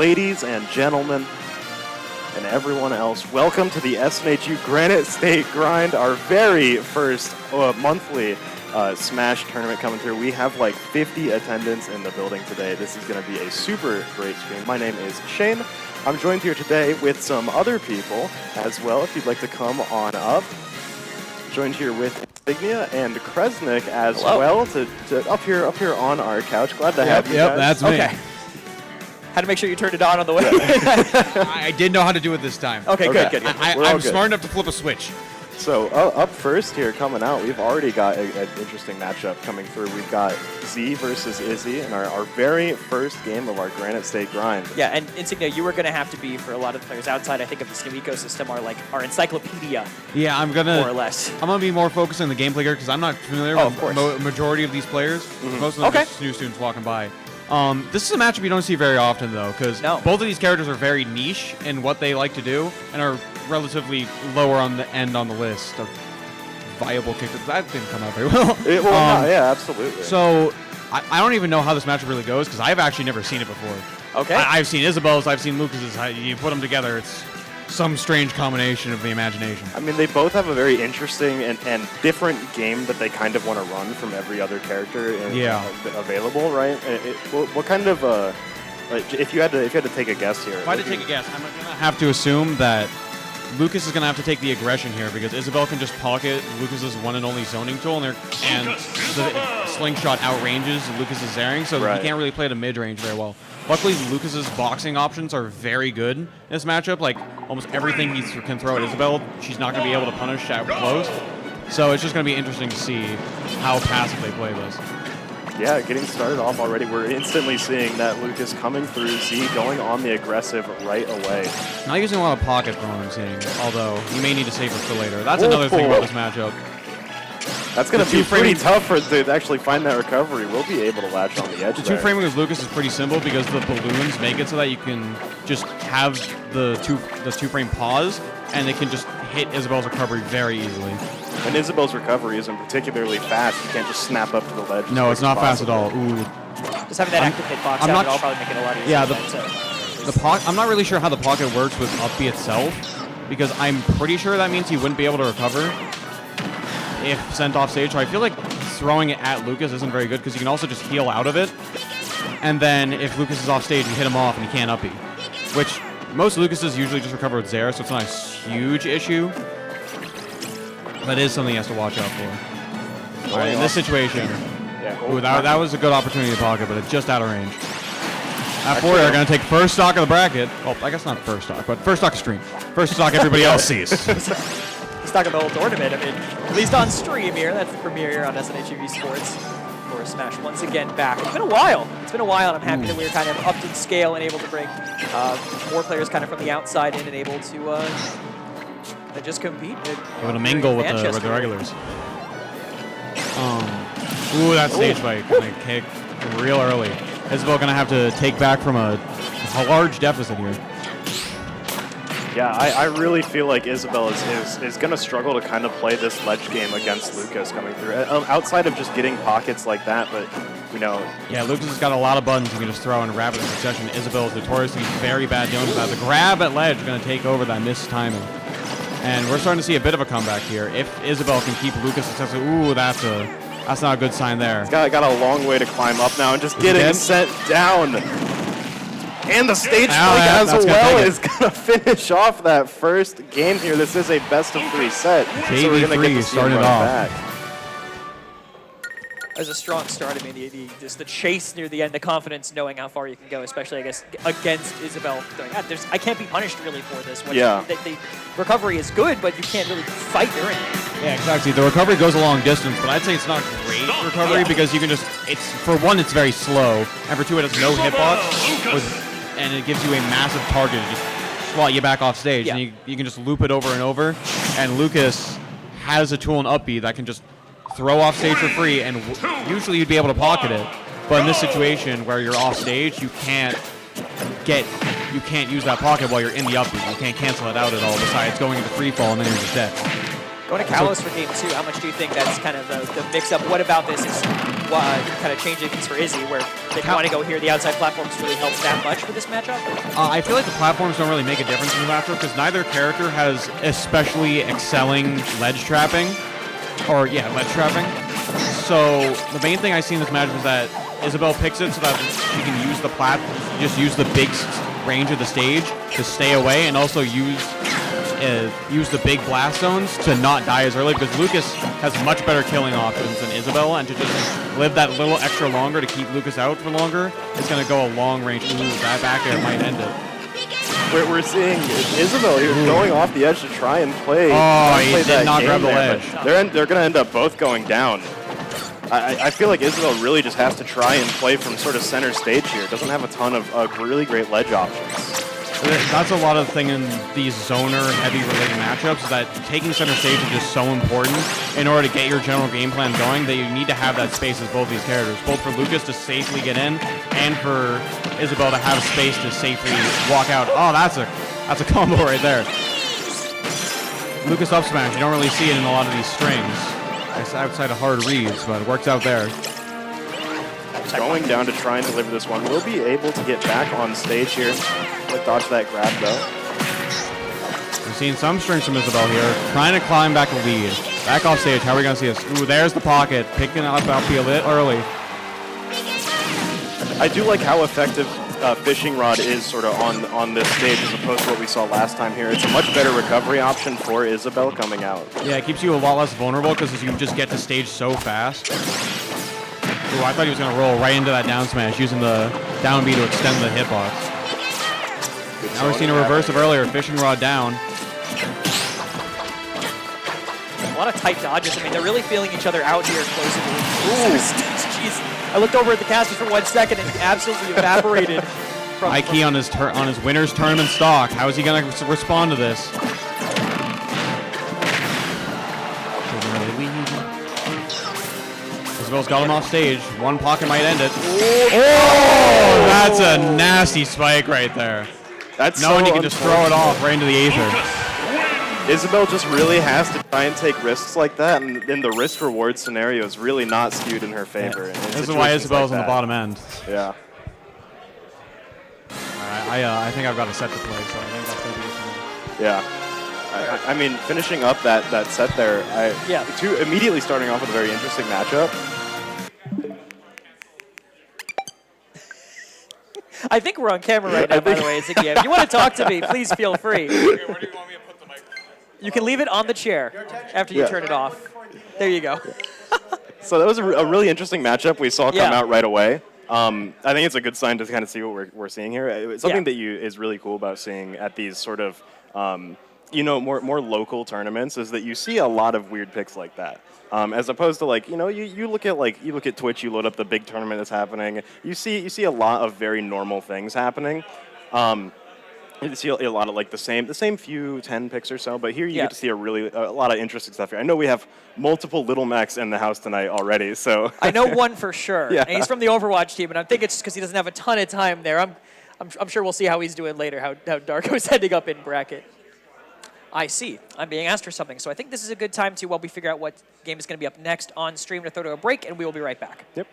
ladies and gentlemen, and everyone else, welcome to the SNHU Granite State Grind, our very first monthly Smash tournament coming through. We have like 50 attendants in the building today. This is going to be a super great stream. My name is Shane. I'm joined here today with some other people as well, if you'd like to come on up. Joined here with Insignia and Kresnik as well, to up here on our couch. Glad to have you guys. Yep, that's me. Okay. Had to make sure you turned it on the way. I did know how to do it this time. Okay, good. I'm smart enough to flip a switch. So up first here, coming out, we've already got an interesting matchup coming through. We've got Z versus Izzy in our very first game of our Granite State Grind. Yeah, and Insignia, you were going to have to be, for a lot of the players outside, I think, of the SNHU ecosystem, our encyclopedia. Yeah, I'm gonna more or less. I'm gonna be more focused on the gameplay here because I'm not familiar with majority of these players. Most of them are just new students walking by. This is a matchup you don't see very often though, because both of these characters are very niche in what they like to do and are relatively lower on the end on the list of viable characters. That didn't come out very well. Yeah, absolutely. So I don't even know how this matchup really goes because I've actually never seen it before. Okay. I've seen Isabel's, I've seen Lucas's. You put them together, it's some strange combination of the imagination. I mean, they both have a very interesting and different game that they kind of want to run from every other character available, right? What kind of if you had to take a guess here? If I had to take a guess, I'm gonna have to assume that Lucas is gonna have to take the aggression here because Isabel can just pocket Lucas's one and only zoning tool, and the slingshot outranges Lucas's Zaring, so he can't really play the mid range very well. Luckily, Lucas's boxing options are very good in this matchup. Like, almost everything he can throw at Isabel, she's not going to be able to punish at close. So it's just going to be interesting to see how passive they play this. Yeah, getting started off already, we're instantly seeing that Lucas coming through, Z going on the aggressive right away. Not using a lot of pocket thrown, I'm seeing, although you may need to save it for later. That's another thing about this matchup. That's going to be pretty tough to actually find that recovery. We'll be able to latch on the edge. The two-framing with Lucas is pretty simple because the balloons make it so that you can just have the two-frame pause, and they can just hit Isabel's recovery very easily. And Isabel's recovery isn't particularly fast. You can't just snap up to the ledge. No, it's not fast at all. Ooh. Just having that active hitbox out, it'll probably make it a lot easier. Yeah, I'm not really sure how the pocket works with up B itself, because I'm pretty sure that means he wouldn't be able to recover if sent off stage. So I feel like throwing it at Lucas isn't very good because you can also just heal out of it. And then if Lucas is off stage, you hit him off and he can't up B. Which most Lucases usually just recover with Zera, so it's not a huge issue. That is something he has to watch out for. Alright, in this situation, that was a good opportunity to pocket, but it's just out of range. At 4, they're going to take first stock of the bracket. Well, I guess not first stock, but first stock of stream. First stock everybody else sees. Stock of the whole tournament. I mean, at least on stream here. That's the premiere here on SNHUEsports. For Smash once again back. It's been a while. And I'm happy that we were kind of upped in scale and able to bring more players kind of from the outside in and able to just compete. Able to mingle with the regulars. Ooh, that stage spike. Gonna kick real early. Isabel gonna have to take back from a large deficit here. Yeah, I really feel like Isabel is going to struggle to kind of play this ledge game against Lucas coming through. Outside of just getting pockets like that, but, you know... Yeah, Lucas has got a lot of buttons you can just throw in rapid succession. Isabel is notoriously very bad dealing with that. The grab at ledge is going to take over that missed timing. And we're starting to see a bit of a comeback here. If Isabel can keep Lucas successful... Ooh, that's not a good sign there. He's got a long way to climb up now and just getting sent down. And the stage spike as well is going to finish off that first game here. This is a best-of-3 set, so we're going to get to see him run back. It was a strong start. I mean, just the chase near the end, the confidence, knowing how far you can go, especially, I guess, against Isabel. I can't be punished, really, for this. The recovery is good, but you can't really fight during it. Yeah, exactly. The recovery goes a long distance, but I'd say it's not great recovery because you can just, for one, it's very slow, and for two, it has no hitbox. And it gives you a massive target to just slot you back off stage. And you can just loop it over and over. And Lucas has a tool in up B that can just throw off stage for free, and usually you'd be able to pocket it. But in this situation where you're off stage, you can't use that pocket while you're in the up B. You can't cancel it out at all, besides going into free fall and then you're just dead. Going to Kalos for game 2, how much do you think that's kind of the mix-up? What about this is kind of changing things for Izzy, where they want to go here, the outside platforms really help that much for this matchup? I feel like the platforms don't really make a difference in the matchup because neither character has especially excelling ledge trapping. Or, yeah, ledge trapping. So the main thing I see in this matchup is that Isabel picks it so that she can use the just use the big range of the stage to stay away, and also use the big blast zones to not die as early, because Lucas has much better killing options than Isabel, and to just live that little extra longer to keep Lucas out for longer is going to go a long range. Ooh, that back air might end it. We're seeing Isabel here going off the edge to try and play. Oh, he did not grab the ledge. They're going to end up both going down. I feel like Isabel really just has to try and play from sort of center stage here. Doesn't have a ton of really great ledge options. That's a lot of the thing in these zoner-heavy related matchups, is that taking center stage is just so important in order to get your general game plan going, that you need to have that space as both these characters, both for Lucas to safely get in and for Isabel to have space to safely walk out. Oh, that's a combo right there. Lucas up smash, you don't really see it in a lot of these strings. It's outside of hard reads, but it works out there. Going down to try and deliver this one. We'll be able to get back on stage here. Let's dodge that grab, though. We're seeing some strings from Isabel here, trying to climb back a lead. Back off stage, how are we going to see this? Ooh, there's the pocket, picking up Alfie a bit early. I do like how effective Fishing Rod is sort of on this stage as opposed to what we saw last time here. It's a much better recovery option for Isabel coming out. Yeah, it keeps you a lot less vulnerable because you just get to stage so fast. Ooh, I thought he was going to roll right into that down smash using the down B to extend the hitbox. Now we're seeing a reverse of earlier, Fishing Rod down. A lot of tight dodges. I mean, they're really feeling each other out here close to the Jeez. I looked over at the caster for 1 second and he absolutely evaporated. High key on his winner's tournament stock. How is he going to respond to this? Isabel's got him off stage. One pocket might end it. Oh, that's a nasty spike right there. That's Knowing so you can just throw it off right into the aether. Isabel just really has to try and take risks like that, and the risk-reward scenario is really not skewed in her favor. Yeah. This is why Isabel's like on the bottom end. Yeah. I think I've got a set to play, so I think that's going to be it for me. Yeah. I mean, finishing up that set there, immediately starting off with a very interesting matchup. I think we're on camera right now, by the way, Ziggy. If you want to talk to me, please feel free. Okay, where do you want me to put the microphone? You can leave it on the chair after you turn it off. There you go. So that was a really interesting matchup we saw come out right away. I think it's a good sign to kind of see what we're seeing here. It's something that is really cool about seeing at these sort of, more local tournaments is that you see a lot of weird picks like that. As opposed to you look at Twitch, you load up the big tournament that's happening. You see a lot of very normal things happening. You see a lot of the same few 10 picks or so, but here you get to see a lot of interesting stuff here. I know we have multiple little mechs in the house tonight already, so I know one for sure. Yeah. And he's from the Overwatch team, and I think it's just because he doesn't have a ton of time there. I'm sure we'll see how he's doing later, how Darko's ending up in bracket. I see. I'm being asked for something. So I think this is a good time while we figure out what game is going to be up next on stream, to throw to a break, and we will be right back. Yep.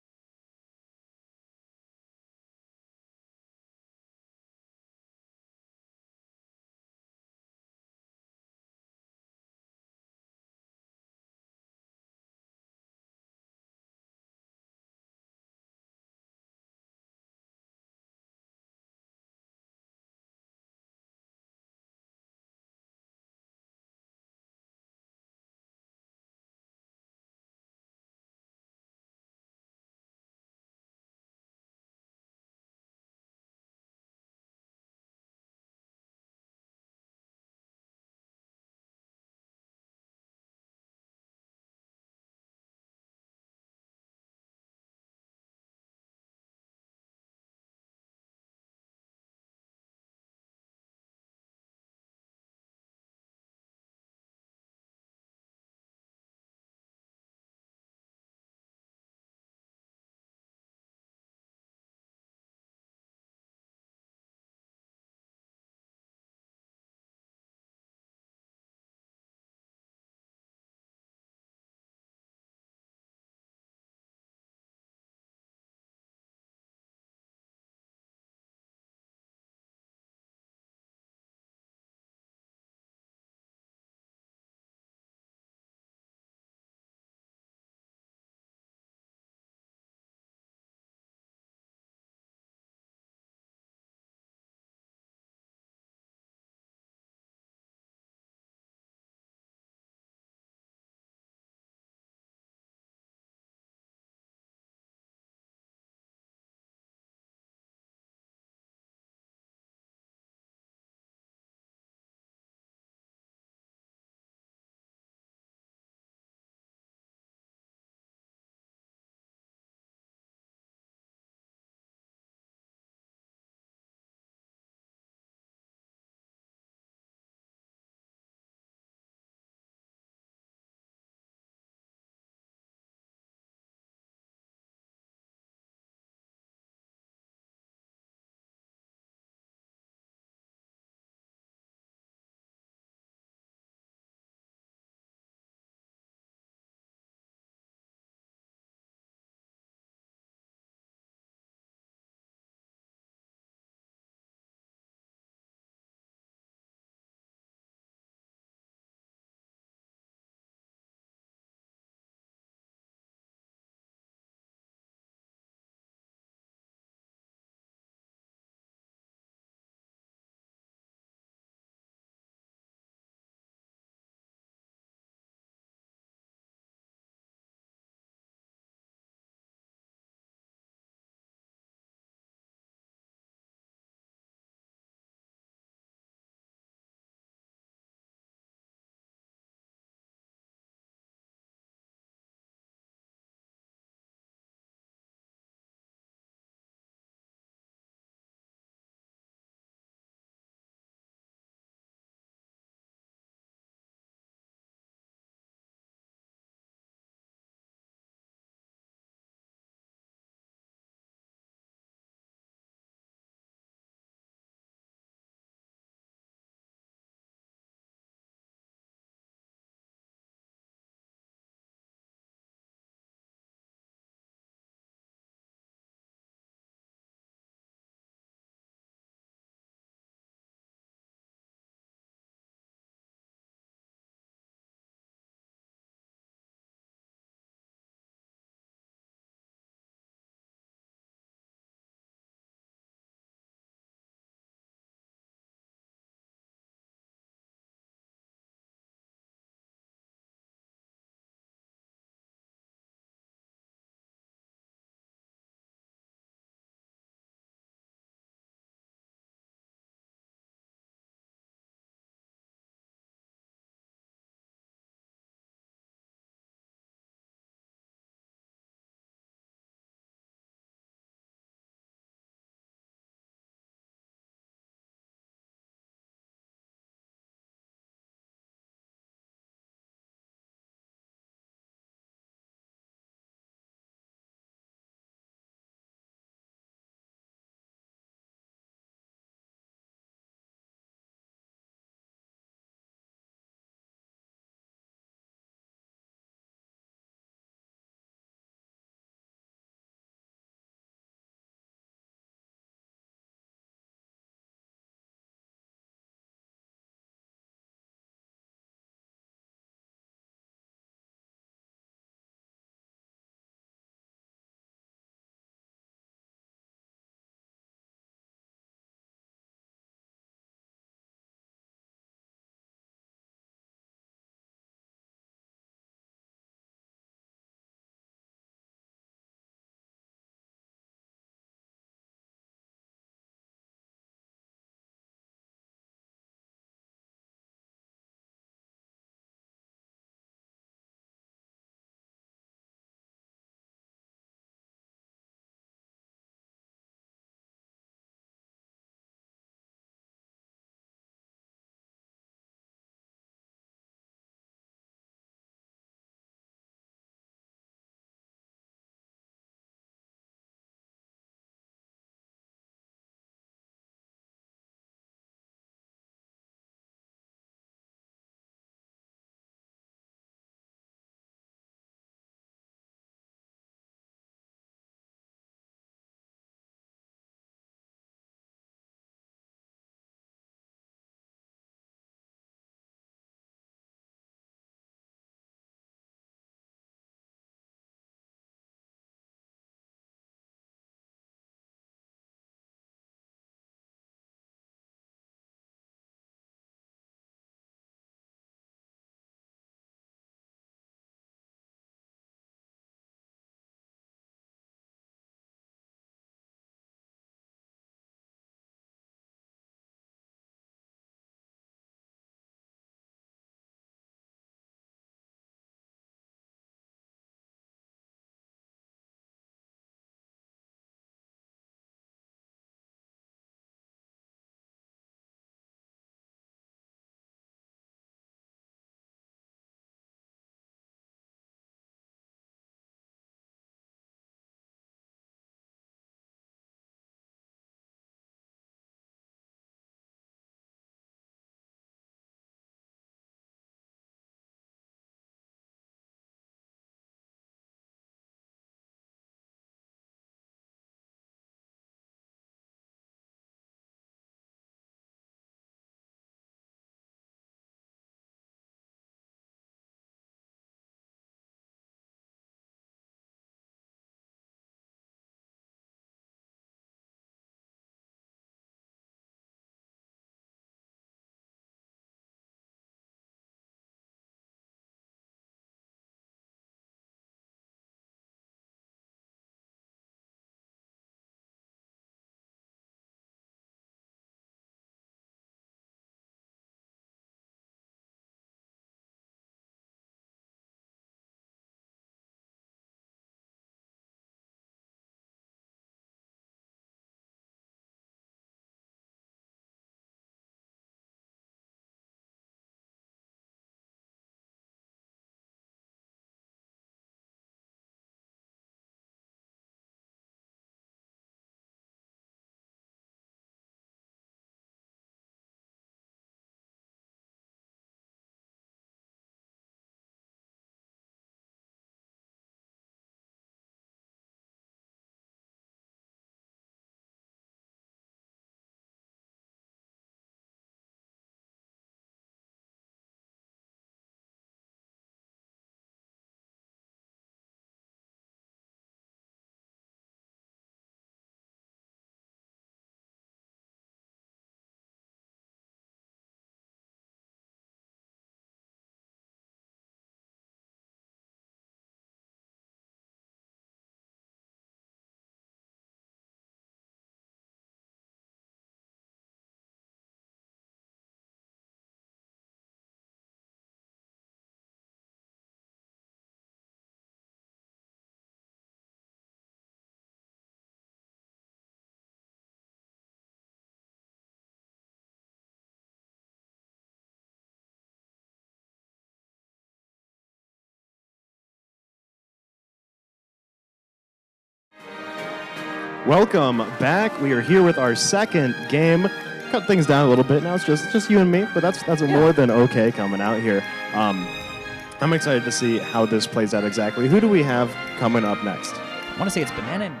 Welcome back. We are here with our second game. Cut things down a little bit. Now it's just you and me, but that's more than okay coming out here. I'm excited to see how this plays out exactly. Who do we have coming up next? I want to say it's Banana and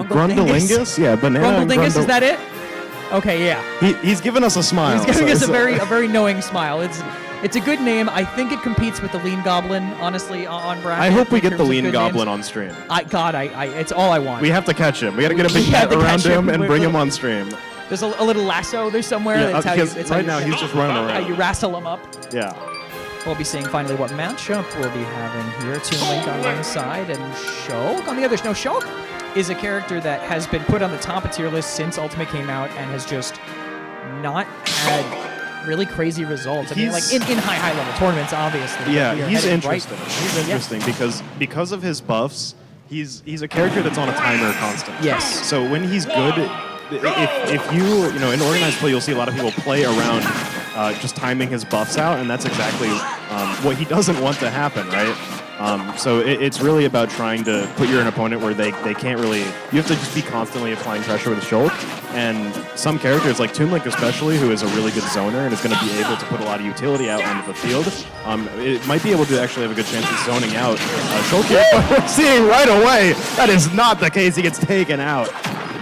Grundalingus? Yeah, Banana and Grundalingus, is that it? Okay, yeah. He's giving us a smile. He's giving us a very knowing smile. It's a good name. I think it competes with the Lean Goblin, honestly, on bracket. I hope we get the Lean Lean Goblin on stream. It's all I want. We have to catch him. We got to get a big net around him and bring him on stream. There's a little lasso there somewhere. Yeah, that's right now he's just running around. How you wrestle him up. Yeah. We'll be seeing finally what matchup we'll be having here. Toon Link on one side and Shulk on the other. No, Shulk is a character that has been put on the top of tier list since Ultimate came out and has just not had really crazy results. I mean, like in high level tournaments, obviously. Yeah, he's interesting. He's interesting because of his buffs. He's a character that's on a timer constant. Yes. So when he's good, if you in organized play, you'll see a lot of people play around just timing his buffs out, and that's exactly what he doesn't want to happen, right? So it's really about trying to put your opponent where they can't really. You have to just be constantly applying pressure with Shulk, and some characters like Toon Link especially, who is a really good zoner and is going to be able to put a lot of utility out onto the field. It might be able to actually have a good chance of zoning out Shulk here, but we're seeing right away that is not the case. He gets taken out.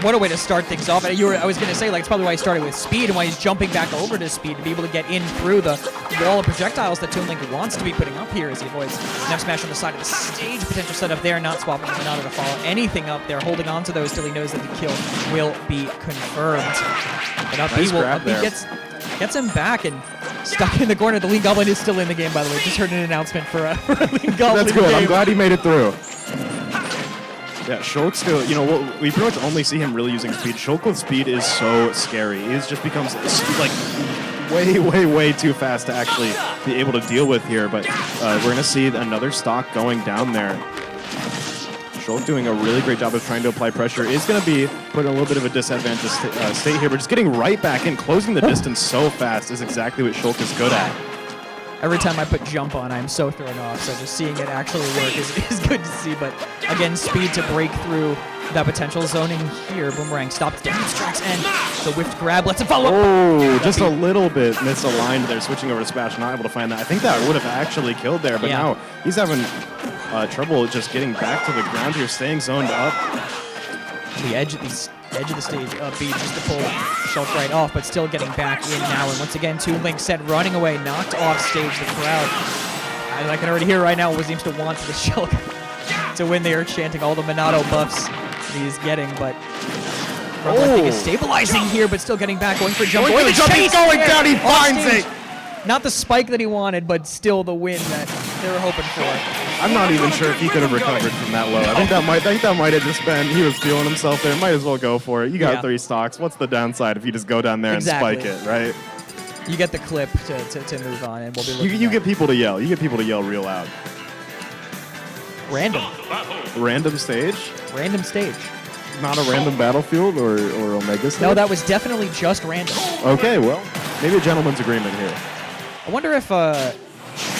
What a way to start things off. I was going to say, like, it's probably why he started with speed and why he's jumping back over to speed to be able to get in through the wall of projectiles that Toon Link wants to be putting up here as he avoids Nev Smash on the side of the stage. Potential setup there, not swapping him out to follow anything up there, holding on to those till he knows that the kill will be confirmed. But up B gets him back and stuck in the corner. The Lean Goblin is still in the game, by the way. Just heard an announcement for a Lean Goblin. That's good. Game. I'm glad he made it through. Yeah, Shulk still, we pretty much only see him really using speed. Shulk with speed is so scary. He just becomes like way too fast to actually be able to deal with here. But we're going to see another stock going down there. Shulk doing a really great job of trying to apply pressure. Is going to be put in a little bit of a disadvantaged state here, but just getting right back in, closing the distance so fast is exactly what Shulk is good at. Every time I put jump on, I'm so thrown off. So just seeing it actually work is good to see. But again, speed to break through that potential zoning here. Boomerang stops down his tracks and the whiffed grab lets him follow. Oh, just a little bit misaligned there, switching over to Smash, not able to find that. I think that would have actually killed there, but now he's having trouble just getting back to the ground here, staying zoned up. The edge of the stage, B just to pull Shulk right off, but still getting back in now. And once again, Toon Link set running away, knocked off stage the crowd. And I can already hear right now what seems to want the Shulk to win. They are chanting all the Minato buffs he's getting, but I think is stabilizing here, but still getting back, going for a jump. He's going down, he finds it! Not the spike that he wanted, but still the win that they were hoping for. I'm not even sure if he could have recovered from that low. I think that might have just been, he was feeling himself there. Might as well go for it. You got 3 stocks. What's the downside if you just go down there and spike it, right? You get the clip to move on, and we'll be looking you get people to yell. You get people to yell real loud. Random stage? Random stage. Not a random battlefield or Omega stage? No, that was definitely just random. Okay, well, maybe a gentleman's agreement here. I wonder if, well,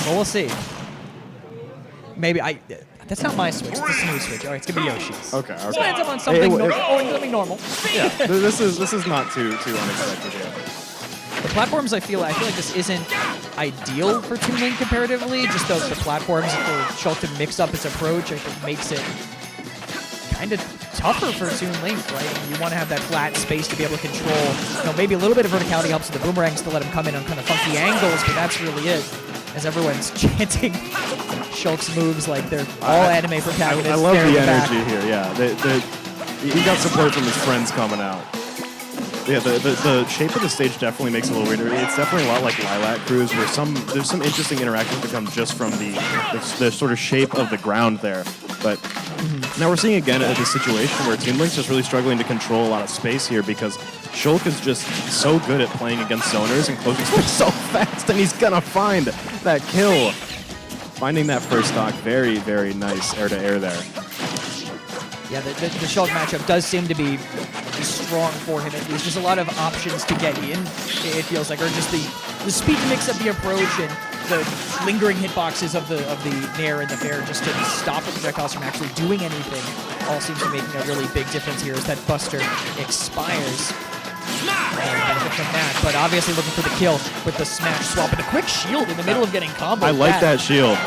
we'll see. Maybe that's not my Switch, it's the SNHU Switch. All right, it's gonna be Yoshi's. Okay. So ends up on something normal. Yeah, this is not too unexpected here. The platforms, I feel like this isn't ideal for Toon Link comparatively. Just the platforms for Shulk to mix up his approach, I think makes it kind of tougher for Toon Link, right? I mean, you want to have that flat space to be able to control. Maybe a little bit of verticality helps with the boomerangs to let him come in on kind of funky angles, but that's really it. As everyone's chanting Shulk's moves like they're all anime protagonists. I love the energy here. Yeah, he got support from his friends coming out. Yeah, the shape of the stage definitely makes it a little weirder. It's definitely a lot like Lilac Cruise, where there's some interesting interactions that come just from the sort of shape of the ground there. But now we're seeing again a situation where Toon Link's just really struggling to control a lot of space here because Shulk is just so good at playing against zoners and closing space so fast, and he's gonna find that kill. Finding that first stock, very, very nice air-to-air there. Yeah, the Shulk matchup does seem to be strong for him. There's just a lot of options to get in, it feels like, or just the speed to mix up the approach and the lingering hitboxes of the Nair and the Fair just to stop the projectiles from actually doing anything all seems to be making a really big difference here as that Buster expires. Benefit from that, but obviously looking for the kill with the smash swap and a quick shield in the middle of getting combo. I like that shield.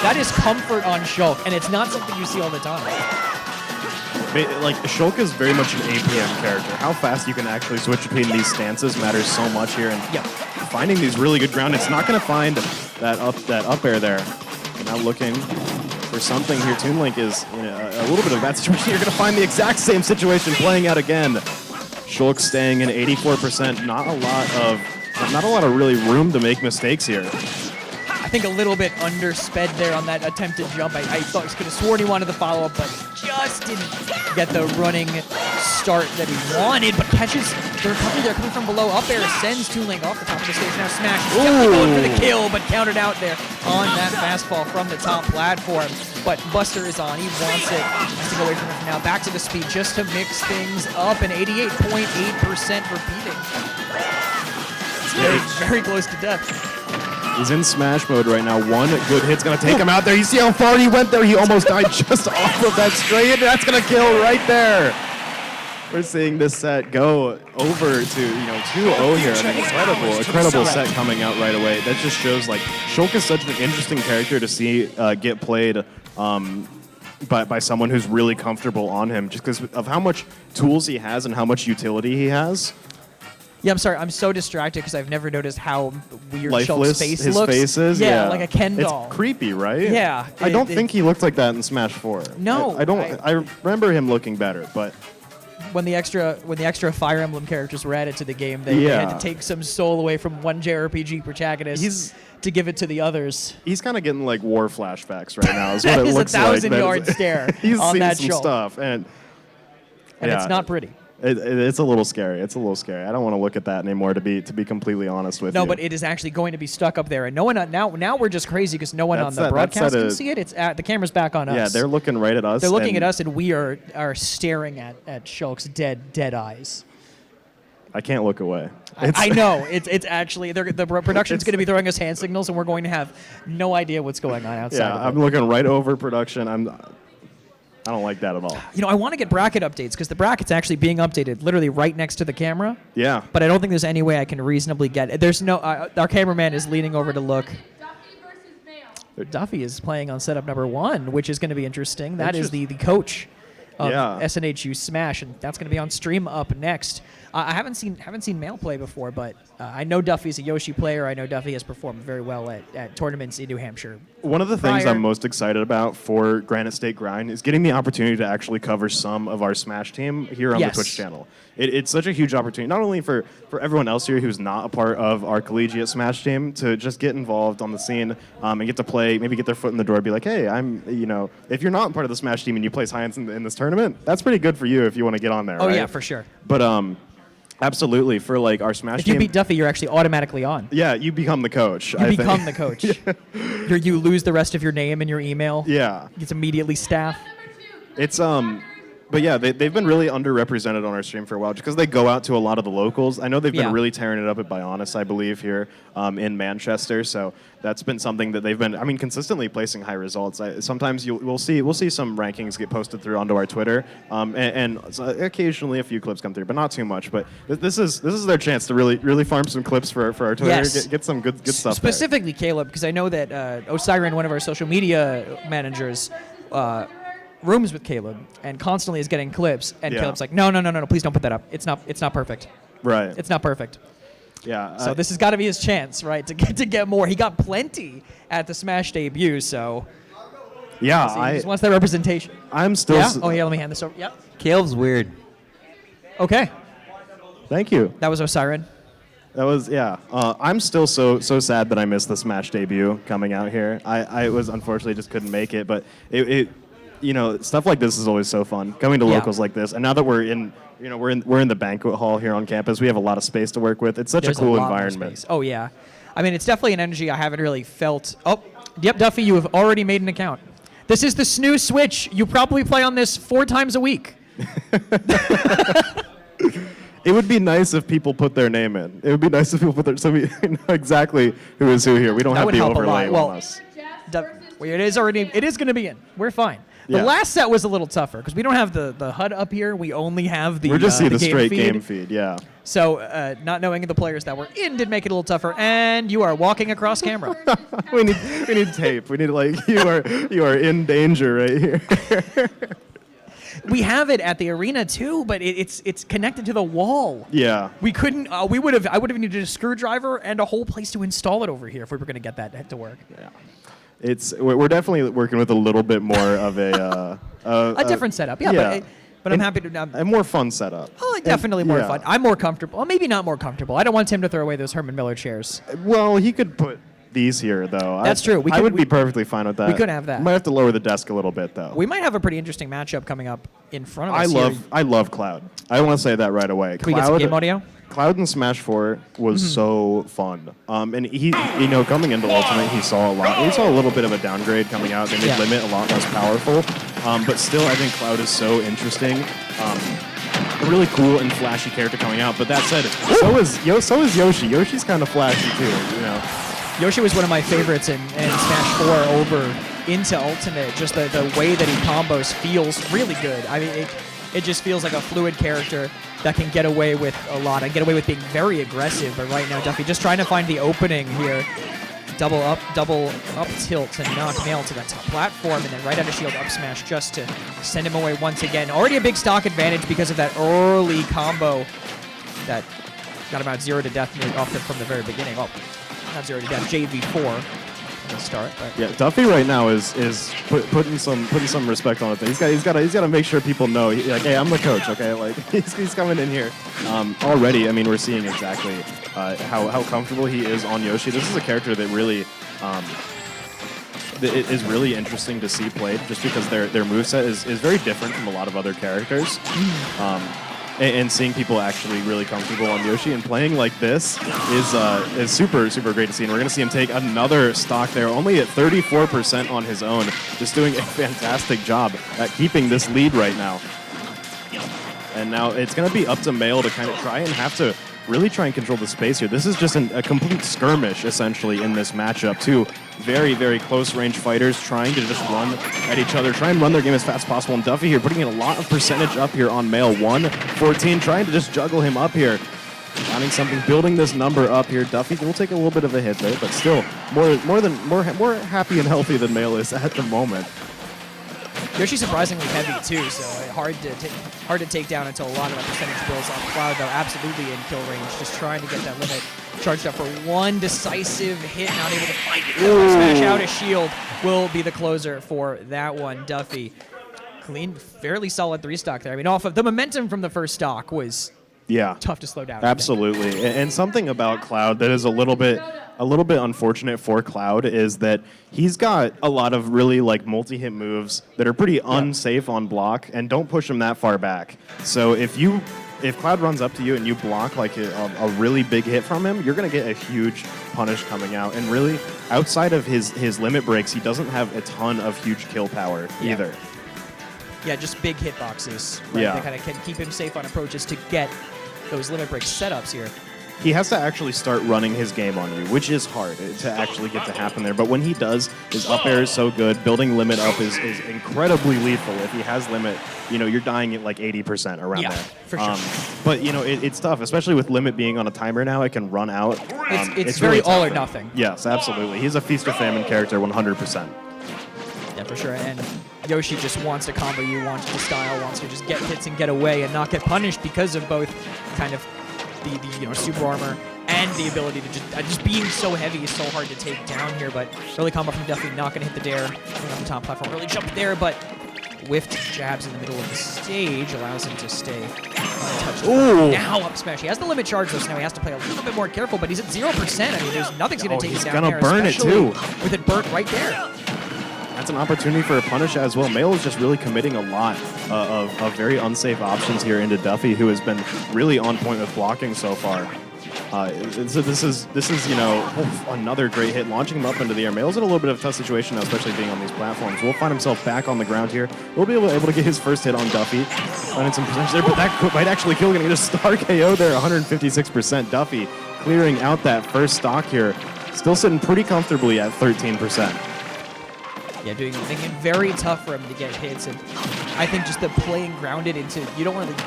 That is comfort on Shulk, and it's not something you see all the time. Like, Shulk is very much an APM character. How fast you can actually switch between these stances matters so much here, and finding these really good ground, it's not going to find that up air there. And now looking for something here. Toon Link is in a little bit of a bad situation. You're going to find the exact same situation playing out again. Shulk staying in 84%. Not a lot of really room to make mistakes here. I think a little bit undersped there on that attempted jump. I thought he could have sworn he wanted the follow-up, but just didn't get the running start that he wanted. But catches the recovery there coming from below. Up air sends Toon Link off the top of the stage. Now Smash is definitely going for the kill, but countered out there on that fastball from the top platform. But Buster is on. He wants it. Has to go away from it for now. Back to the speed just to mix things up. And 88.8% repeating. It's very, very close to death. He's in smash mode right now. One good hit's going to take him out there. You see how far he went there? He almost died just off of that straight hit. That's going to kill right there. We're seeing this set go over to 2-0 here. An incredible set coming out right away. That just shows like Shulk is such an interesting character to see get played by someone who's really comfortable on him, just because of how much tools he has and how much utility he has. Yeah, I'm sorry. I'm so distracted because I've never noticed how weird Lifeless, Shulk's face his looks. face is, yeah, like a Ken doll. It's creepy, right? Yeah. I don't think he looked like that in Smash 4. No. I remember him looking better, but when the extra Fire Emblem characters were added to the game, they had to take some soul away from one JRPG protagonist to give it to the others. He's kind of getting like war flashbacks right now. Is what it looks like. That is a 1,000-yard stare he's on seen that some Shulk. stuff, and it's not pretty. It's a little scary. It's a little scary. I don't want to look at that anymore, to be completely honest with you. No, but it is actually going to be stuck up there, and no one now we're just crazy because no one on the broadcast can see it. It's the camera's back on us. Yeah, they're looking right at us. They're looking at us, and we are staring at Shulk's dead eyes. I can't look away. I know. It's actually the production's going to be throwing us hand signals, and we're going to have no idea what's going on outside. Yeah, I'm looking right over production. I don't like that at all. I want to get bracket updates because the bracket's actually being updated literally right next to the camera. Yeah. But I don't think there's any way I can reasonably get it. There's no. Our cameraman is leaning over to look. Duffy is playing on setup number 1, which is going to be interesting. That is the coach of SNHU Smash, and that's going to be on stream up next. I haven't seen male play before, but I know Duffy's a Yoshi player. I know Duffy has performed very well at tournaments in New Hampshire. One of the things I'm most excited about for Granite State Grind is getting the opportunity to actually cover some of our Smash team here on the Twitch channel. It's such a huge opportunity, not only for everyone else here who's not a part of our collegiate Smash team, to just get involved on the scene and get to play, maybe get their foot in the door, be like, hey, if you're not part of the Smash team and you place high in this tournament, that's pretty good for you if you want to get on there. Oh, right? Yeah, for sure. But absolutely, for like our Smash team. If you beat Duffy, you're actually automatically on. Yeah, you become the coach. You become the coach. You lose the rest of your name and your email. Yeah. It's immediately staff. It's but yeah, they've been really underrepresented on our stream for a while, just because they go out to a lot of the locals. I know they've been really tearing it up at Bionis, I believe, here in Manchester. So that's been something that they've been, consistently placing high results. Sometimes we'll see some rankings get posted through onto our Twitter, and so occasionally a few clips come through, but not too much. But this is their chance to really farm some clips for our Twitter. Yes. Get some good stuff. Specifically, Caleb, because I know that Osiren, one of our social media managers, rooms with Caleb and constantly is getting clips, and Caleb's like, no, please don't put that up. It's not perfect. Right. It's not perfect. Yeah. So this has got to be his chance, right, to get more. He got plenty at the Smash debut, so yeah, he just wants that representation. I'm still. Yeah? Oh yeah, let me hand this over. Yep. Caleb's weird. Okay. Thank you. That was Osiren. That was, I'm still so sad that I missed the Smash debut coming out here. I was unfortunately just couldn't make it, but it stuff like this is always so fun, coming to locals like this. And now that we're in the banquet hall here on campus, we have a lot of space to work with. It's such a cool environment. Oh yeah, it's definitely an energy I haven't really felt. Oh, yep, Duffy, you have already made an account. This is the SNHU Switch. You probably play on this 4 times a week. It would be nice if people put their name in. It would be nice if people put their, so we know exactly who is who here. We don't That have would the help a overlay lot. on us. It is going to be in. We're fine. The Yeah. last set was a little tougher because we don't have the HUD up here. We only have the We're just seeing the game straight feed. game feed, yeah. So not knowing the players that were in did make it a little tougher. And you are walking across camera. we need tape. We need you are in danger right here. We have it at the arena too, but it's connected to the wall. Yeah. We couldn't. I would have needed a screwdriver and a whole place to install it over here if we were going to get that to work. Yeah. We're definitely working with a little bit more of a different setup. Yeah, yeah. but I'm happy to. a more fun setup. Oh, definitely more yeah. fun. I'm more comfortable. Well, maybe not more comfortable. I don't want Tim to throw away those Herman Miller chairs. Well, he could put these here though. That's true. I would be perfectly fine with that. We could have that. Might have to lower the desk a little bit though. We might have a pretty interesting matchup coming up in front of us. I love Cloud. I want to say that right away. Can we get some game audio? Cloud in Smash 4 was so fun. And he, coming into Ultimate, he saw a lot. He saw a little bit of a downgrade coming out. They made Limit a lot less powerful. But still, I think Cloud is so interesting. A really cool and flashy character coming out. But that said, so is Yoshi. Yoshi's kind of flashy too, Yoshi was one of my favorites in Smash 4 over into Ultimate. Just the way that he combos feels really good. I mean, it just feels like a fluid character that can get away with a lot and get away with being very aggressive. But right now, Duffy just trying to find the opening here. Double up tilt to knock Nail to that top platform, and then right out of shield up smash just to send him away once again. Already a big stock advantage because of that early combo that got him out 0 to death from the very beginning. Well, not 0 to death, JV4 to start. But yeah, Duffy right now is putting some respect on it. He's got to make sure people know. Like, hey, I'm the coach. Okay, like he's coming in here. Already, I mean, we're seeing exactly how comfortable he is on Yoshi. This is a character that really it is really interesting to see played, just because their moveset is very different from a lot of other characters. And seeing people actually really comfortable on Yoshi and playing like this is super, super great to see. And we're going to see him take another stock there, only at 34% on his own, just doing a fantastic job at keeping this lead right now. And now it's going to be up to Mail to kind of try and really try and control the space here. This is just a complete skirmish, essentially, in this matchup. Two very, very close-range fighters trying to just run at each other, try and run their game as fast as possible. And Duffy here putting in a lot of percentage up here on Mail. 114, trying to just juggle him up here. Finding something, building this number up here. Duffy will take a little bit of a hit there, but still more happy and healthy than Mail is at the moment. Yoshi's surprisingly heavy too, so hard to take down until a lot of that percentage builds on Cloud, though absolutely in kill range, just trying to get that limit charged up for one decisive hit, not able to find it. Smash out his shield will be the closer for that one. Duffy, clean, fairly solid 3-stock there. I mean, off of the momentum from the first stock was tough to slow down. Absolutely. And something about Cloud that is a little bit unfortunate for Cloud is that he's got a lot of really like multi-hit moves that are pretty unsafe on block and don't push him that far back. So if Cloud runs up to you and you block like a really big hit from him, you're going to get a huge punish coming out. And really, outside of his limit breaks, he doesn't have a ton of huge kill power either. Yeah, just big hitboxes. Right? Yeah. They kind of can keep him safe on approaches to get those limit break setups here. He has to actually start running his game on you, which is hard to actually get to happen there. But when he does, his up air is so good. Building limit up is incredibly lethal. If he has limit, you're dying at like 80% around there. For sure. But, it's tough, especially with limit being on a timer now. It can run out. It's really very all tough or nothing. Yes, absolutely. He's a feast or famine character 100%. Yeah, for sure. And Yoshi just wants to combo you, wants to style, wants to just get hits and get away and not get punished because of both kind of the super armor and the ability to just being so heavy is so hard to take down here. But early combo from Duffy, not going to hit the dare on the top platform. Early jump there, but whiffed jabs in the middle of the stage allows him to stay untouched. Now up smash. He has the limit charge though, so now he has to play a little bit more careful, but he's at 0%. I mean, there's nothing's going to take him down gonna there. Burn it too. With it burnt right there. That's an opportunity for a punish as well. Mail is just really committing a lot of very unsafe options here into Duffy, who has been really on point with blocking so far. So this is another great hit, launching him up into the air. Mail's in a little bit of a tough situation now, especially being on these platforms. Will find himself back on the ground here. Will be able to get his first hit on Duffy. Finding some percentage there, but that might actually kill. Gonna get a star KO there. 156%. Duffy clearing out that first stock here. Still sitting pretty comfortably at 13%. Yeah, making it very tough for him to get hits, and I think just the playing grounded into you don't want to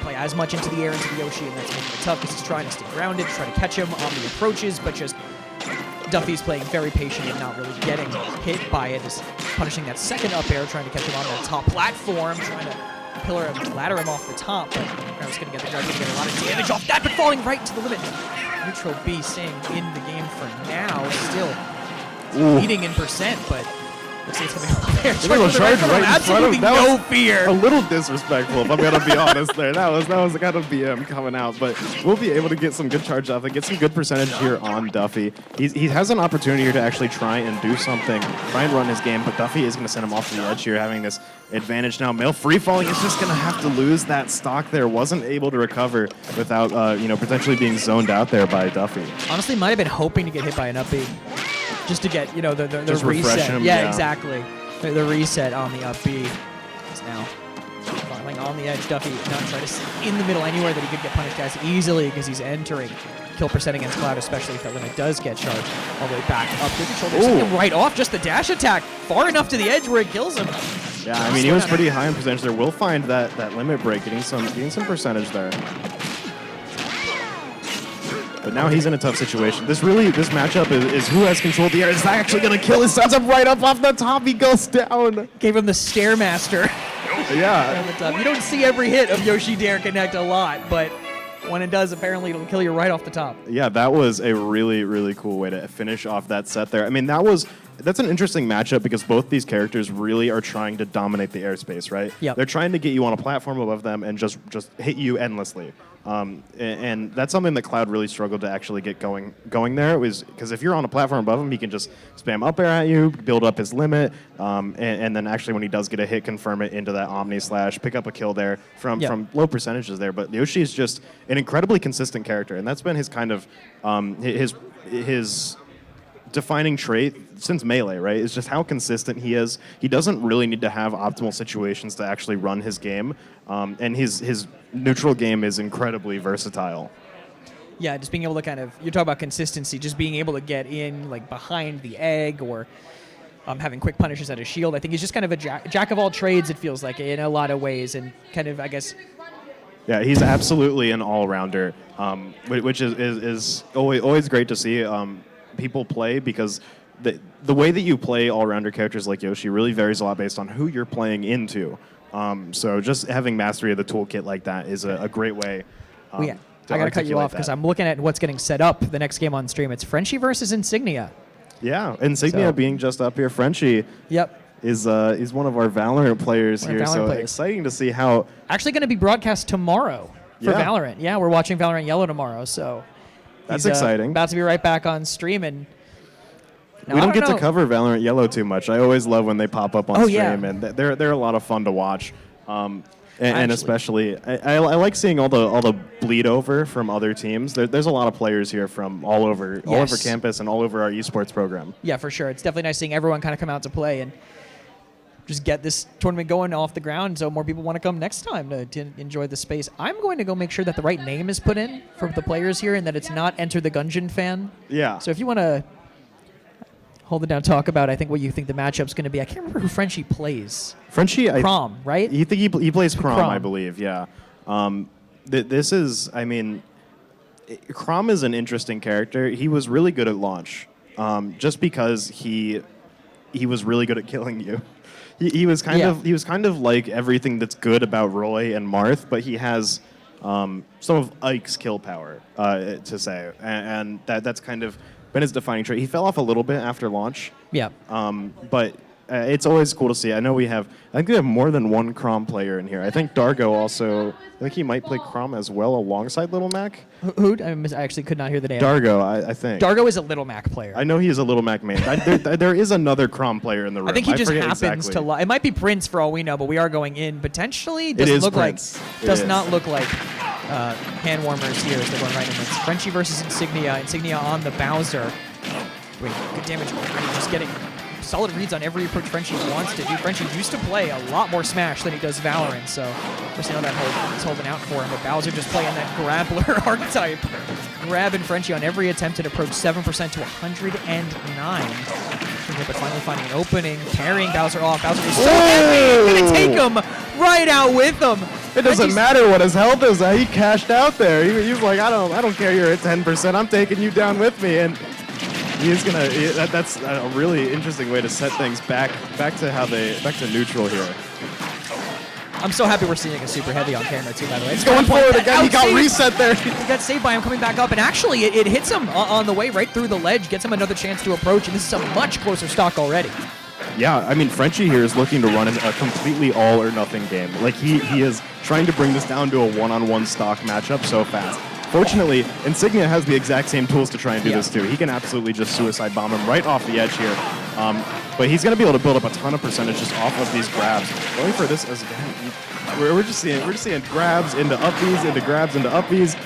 play as much into the air into the Yoshi, and that's making it tough because he's trying to stay grounded, trying to catch him on the approaches, but just Duffy's playing very patient and not really getting hit by it, just punishing that second up air, trying to catch him on that top platform, trying to ladder him off the top, but Granite's going to get the guard to get a lot of damage off that, but falling right to the limit. Neutral B staying in the game for now, still leading in percent, but looks like it's going to be up there. Charge right in front of him. No fear. A little disrespectful, if I'm going to be honest there. That was kind of BM coming out, but we'll be able to get some good charge off and get some good percentage here on Duffy. He has an opportunity here to actually try and do something, try and run his game, but Duffy is going to send him off to the edge here, having this advantage now. Mail free falling is just going to have to lose that stock there. Wasn't able to recover without, potentially being zoned out there by Duffy. Honestly, might have been hoping to get hit by an up B. Just to get, the just reset. Him, yeah, exactly. The reset on the up B is now falling on the edge. Duffy not trying to sit in the middle anywhere that he could get punished as easily because he's entering kill percent against Cloud, especially if that limit does get charged all the way back up. Good control there. Right off, just the dash attack far enough to the edge where it kills him. Yeah, I mean, he was pretty high in percentage there. We'll find that limit break, getting some percentage there. But now he's in a tough situation. This matchup is who has control of the air. Is that actually going to kill his sets up right up off the top? He goes down. Gave him the Stairmaster. Yeah. You don't see every hit of Yoshi Dare Connect a lot, but when it does, apparently it'll kill you right off the top. Yeah, that was a really, really cool way to finish off that set there. I mean, that's an interesting matchup because both these characters really are trying to dominate the airspace, right? Yep. They're trying to get you on a platform above them and just hit you endlessly. And that's something that Cloud really struggled to actually get going there, was because if you're on a platform above him, he can just spam up air at you, build up his limit, and then actually when he does get a hit, confirm it into that Omni Slash, pick up a kill there from low percentages there. But Yoshi is just an incredibly consistent character, and that's been his kind of his defining trait since Melee, right? Is just how consistent he is. He doesn't really need to have optimal situations to actually run his game, and his neutral game is incredibly versatile. Yeah, just being able to you talk about consistency, just being able to get in like behind the egg or having quick punishes at his shield. I think he's just kind of a jack of all trades, it feels like, in a lot of ways, and kind of, I guess. Yeah, he's absolutely an all-rounder, which is always great to see people play, because the way that you play all-rounder characters like Yoshi really varies a lot based on who you're playing into. So just having mastery of the toolkit like that is a great way. I got to cut you off because I'm looking at what's getting set up the next game on stream. It's Frenchie versus Insignia. Yeah, Insignia being just up here. Frenchie is one of our Valorant players here, so exciting to see how. Actually going to be broadcast tomorrow for Valorant. Yeah, we're watching Valorant Yellow tomorrow, so that's exciting. About to be right back on stream, and now, we don't get to cover Valorant Yellow too much. I always love when they pop up on stream, and they're a lot of fun to watch. And especially, I like seeing all the bleed over from other teams. There's a lot of players here from all over campus and all over our esports program. Yeah, for sure. It's definitely nice seeing everyone kind of come out to play and just get this tournament going off the ground so more people want to come next time to enjoy the space. I'm going to go make sure that the right name is put in for the players here and that it's not Enter the Gungeon fan. Yeah. So if you want to hold it down, talk about, I think, what you think the matchup's going to be. I can't remember who Frenchie plays. Crom, right? You think he plays Crom, I believe, yeah. This is, I mean, Crom is an interesting character. He was really good at launch, just because he was really good at killing you. He was kind of like everything that's good about Roy and Marth, but he has some of Ike's kill power, to say, and that's kind of been his defining trait. He fell off a little bit after launch. Yeah. But it's always cool to see. I think we have more than one Crom player in here. I think Dargo also, I think he might play Crom as well alongside Little Mac. Who? I actually could not hear the name. Dargo, I think. Dargo is a Little Mac player. I know he is a Little Mac main. there is another Crom player in the room. I think he just happens exactly. to. It might be Prince for all we know, but we are going in potentially. Doesn't look Prince. Does not look like hand warmers here as they're going right in. It's Frenchie versus Insignia. Insignia on the Bowser. Wait, good damage already. Just getting solid reads on every approach Frenchie wants to do. Frenchie used to play a lot more Smash than he does Valorant, so we'll see how that is holding out for him. But Bowser just playing that grappler archetype. Grabbing Frenchie on every attempted approach, 7% to 109. But finally finding an opening, carrying Bowser off. Bowser is so heavy, he's gonna take him right out with him. It doesn't matter what his health is. He cashed out there. He was like, I don't care. You're at 10%. I'm taking you down with me, and he's gonna. That's a really interesting way to set things back to neutral here. I'm so happy we're seeing a super heavy on camera too, by the way. He's going forward again. He got reset there. He got saved by him coming back up, and actually it hits him on the way right through the ledge, gets him another chance to approach, and this is a much closer stock already. Yeah, I mean, Frenchie here is looking to run a completely all or nothing game. Like, he is trying to bring this down to a one-on-one stock matchup so fast. Fortunately, Insignia has the exact same tools to try and do this too. He can absolutely just suicide bomb him right off the edge here. But he's going to be able to build up a ton of percentage just off of these grabs. Going for this as again, we're just seeing grabs into upbees, into grabs, into upbees.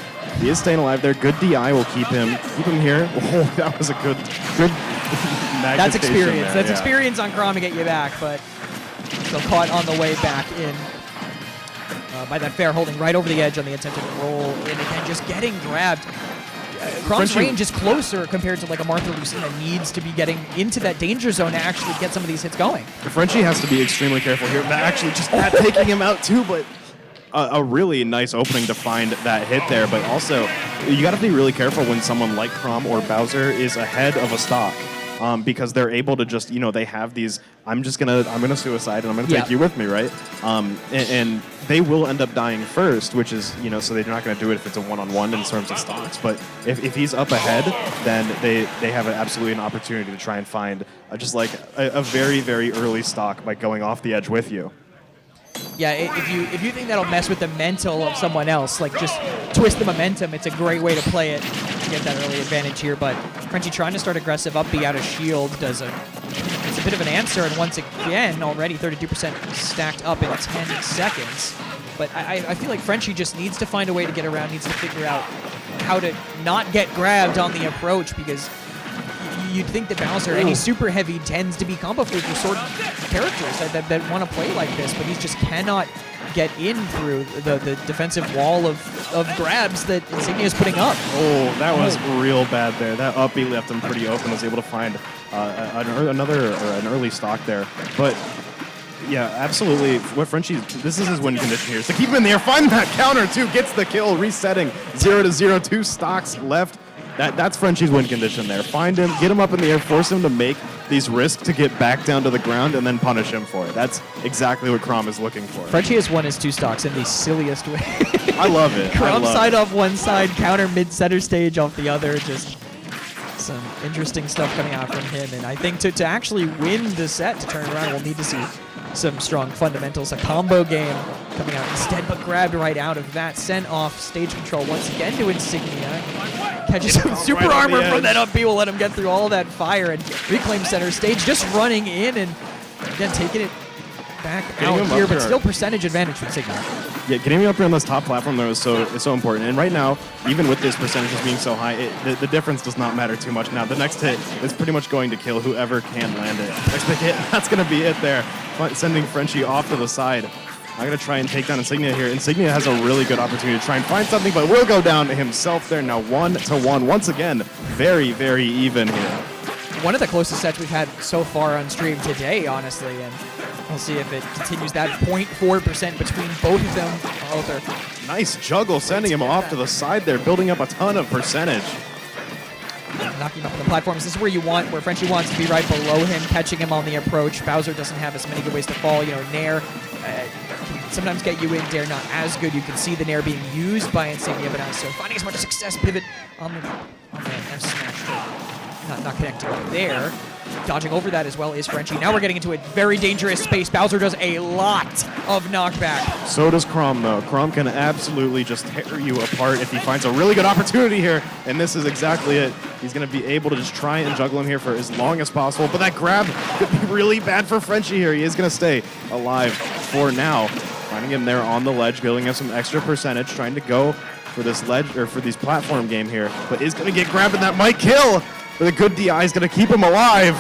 He is staying alive there. Good DI will keep him here. Oh, that was a good That's experience. There. That's experience on Chrom to get you back, but still caught on the way back in by that fair holding right over the edge on the attempted roll, and again just getting grabbed. Chrom's range is closer compared to like a Martha Lucina needs to be getting into that danger zone to actually get some of these hits going. Frenchie has to be extremely careful here. Actually, just that taking him out too, but a really nice opening to find that hit there. But also, you got to be really careful when someone like Chrom or Bowser is ahead of a stock. Because they're able to just, they have these, I'm gonna suicide and I'm gonna take you with me, right? And they will end up dying first, which is, so they're not gonna do it if it's a one-on-one in terms of stocks. But if he's up ahead, then they have absolutely an opportunity to try and find just like a very, very early stock by going off the edge with you. Yeah, if you think that'll mess with the mental of someone else, like just twist the momentum, it's a great way to play it to get that early advantage here. But Frenchie trying to start aggressive up B out of shield it's a bit of an answer, and once again, already 32% stacked up in 10 seconds. But I feel like Frenchie just needs to find a way to get around, needs to figure out how to not get grabbed on the approach, because you'd think that Bowser, any super heavy, tends to be combo food for sort of characters that want to play like this, but he just cannot get in through the defensive wall of grabs that Insignia is putting up. Oh, that was real bad there. That up B left him pretty open, was able to find an early stock there. But yeah, absolutely. What Frenchie, this is his win condition here. So keep him in the air, find that counter too, gets the kill, resetting 0-0, 2 stocks left. That's Frenchie's win condition there. Find him, get him up in the air, force him to make these risks to get back down to the ground, and then punish him for it. That's exactly what Chrom is looking for. Frenchie has won his 2 stocks in the silliest way. I love it. Chrom side off one side, counter mid-center stage off the other. Just some interesting stuff coming out from him. And I think to actually win the set, to turn around, we'll need to see some strong fundamentals. A combo game coming out instead, but grabbed right out of that. Sent off stage control once again to Insignia. Catches some super armor from that up B, will let him get through all that fire and reclaim center stage. Just running in and again taking it back out here, but still percentage advantage for Insignia. Yeah, getting me up here on this top platform though is so important. And right now, even with this percentage being so high, the difference does not matter too much now. The next hit is pretty much going to kill whoever can land it. Next big hit, that's going to be it there. Sending Frenchie off to the side. I'm going to try and take down Insignia here. Insignia has a really good opportunity to try and find something, but will go down to himself there. Now 1-1. Once again, very, very even here. One of the closest sets we've had so far on stream today, honestly, and we'll see if it continues that 0.4% between both of them. Nice juggle, sending him off to the side there, building up a ton of percentage. Knocking up the platforms. This is where Frenchie wants to be right below him, catching him on the approach. Bowser doesn't have as many good ways to fall. Nair can sometimes get you in. Dare not as good. You can see the Nair being used by Insignia, but not so. Finding as much success. Pivot on the F smash. Not connecting there. Dodging over that as well is Frenchie. Now we're getting into a very dangerous space. Bowser does a lot of knockback. So does Chrom, though. Chrom can absolutely just tear you apart if he finds a really good opportunity here, and this is exactly it. He's going to be able to just try and juggle him here for as long as possible, but that grab could be really bad for Frenchie here. He is going to stay alive for now. Finding him there on the ledge, building up some extra percentage, trying to go for this ledge or for these platform game here, but is going to get grabbed, and that might kill. But a good DI is going to keep him alive.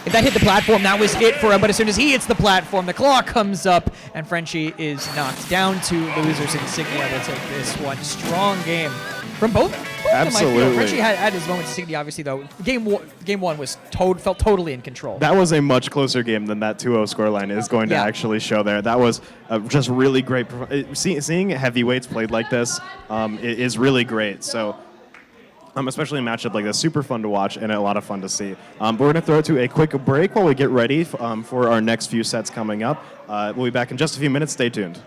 If that hit the platform, that was it for him. But as soon as he hits the platform, the clock comes up, and Frenchie is knocked down to losers. Insignia will take this one. Strong game from both. Absolutely. Frenchie had his moments. Insignia, obviously, though. Game one was felt totally in control. That was a much closer game than that 2-0 scoreline is going to actually show there. That was just really great. Seeing heavyweights played like this is really great. So. Especially a matchup like this, super fun to watch and a lot of fun to see. But we're going to throw it to a quick break while we get ready for our next few sets coming up. We'll be back in just a few minutes. Stay tuned.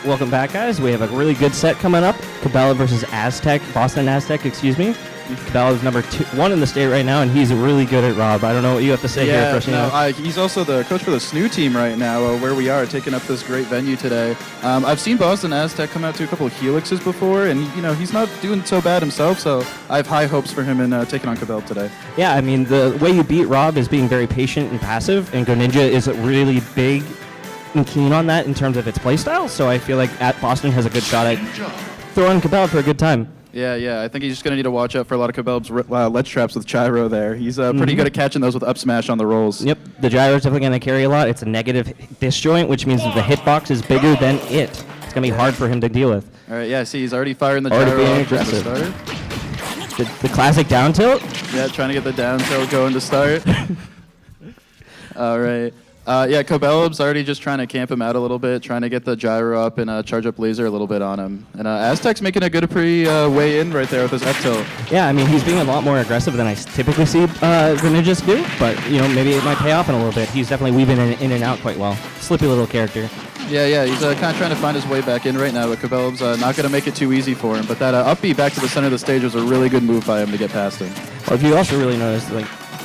welcome back, guys. We have a really good set coming up. Cabela versus Aztec, Boston Aztec, excuse me. Cabela is number 1 in the state right now, and he's really good at Rob. I don't know what you have to say here, first. He's also the coach for the SNHU team right now, where we are, taking up this great venue today. I've seen Boston Aztec come out to a couple of helixes before, and he's not doing so bad himself, so I have high hopes for him in taking on Cabela today. Yeah, I mean, the way you beat Rob is being very patient and passive, and Go Ninja is really big and keen on that in terms of its playstyle, so I feel like Boston has a good shot at throwing Cabela for a good time. Yeah, I think he's just going to need to watch out for a lot of Cabela's ledge traps with gyro there. He's pretty good at catching those with up smash on the rolls. Yep, the gyro's definitely going to carry a lot. It's a negative disjoint, which means that the hitbox is bigger than it. It's going to be hard for him to deal with. All right, yeah, see, he's already firing the Already gyro being off just to aggressive. start. The classic down tilt? Yeah, trying to get the down tilt going to start. All right. Cabela's already just trying to camp him out a little bit, trying to get the gyro up and charge up laser a little bit on him. And Aztec's making a good way in right there with his F-tilt. Yeah, I mean, he's being a lot more aggressive than I typically see the ninjas do, but, maybe it might pay off in a little bit. He's definitely weaving in and out quite well. Slippy little character. Yeah, he's kind of trying to find his way back in right now, but Cabela's not going to make it too easy for him. But that up B back to the center of the stage was a really good move by him to get past him. Well, if you also really notice,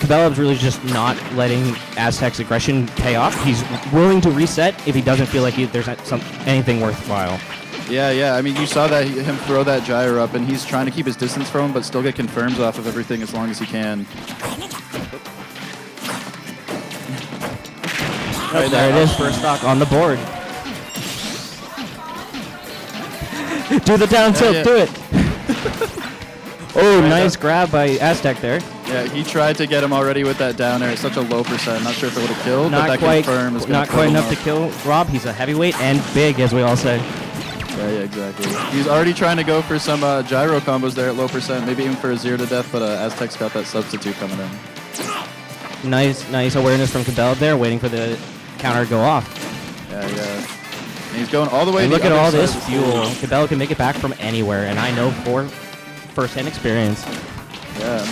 Cabela's really just not letting Aztec's aggression pay off. He's willing to reset if he doesn't feel like there's anything worthwhile. Yeah. I mean, you saw him throw that gyro up, and he's trying to keep his distance from him, but still get confirms off of everything as long as he can. Right, there it is, first stock on the board. Do the down tilt, do it. Oh, nice grab by Aztec there. Yeah, he tried to get him already with that down air. It's such a low percent. I'm not sure if it would have killed, but that confirm is going to Not quite enough to kill Rob. He's a heavyweight and big, as we all say. Yeah, exactly. He's already trying to go for some gyro combos there at low percent, maybe even for a 0 to death, but Aztec's got that substitute coming in. Nice awareness from Cabela there, waiting for the counter to go off. Yeah. And he's going all the way. And look at all this fuel. Cabela can make it back from anywhere, and I know for first-hand experience. Yeah.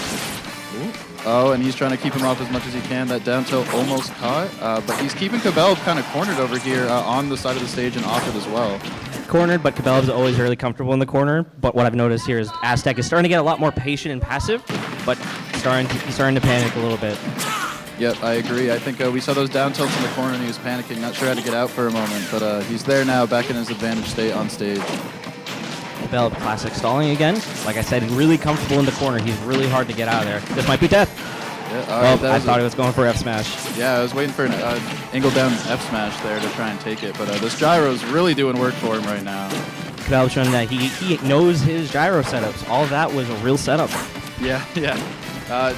Oh, and he's trying to keep him off as much as he can. That down tilt almost caught, but he's keeping Cabela kind of cornered over here on the side of the stage and off it as well. Cornered, but Cabela's always really comfortable in the corner. But what I've noticed here is Aztec is starting to get a lot more patient and passive, but he's starting to panic a little bit. Yep, I agree. I think we saw those down tilts in the corner and he was panicking, not sure how to get out for a moment, but he's there now, back in his advantage state on stage. Cabela classic stalling again. Like I said, really comfortable in the corner. He's really hard to get out of there. This might be death. Yeah, I thought he was going for F smash. Yeah, I was waiting for an angle down F smash there to try and take it, but this gyro is really doing work for him right now. Cabela showing that he knows his gyro setups. All of that was a real setup. Yeah.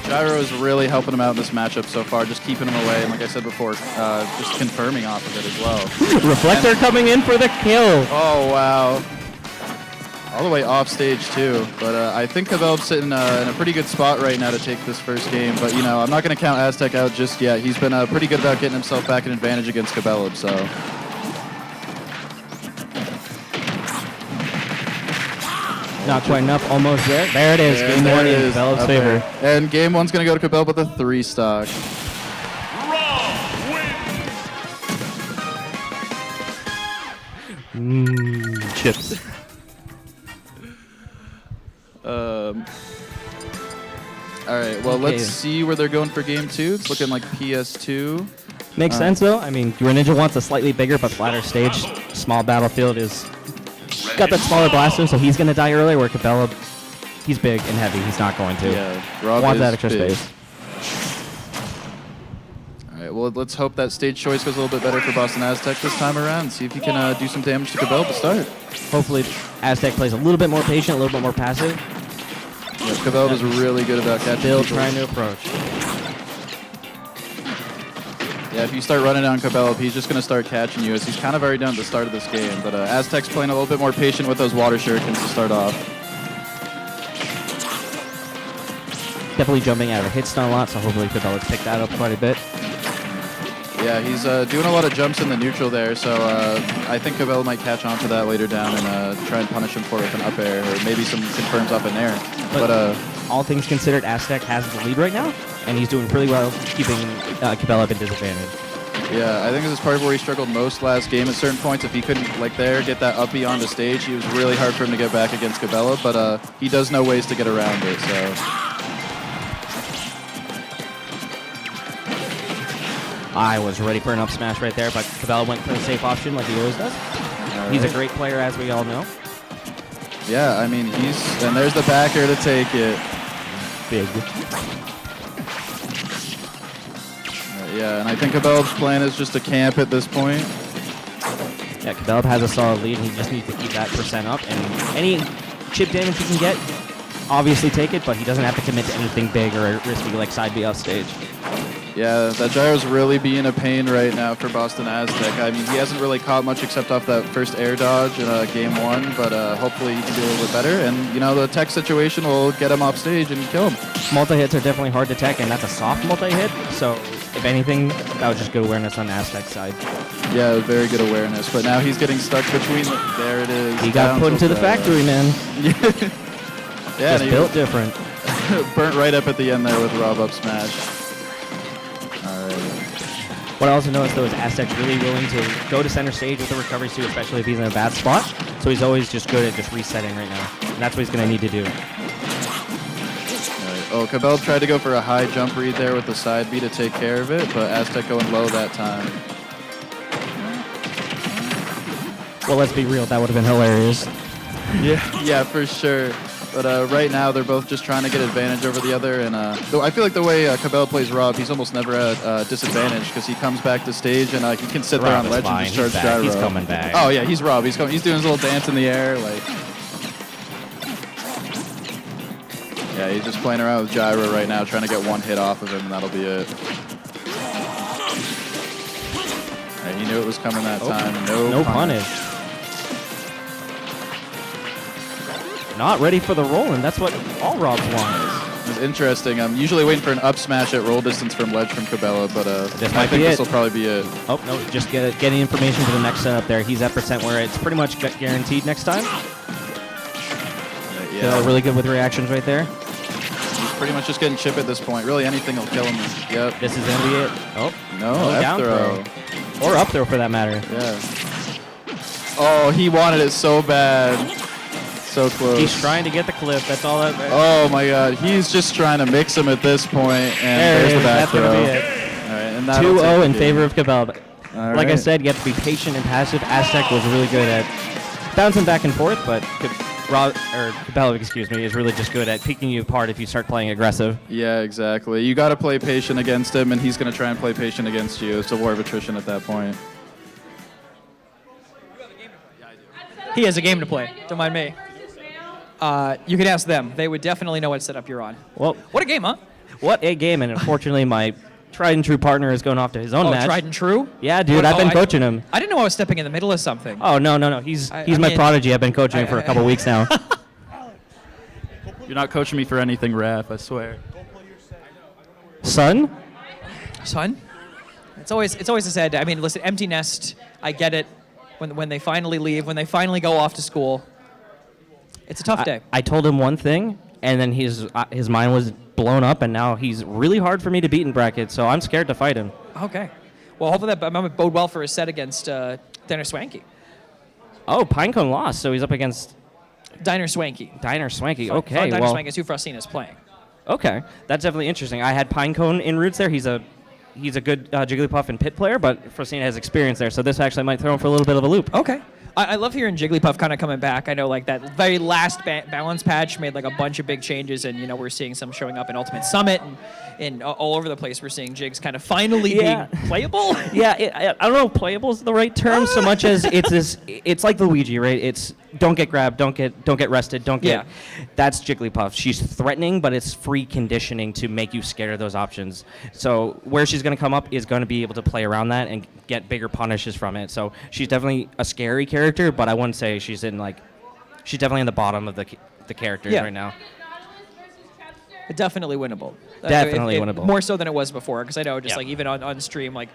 Gyro is really helping him out in this matchup so far, just keeping him away, and like I said before, just confirming off of it as well. Reflector coming in for the kill. Oh, wow. All the way off stage, too. But I think Cabela's sitting in a pretty good spot right now to take this first game. But, I'm not going to count Aztec out just yet. He's been pretty good about getting himself back in advantage against Cabela, so... Not quite enough, almost there. There it is, game one in Cabela's favor. And game one's going to go to Cabela with a 3 stock. Chips. All right, well, let's see where they're going for game 2. It's looking like PS2. Makes sense, though. I mean, Granite wants a slightly bigger but flatter stage. Small battlefield is... Got that smaller blaster, so he's going to die earlier, where Cabela, he's big and heavy. He's not going to. Yeah, Rob wants that extra big. space. All right, well, let's hope that stage choice goes a little bit better for Boston Aztec this time around. See if he can do some damage to Cabela to start. Hopefully, Aztec plays a little bit more patient, a little bit more passive. Yeah, Cabela is really good about catching Still people. trying to approach. Yeah, if you start running down Cabela, he's just going to start catching you, as he's kind of already done at the start of this game. But Aztec's playing a little bit more patient with those water shurikens to start off. Definitely jumping out of a hit stun a lot, so hopefully Cabela's picked that up quite a bit. Yeah, he's doing a lot of jumps in the neutral there, so I think Cabela might catch on to that later down and try and punish him for it with an up air, or maybe some confirms up in air. But all things considered, Aztec has the lead right now, and he's doing pretty well keeping Cabela at disadvantage. Yeah, I think this is part of where he struggled most last game at certain points. If he couldn't, like there, get that up on the stage, it was really hard for him to get back against Cabela, but he does know ways to get around it, so. I was ready for an up smash right there, but Cabela went for the safe option like he always does. He's a great player, as we all know. Yeah, I mean, and there's the backer to take it. Big. Yeah, and I think Cabela's plan is just to camp at this point. Yeah, Cabela has a solid lead, and he just needs to keep that percent up. And any chip damage he can get, obviously take it, but he doesn't have to commit to anything big or risky like side B off stage. Yeah, that gyro's really being a pain right now for Boston Aztec. I mean, he hasn't really caught much except off that first air dodge in game 1, but hopefully he can do a little bit better. And, you know, the tech situation will get him off stage and kill him. Multi-hits are definitely hard to tech, and that's a soft multi-hit. So, if anything, that was just good awareness on the Aztec side. Yeah, very good awareness. But now he's getting stuck between There it is. He got put into the factory, man. Yeah, just built different. Burnt right up at the end there with Rob up smash. What I also noticed, though, is Aztec's really willing to go to center stage with the recovery too, especially if he's in a bad spot. So he's always just good at just resetting right now. And that's what he's going to need to do. Right. Oh, Cabela tried to go for a high jump read there with the side B to take care of it, but Aztec going low that time. Well, let's be real. That would have been hilarious. Yeah, for sure. But right now, they're both just trying to get advantage over the other. And I feel like the way Cabela plays Rob, he's almost never at disadvantage because he comes back to stage and he can sit there on ledge and just charge gyro. He's coming back. Oh, yeah, he's Rob. He's doing his little dance in the air. Yeah, he's just playing around with gyro right now, trying to get one hit off of him, and that'll be it. Yeah, he knew it was coming that time. No punish. Not ready for the roll, and that's what all Robs want. It's interesting. I'm usually waiting for an up smash at roll distance from ledge from Cabela, but I think this will probably be it. Oh, no, just getting information for the next setup there. He's at percent where it's pretty much guaranteed next time. Yeah. Really good with reactions right there. He's pretty much just getting chip at this point. Really, anything will kill him. Yep. This is going to be it. Oh, no, F throw. Or up throw for that matter. Yeah. Oh, he wanted it so bad. So close. He's trying to get the clip. That's all that. Oh my God, he's just trying to mix him at this point, and there's the back throw. That's gonna be it. All right, and 2-0 in favor of Cabela. Like I right. said, you have to be patient and passive. Aztec was really good at bouncing back and forth, but Cabela, is really just good at picking you apart if you start playing aggressive. Yeah, exactly. You got to play patient against him, and he's going to try and play patient against you. It's a war of attrition at that point. He has a game to play. Don't mind me. You could ask them. They would definitely know what setup you're on. Well, what a game, huh? What a game, and unfortunately, my tried and true partner is going off to his own match. Tried and true? Yeah, dude, I've been coaching him. I didn't know I was stepping in the middle of something. Oh, no. He's my prodigy. I've been coaching him for a couple weeks now. You're not coaching me for anything, Raph, I swear. Son? It's always a sad day. I mean, listen, empty nest, I get it. When they finally leave, when they finally go off to school, it's a tough day. I told him one thing, and then his mind was blown up, and now he's really hard for me to beat in brackets, so I'm scared to fight him. Okay. Well, hopefully that might bode well for his set against Diner Swanky. Oh, Pinecone lost, so he's up against Diner Swanky. Okay, Diner Swanky is who Frostina is playing. Okay, that's definitely interesting. I had Pinecone in roots there. He's a good Jigglypuff and Pit player, but Frostina has experience there, so this actually might throw him for a little bit of a loop. Okay. I love hearing Jigglypuff kind of coming back. I know like that very last balance patch made like a bunch of big changes, and we're seeing some showing up in Ultimate Summit and all over the place. We're seeing Jigs kind of finally being playable. Yeah, I don't know if playable is the right term so much as it's like Luigi, right? It's don't get grabbed, don't get rested, don't get. Yeah. That's Jigglypuff. She's threatening, but it's free conditioning to make you scared of those options. So where she's going to come up is going to be able to play around that and get bigger punishes from it. So she's definitely a scary character, but I wouldn't say she's definitely in the bottom of the characters right now. Definitely winnable. Definitely winnable. More so than it was before, because I know just like even on stream, like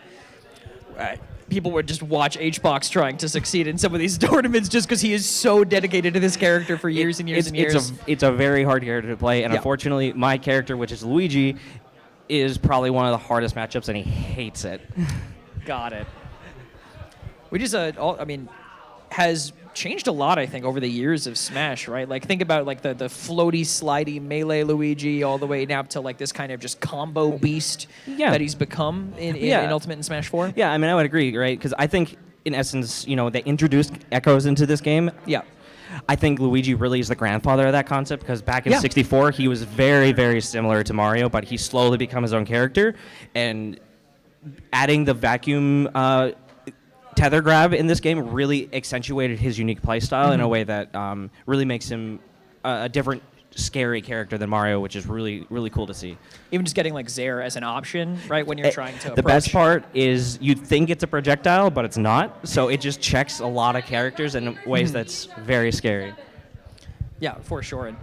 people would just watch HBox trying to succeed in some of these tournaments just because he is so dedicated to this character for years and years and years. It's a very hard character to play, and unfortunately, my character, which is Luigi, is probably one of the hardest matchups, and he hates it. Got it. We just, I mean, has changed a lot, I think, over the years of Smash, right? Like, think about, like, the floaty, slidey melee Luigi all the way now to, like, this kind of just combo beast that he's become in Ultimate and Smash 4. Yeah, I mean, I would agree, right? Because I think, in essence, they introduced Echoes into this game. Yeah. I think Luigi really is the grandfather of that concept because back in 64, he was very, very similar to Mario, but he slowly became his own character. And adding the vacuum tether grab in this game really accentuated his unique playstyle in a way that really makes him a different, scary character than Mario, which is really, really cool to see. Even just getting like Zaire as an option, right, when you're trying to The best part is you think it's a projectile, but it's not. So it just checks a lot of characters in ways that's very scary. Yeah, for sure. And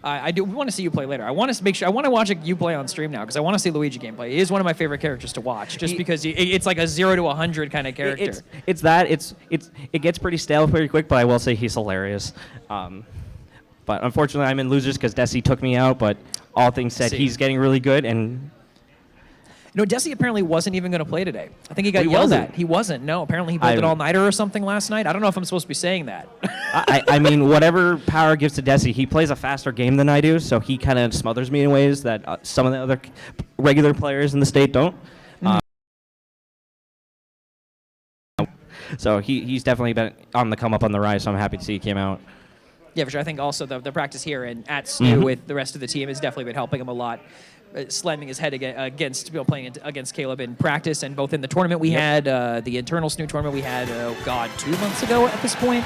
I do want to see you play later. I want to make sure. I want to watch you play on stream now because I want to see Luigi gameplay. He is one of my favorite characters to watch, just because it's like a 0 to 100 kind of character. It gets pretty stale pretty quick, but I will say he's hilarious. But unfortunately, I'm in losers because Desi took me out. But all things said, he's getting really good. And Desi apparently wasn't even going to play today. I think he got yelled at. He wasn't. No, apparently he pulled an all-nighter or something last night. I don't know if I'm supposed to be saying that. I mean, whatever power gives to Desi, he plays a faster game than I do, so he kind of smothers me in ways that some of the other regular players in the state don't. So he's definitely been on the come up on the rise, so I'm happy to see he came out. Yeah, for sure. I think also the practice here and at SNU with the rest of the team has definitely been helping him a lot. Slamming his head against playing against Caleb in practice, and both in the tournament we had, the internal SNU tournament we had, 2 months ago at this point.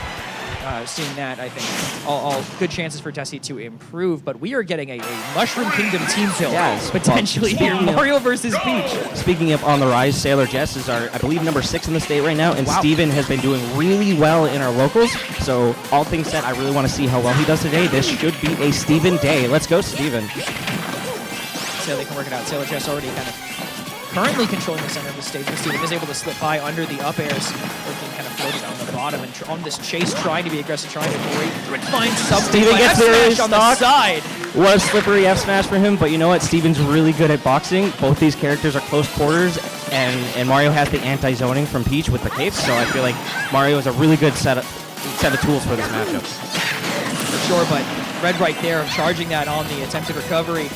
Seeing that, I think, all good chances for Desi to improve, but we are getting a Mushroom Kingdom team kill potentially here. Mario versus Peach. Speaking of on the rise, Sailor Jess is our, I believe, number 6 in the state right now, and Steven has been doing really well in our locals. So all things said, I really want to see how well he does today. This should be a Steven day. Let's go, Steven. So they can work it out. Sailor Chess already kind of currently controlling the center of the stage. Steven is able to slip by under the up airs, working kind of floated on the bottom and on this chase, trying to be aggressive, trying to break through and find something. Steven gets F-smash on the side. Was slippery F smash for him, but you know what? Steven's really good at boxing. Both these characters are close quarters, and Mario has the anti-zoning from Peach with the capes, so I feel like Mario is a really good set of tools for this matchup. For sure, but Red right there, charging that on the attempted recovery.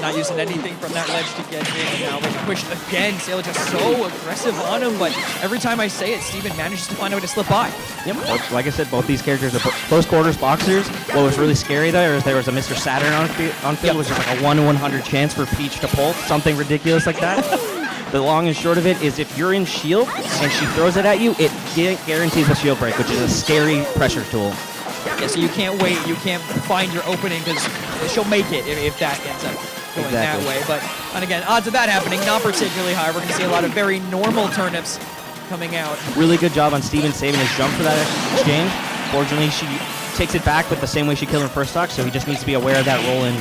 Not using anything from that ledge to get in, and now they push again. Sailor just so aggressive on him, but every time I say it, Steven manages to find a way to slip by. Yep. Like I said, both these characters are close quarters boxers. What was really scary there is there was a Mr. Saturn on field, which is like a 1 in 100 chance for Peach to pull something ridiculous like that. The long and short of it is if you're in shield and she throws it at you, it guarantees a shield break, which is a scary pressure tool. Yeah, so you can't wait, you can't find your opening because she'll make it if that ends up going that way. But, and again, odds of that happening, not particularly high. We're going to see a lot of very normal turnips coming out. Really good job on Steven saving his jump for that exchange. Fortunately, she takes it back with the same way she killed him first stock, so he just needs to be aware of that roll-in.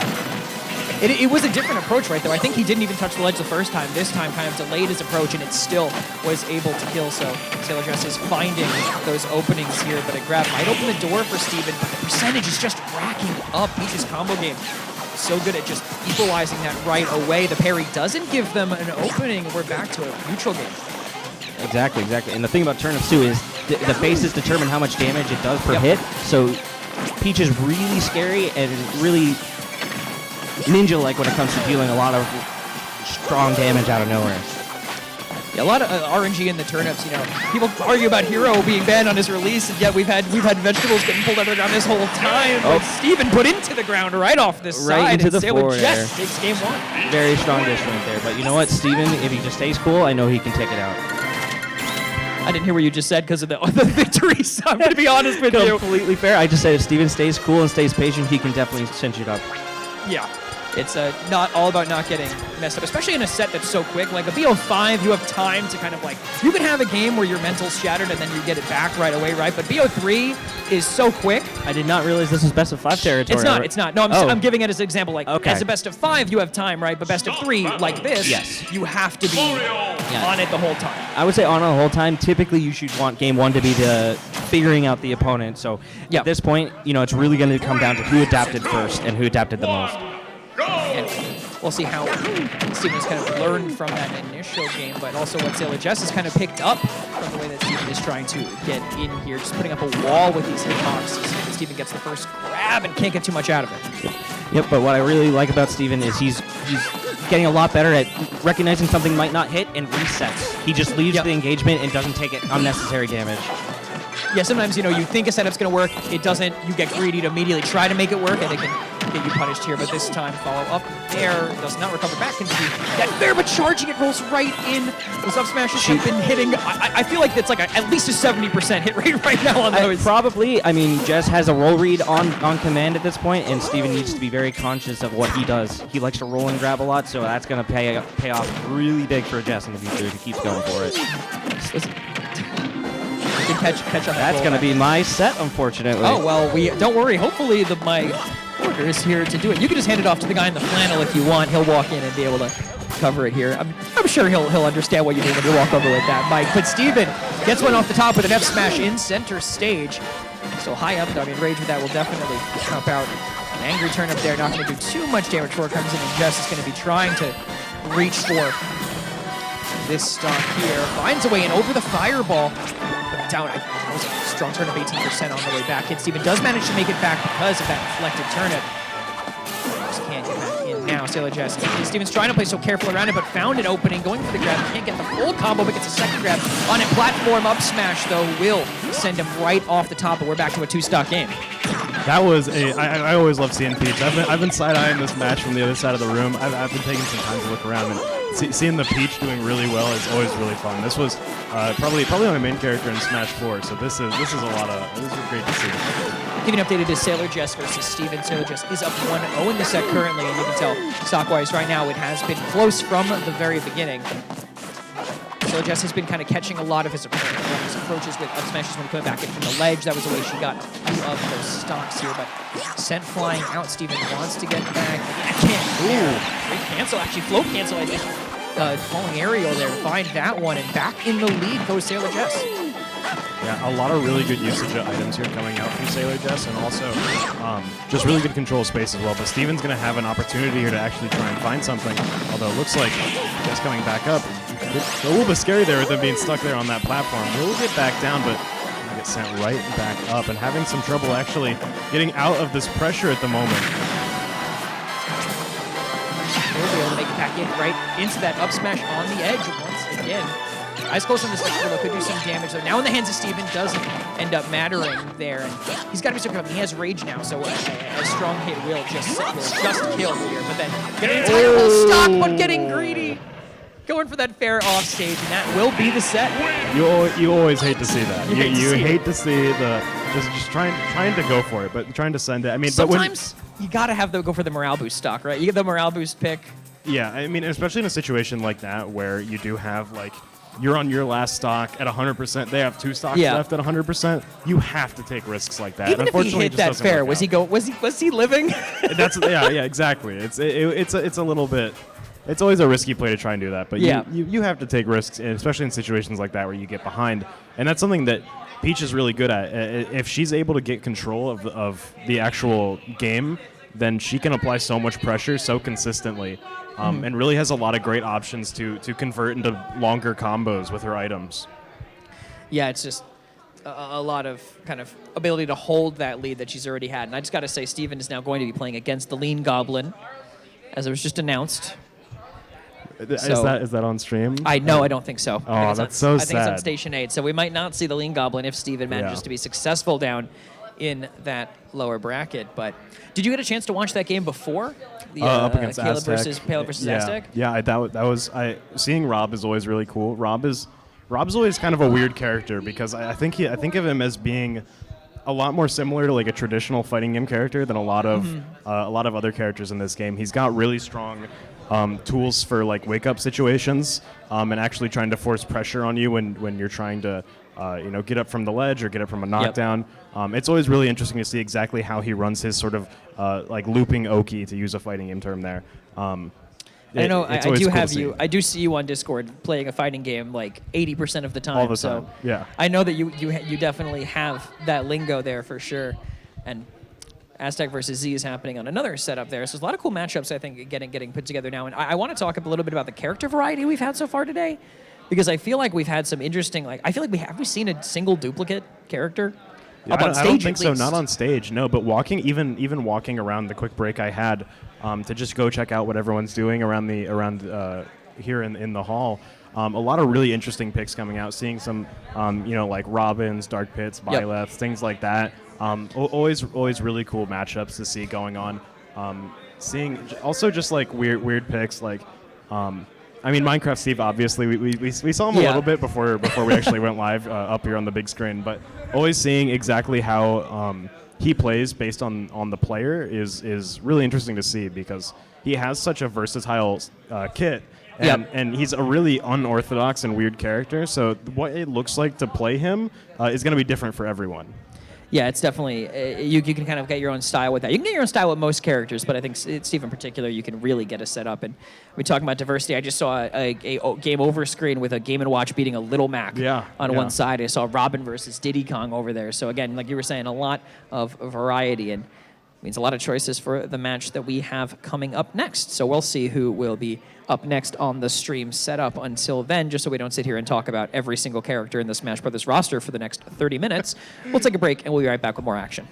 It was a different approach right though. I think he didn't even touch the ledge the first time. This time kind of delayed his approach, and it still was able to kill. So Sailor Dress is finding those openings here, but a grab might open the door for Steven, but the percentage is just racking up. Peach's combo game so good at just equalizing that right away. The parry doesn't give them an opening. We're back to a neutral game. Exactly. And the thing about turnips too is the bases determine how much damage it does per hit. So Peach is really scary and really ninja-like when it comes to dealing a lot of strong damage out of nowhere. Yeah, a lot of RNG in the turnips. You know, people argue about Hero being banned on his release, and yet we've had vegetables getting pulled out of the ground this whole time. But Steven put into the ground right off this side, into and the Sailor floor Jess takes game 1. Very strong dish right there. But you know what, Steven, if he just stays cool, I know he can take it out. I didn't hear what you just said because of the victory, so I'm going to be honest with you. Completely fair. I just said if Steven stays cool and stays patient, he can definitely cinch it up. Yeah. It's not all about not getting messed up, especially in a set that's so quick. Like a BO5, you have time to kind of like, you can have a game where your mental's shattered and then you get it back right away, right? But BO3 is so quick. I did not realize this was best of 5 territory. It's not. No, I'm giving it as an example. Like, as a best of 5, you have time, right? But best of 3, like this, you have to be on it the whole time. I would say on it the whole time. Typically, you should want game 1 to be the figuring out the opponent. So at this point, you know, it's really going to come down to who adapted first and who adapted the most. And we'll see how Steven's kind of learned from that initial game, but also what Sailor Jess has kind of picked up from the way that Steven is trying to get in here, just putting up a wall with these hitboxes. Steven gets the first grab and can't get too much out of it. Yep, but what I really like about Steven is he's getting a lot better at recognizing something might not hit and resets. He just leaves the engagement and doesn't take unnecessary damage. Yeah, sometimes, you think a setup's going to work, it doesn't, you get greedy to immediately try to make it work, and they can get you punished here, but this time follow up there, does not recover back into that fair, but charging it rolls right in. Those up smashes have been hitting, I feel like it's like at least a 70% hit rate right now on those. Probably, I mean, Jess has a roll read on command at this point, and Steven needs to be very conscious of what he does. He likes to roll and grab a lot, so that's going to pay off really big for Jess in the future if he keeps going for it. Catch on that. That's going to be my set, unfortunately. Oh, well, don't worry. Hopefully my worker is here to do it. You can just hand it off to the guy in the flannel if you want. He'll walk in and be able to cover it here. I'm sure he'll understand what you mean when you walk over with that, Mike. But Steven gets one off the top with an F smash in center stage. So high up, though. I mean, Rage with that will definitely help out. An angry turn up there, not going to do too much damage before it comes in, and Jess is going to be trying to reach for this stock here. Finds a way in over the fireball. Down, that was a strong turn of 18% on the way back. And Steven does manage to make it back because of that deflected turnip. Just can't get back in now. Sailor Jess. Steven's trying to play so careful around it, but found an opening, going for the grab. Can't get the full combo, but gets a second grab on it. Platform up smash, though, will send him right off the top, but we're back to a 2-stock game. That was I always love seeing Peach. I've been side-eyeing this match from the other side of the room. I've been taking some time to look around, and seeing the Peach doing really well is always really fun. This was probably my main character in Smash 4, so this is great to see. Keeping updated is Sailor Jess versus Steven. Sailor Jess is up 1-0 in the set currently, and you can tell stock-wise right now it has been close from the very beginning. Sailor Jess has been kind of catching a lot of his approaches with up smashes when he put it back in from the ledge. That was the way she got a few of those stocks here, but sent flying out. Steven wants to get back. Can't. Great cancel, actually. Float cancel, I think. Falling aerial there to find that one, and back in the lead goes Sailor Jess. Yeah, a lot of really good usage of items here coming out from Sailor Jess, and also just really good control of space as well. But Steven's going to have an opportunity here to actually try and find something, although it looks like Jess coming back up. It's a little bit scary there with them being stuck there on that platform. We'll get back down, but get sent right back up and having some trouble actually getting out of this pressure at the moment. We'll be able to make it back in right into that up smash on the edge once again. Eyes closed on this next could do some damage though. Now in the hands of Steven doesn't end up mattering there, and he's got to be so careful. He has rage now, so a strong hit will just kill here. But then get an entire full stock, but getting greedy. Going for that fair off stage, and that will be the set. You always hate to see that. You hate to see the just trying to go for it, but trying to send it. I mean, sometimes you gotta have them go for the morale boost stock, right? You get the morale boost pick. Yeah, I mean, especially in a situation like that where you do have like you're on your last stock at 100%. They have 2 stocks left at 100%. You have to take risks like that. Even if he hit that fair, was he living? That's yeah, exactly. It's a little bit. It's always a risky play to try and do that, but you have to take risks, especially in situations like that where you get behind. And that's something that Peach is really good at. If she's able to get control of the actual game, then she can apply so much pressure so consistently, and really has a lot of great options to convert into longer combos with her items. Yeah, it's just a lot of kind of ability to hold that lead that she's already had. And I just got to say, Steven is now going to be playing against the Lean Goblin, as it was just announced. Is that on stream? I don't think so. Oh, that's so sad. I think it's on Station 8, so we might not see the Lean Goblin if Steven manages to be successful down in that lower bracket. But did you get a chance to watch that game before? Up against Caleb Aztec. Caleb versus Aztec? Yeah, that was seeing Rob is always really cool. Rob's always kind of a weird character because I think of him as being a lot more similar to like a traditional fighting game character than a lot of other characters in this game. He's got really strong tools for like wake up situations and actually trying to force pressure on you when you're trying to get up from the ledge or get up from a knockdown. It's always really interesting to see exactly how he runs his sort of like looping Oki, to use a fighting game term there. I know I do see you on Discord playing a fighting game like 80% of the time. All the time. So I know that you definitely have that lingo there for sure. And Aztec versus Z is happening on another setup there. So there's a lot of cool matchups, I think, getting put together now. And I want to talk a little bit about the character variety we've had so far today, because I feel like we've had some interesting, I feel like we seen a single duplicate character up on stage. I don't think at so. least. Not on stage, no. But even walking around the quick break I had to just go check out what everyone's doing around here in the hall. A lot of really interesting picks coming out. Seeing some, like Robins, Dark Pits, Byleths, things like that. Always really cool matchups to see going on. Seeing also just like weird picks like. Minecraft Steve, obviously, we saw him a little bit before we actually went live up here on the big screen, but always seeing exactly how he plays based on the player is really interesting to see, because he has such a versatile kit, and he's a really unorthodox and weird character, so what it looks like to play him is going to be different for everyone. Yeah, it's definitely, you can kind of get your own style with that. You can get your own style with most characters, but I think Steve in particular, you can really get a set up. And we're talking about diversity. I just saw a game over screen with a Game & Watch beating a Little Mac on one side. I saw Robin versus Diddy Kong over there. So again, like you were saying, a lot of variety, and means a lot of choices for the match that we have coming up next. So we'll see who will be up next on the stream setup. Until then, just so we don't sit here and talk about every single character in the Smash Brothers roster for the next 30 minutes, we'll take a break and we'll be right back with more action.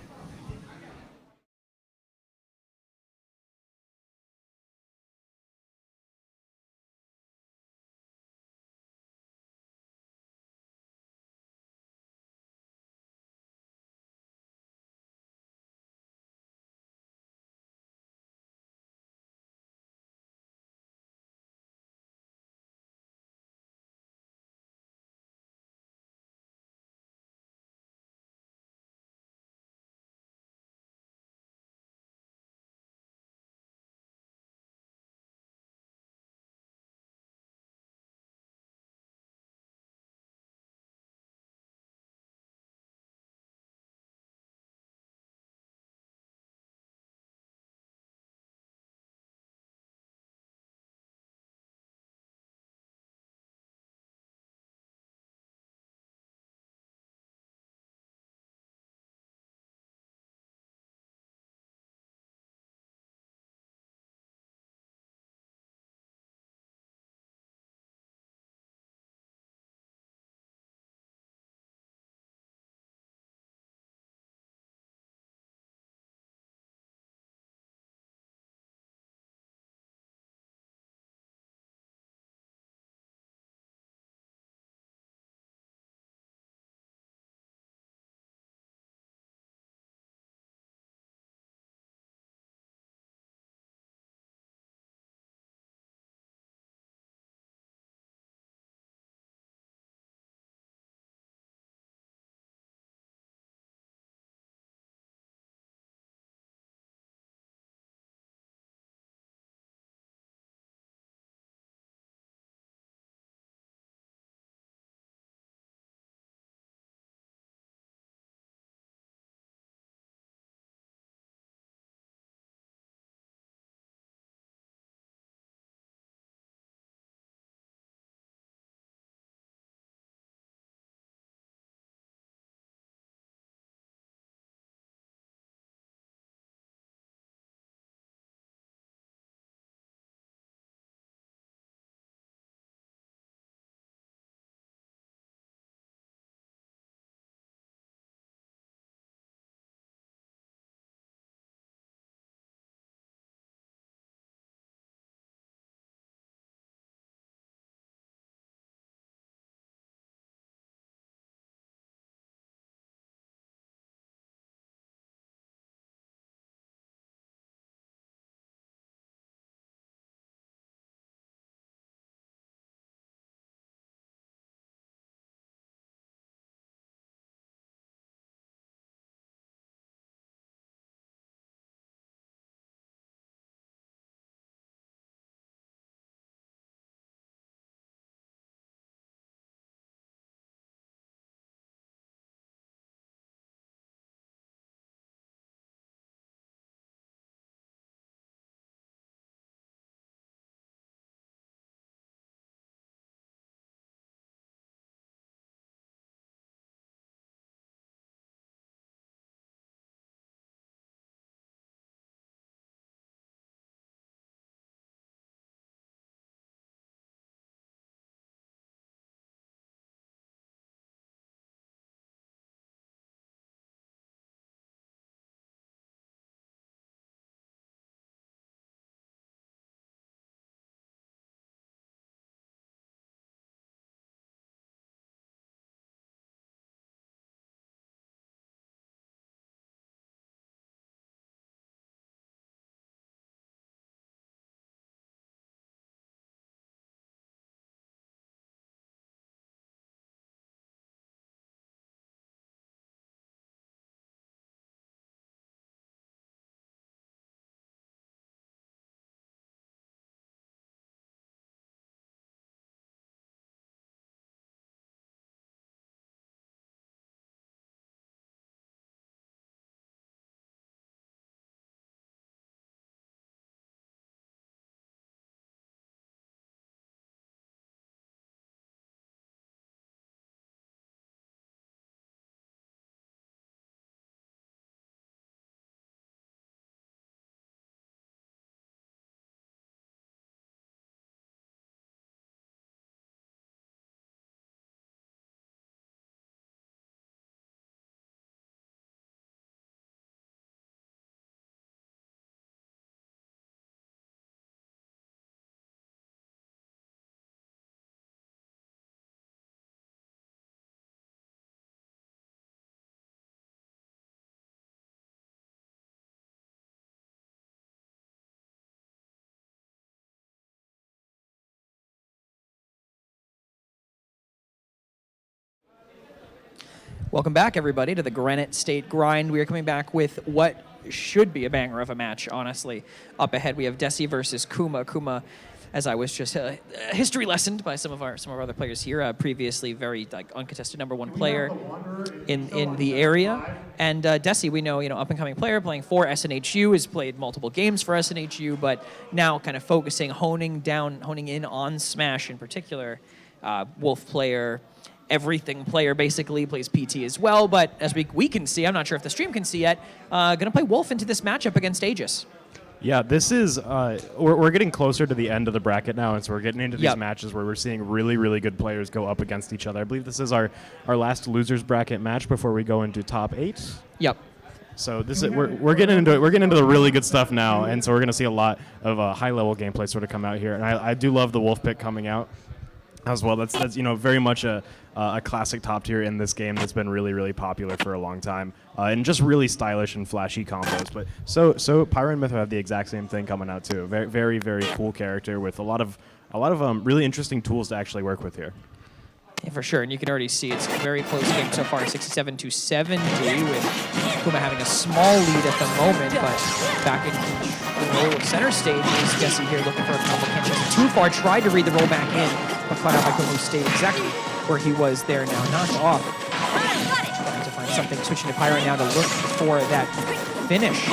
Welcome back, everybody, to the Granite State Grind. We are coming back with what should be a banger of a match, honestly. Up ahead, we have Desi versus Kuma. Kuma, as I was just history lessoned by some of our other players here, previously very uncontested #1 player in the area. And Desi, we know, up and coming player playing for SNHU, has played multiple games for SNHU, but now kind of focusing, honing in on Smash in particular. Wolf player. Everything player basically plays PT as well, but as we can see, I'm not sure if the stream can see yet, gonna play Wolf into this matchup against Aegis. Yeah, this is, we're getting closer to the end of the bracket now, and so we're getting into these matches where we're seeing really, really good players go up against each other. I believe this is our last losers bracket match before we go into top 8. Yep. So this is, we're getting into it. We're getting into the really good stuff now, and so we're gonna see a lot of high-level gameplay sort of come out here. And I do love the Wolf pick coming out as well. That's very much a classic top tier in this game that's been really, really popular for a long time, and just really stylish and flashy combos. But so Pyro and Mythra have the exact same thing coming out too. Very, very, very cool character with a lot of really interesting tools to actually work with here. Yeah, for sure, and you can already see it's a very close game so far, 67-70, with Kuma having a small lead at the moment, but back in control of center stage is Desi here looking for a combo. Can't chase it too far, tried to read the roll back in, but caught out by Kuma, who stayed exactly where he was there now, knocked off. Trying to find something, switching to Pyro now to look for that finish.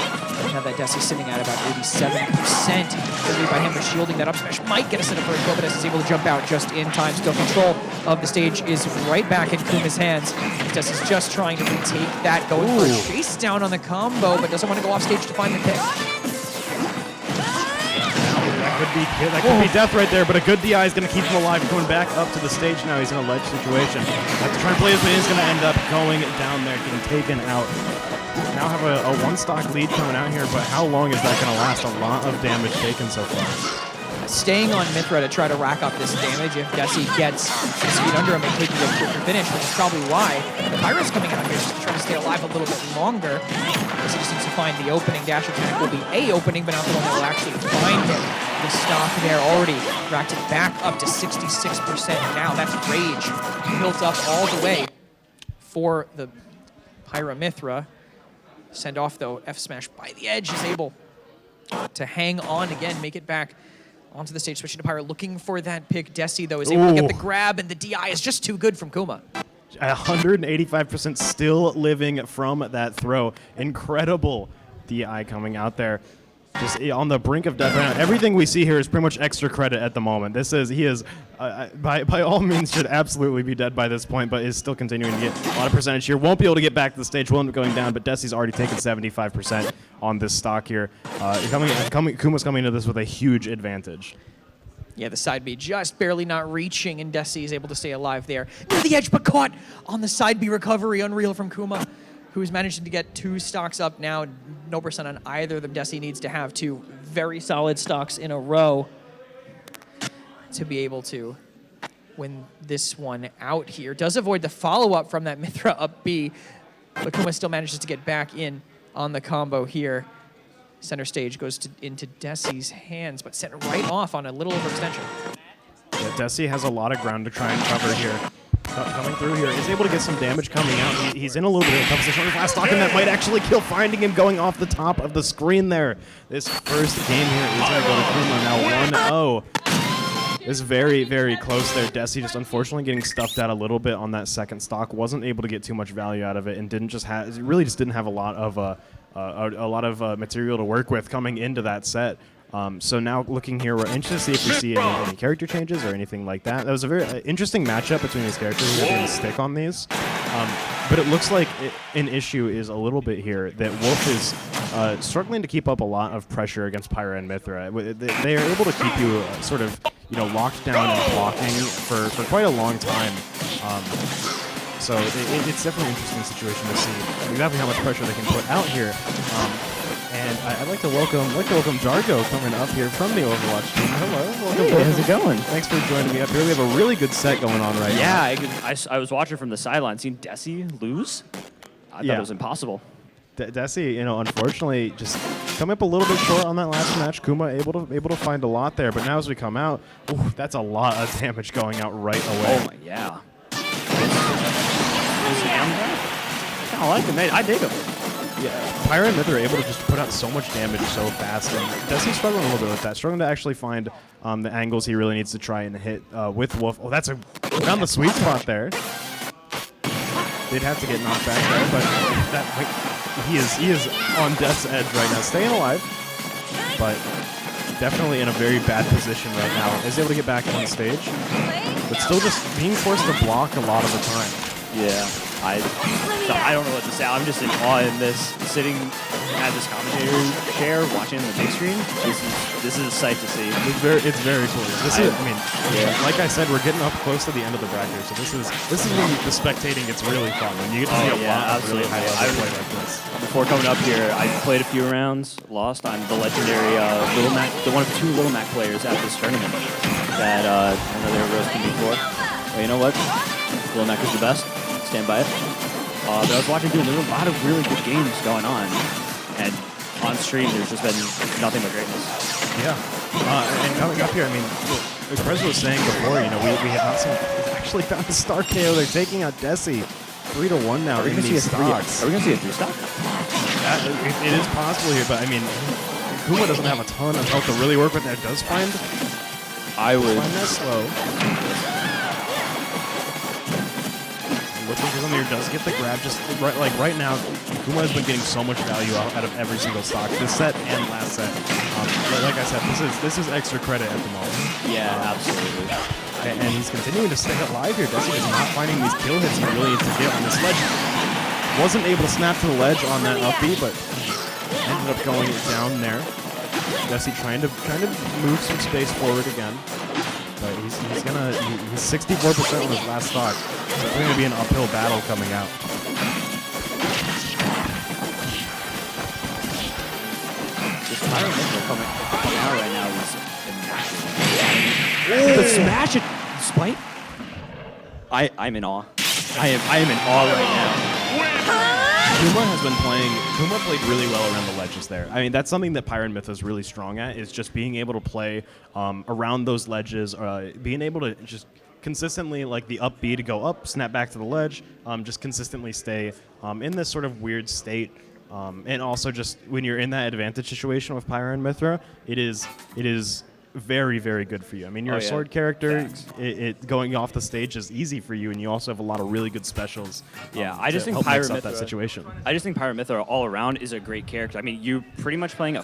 Now that Desi's sitting at about 87%. Good lead by him, but shielding that up smash might get a set up for a kill, but Desi's able to jump out just in time. Still control of the stage is right back in Kuma's hands. Desi's just trying to retake that, going for a chase down on the combo, but doesn't want to go off stage to find the pick. That could be death right there, but a good DI is going to keep him alive. Going back up to the stage now, he's in a ledge situation. Have to try and play his man. He's going to end up going down there, getting taken out. Now have a one-stock lead coming out here, but how long is that going to last? A lot of damage taken so far. Staying on Mythra to try to rack up this damage. If Desi gets the speed under him and taking a quicker finish, which is probably why the Pyro's coming out here just to try to stay alive a little bit longer. Desi just needs to find the opening. Dash attack will be a opening, but not the one that will actually find him. The stock there already racked it back up to 66% now. That's rage built up all the way for the Pyro Mythra. Send off though, F smash by the edge is able to hang on again, make it back onto the stage, switching to Pyro, looking for that pick. Desi though is able to get the grab, and the DI is just too good from Kuma. 185% still living from that throw. Incredible DI coming out there. Just on the brink of death right now. Everything we see here is pretty much extra credit at the moment. He is, by all means, should absolutely be dead by this point, but is still continuing to get a lot of percentage here. Won't be able to get back to the stage, will end up going down, but Desi's already taken 75% on this stock here. Kuma's coming into this with a huge advantage. Yeah, the side B just barely not reaching, and Desi is able to stay alive there. Near the edge, but caught on the side B recovery. Unreal from Kuma, who's managing to get 2 stocks up now. No percent on either of them. Desi needs to have 2 very solid stocks in a row to be able to win this one out here. Does avoid the follow-up from that Mythra up B, but Kuma still manages to get back in on the combo here. Center stage goes into Desi's hands, but sent right off on a little overextension. Yeah, Desi has a lot of ground to try and cover here. Coming through here, is able to get some damage coming out. He's in a little bit of a tough position on his last stock, and that might actually kill, finding him going off the top of the screen there. This first game here is going to go to Kuma now 1-0. It's very, very close there. Desi just unfortunately getting stuffed out a little bit on that second stock. Wasn't able to get too much value out of it, and didn't have a lot of material to work with coming into that set. So now looking here, we're interested to see if we see any character changes or anything like that. That was a very interesting matchup between these characters. We're going to stick on these. But it looks like an issue is a little bit here that Wolf is struggling to keep up a lot of pressure against Pyra and Mythra. They are able to keep you sort of locked down and blocking for quite a long time. So it's definitely an interesting situation to see exactly how much pressure they can put out here. And I'd like to welcome Jargo coming up here from the Overwatch team. Hello, welcome. Hey, how's it going? Thanks for joining me up here. We have a really good set going on right now. Yeah, I was watching from the sideline, seeing Desi lose. I thought it was impossible. Desi, unfortunately, just coming up a little bit short on that last match. Kuma able to find a lot there, but now as we come out, that's a lot of damage going out right away. Oh my, yeah. Is like him. I dig him. Yeah, Pyro and Myth are able to just put out so much damage so fast, and Desi's struggling a little bit with that, struggling to actually find the angles he really needs to try and hit with Wolf. Oh, that's around the sweet spot there. They'd have to get knocked back there, but he is on death's edge right now, staying alive, but definitely in a very bad position right now. Is able to get back on stage, but still just being forced to block a lot of the time. Yeah, I don't know what to say. I'm just in awe in this, sitting at this commentator chair, watching the big screen. This is a sight to see. It's very cool. Like I said, we're getting up close to the end of the bracket, so this is when the spectating gets really fun. When you get to see a lot of really high level play like this. Before coming up here, I played a few rounds, lost. I'm the legendary Little Mac, the one of 2 Little Mac players at this tournament that I know they were roasting before. Well, you know what? Little Mac is the best. Stand by it. But I was watching there were a lot of really good games going on, and on stream there's just been nothing but greatness. Yeah, and coming up here, I mean, as Prez was saying before, you know, we have not seen, actually found a star KO. They're taking out Desi 3-1 now in these stocks. Are we gonna see a 3-stock? It is possible here, but I mean, Kuma doesn't have a ton of health to really work with. That does find that slow. Looking for something here, does get the grab. Just right now, Kuma has been getting so much value out of every single stock, this set and last set. Like I said, this is extra credit at the moment. Yeah, absolutely. And he's continuing to stay alive here. Desi is not finding these kill hits he really needs to get on this ledge. Wasn't able to snap to the ledge on that up B, but ended up going down there. Desi trying to move some space forward again. But he's 64% on his last stock. So it's going to be an uphill battle coming out. This Pyro coming out right now is immaculate. The smash it, despite. I'm in awe. I am in awe right now. Kuma played really well around the ledges there. I mean, that's something that Pyro and Myth is really strong at, is just being able to play around those ledges, being able to just consistently, like the up B to go up, snap back to the ledge, just consistently stay in this sort of weird state. And also just when you're in that advantage situation with Pyro and Mythra, it is very, very good for you. I mean, you're a sword character. Going off the stage is easy for you, and you also have a lot of really good specials. Yeah, I just think Pyro Pyro that situation. I just think Pyro Mythra all around is a great character. I mean, you're pretty much you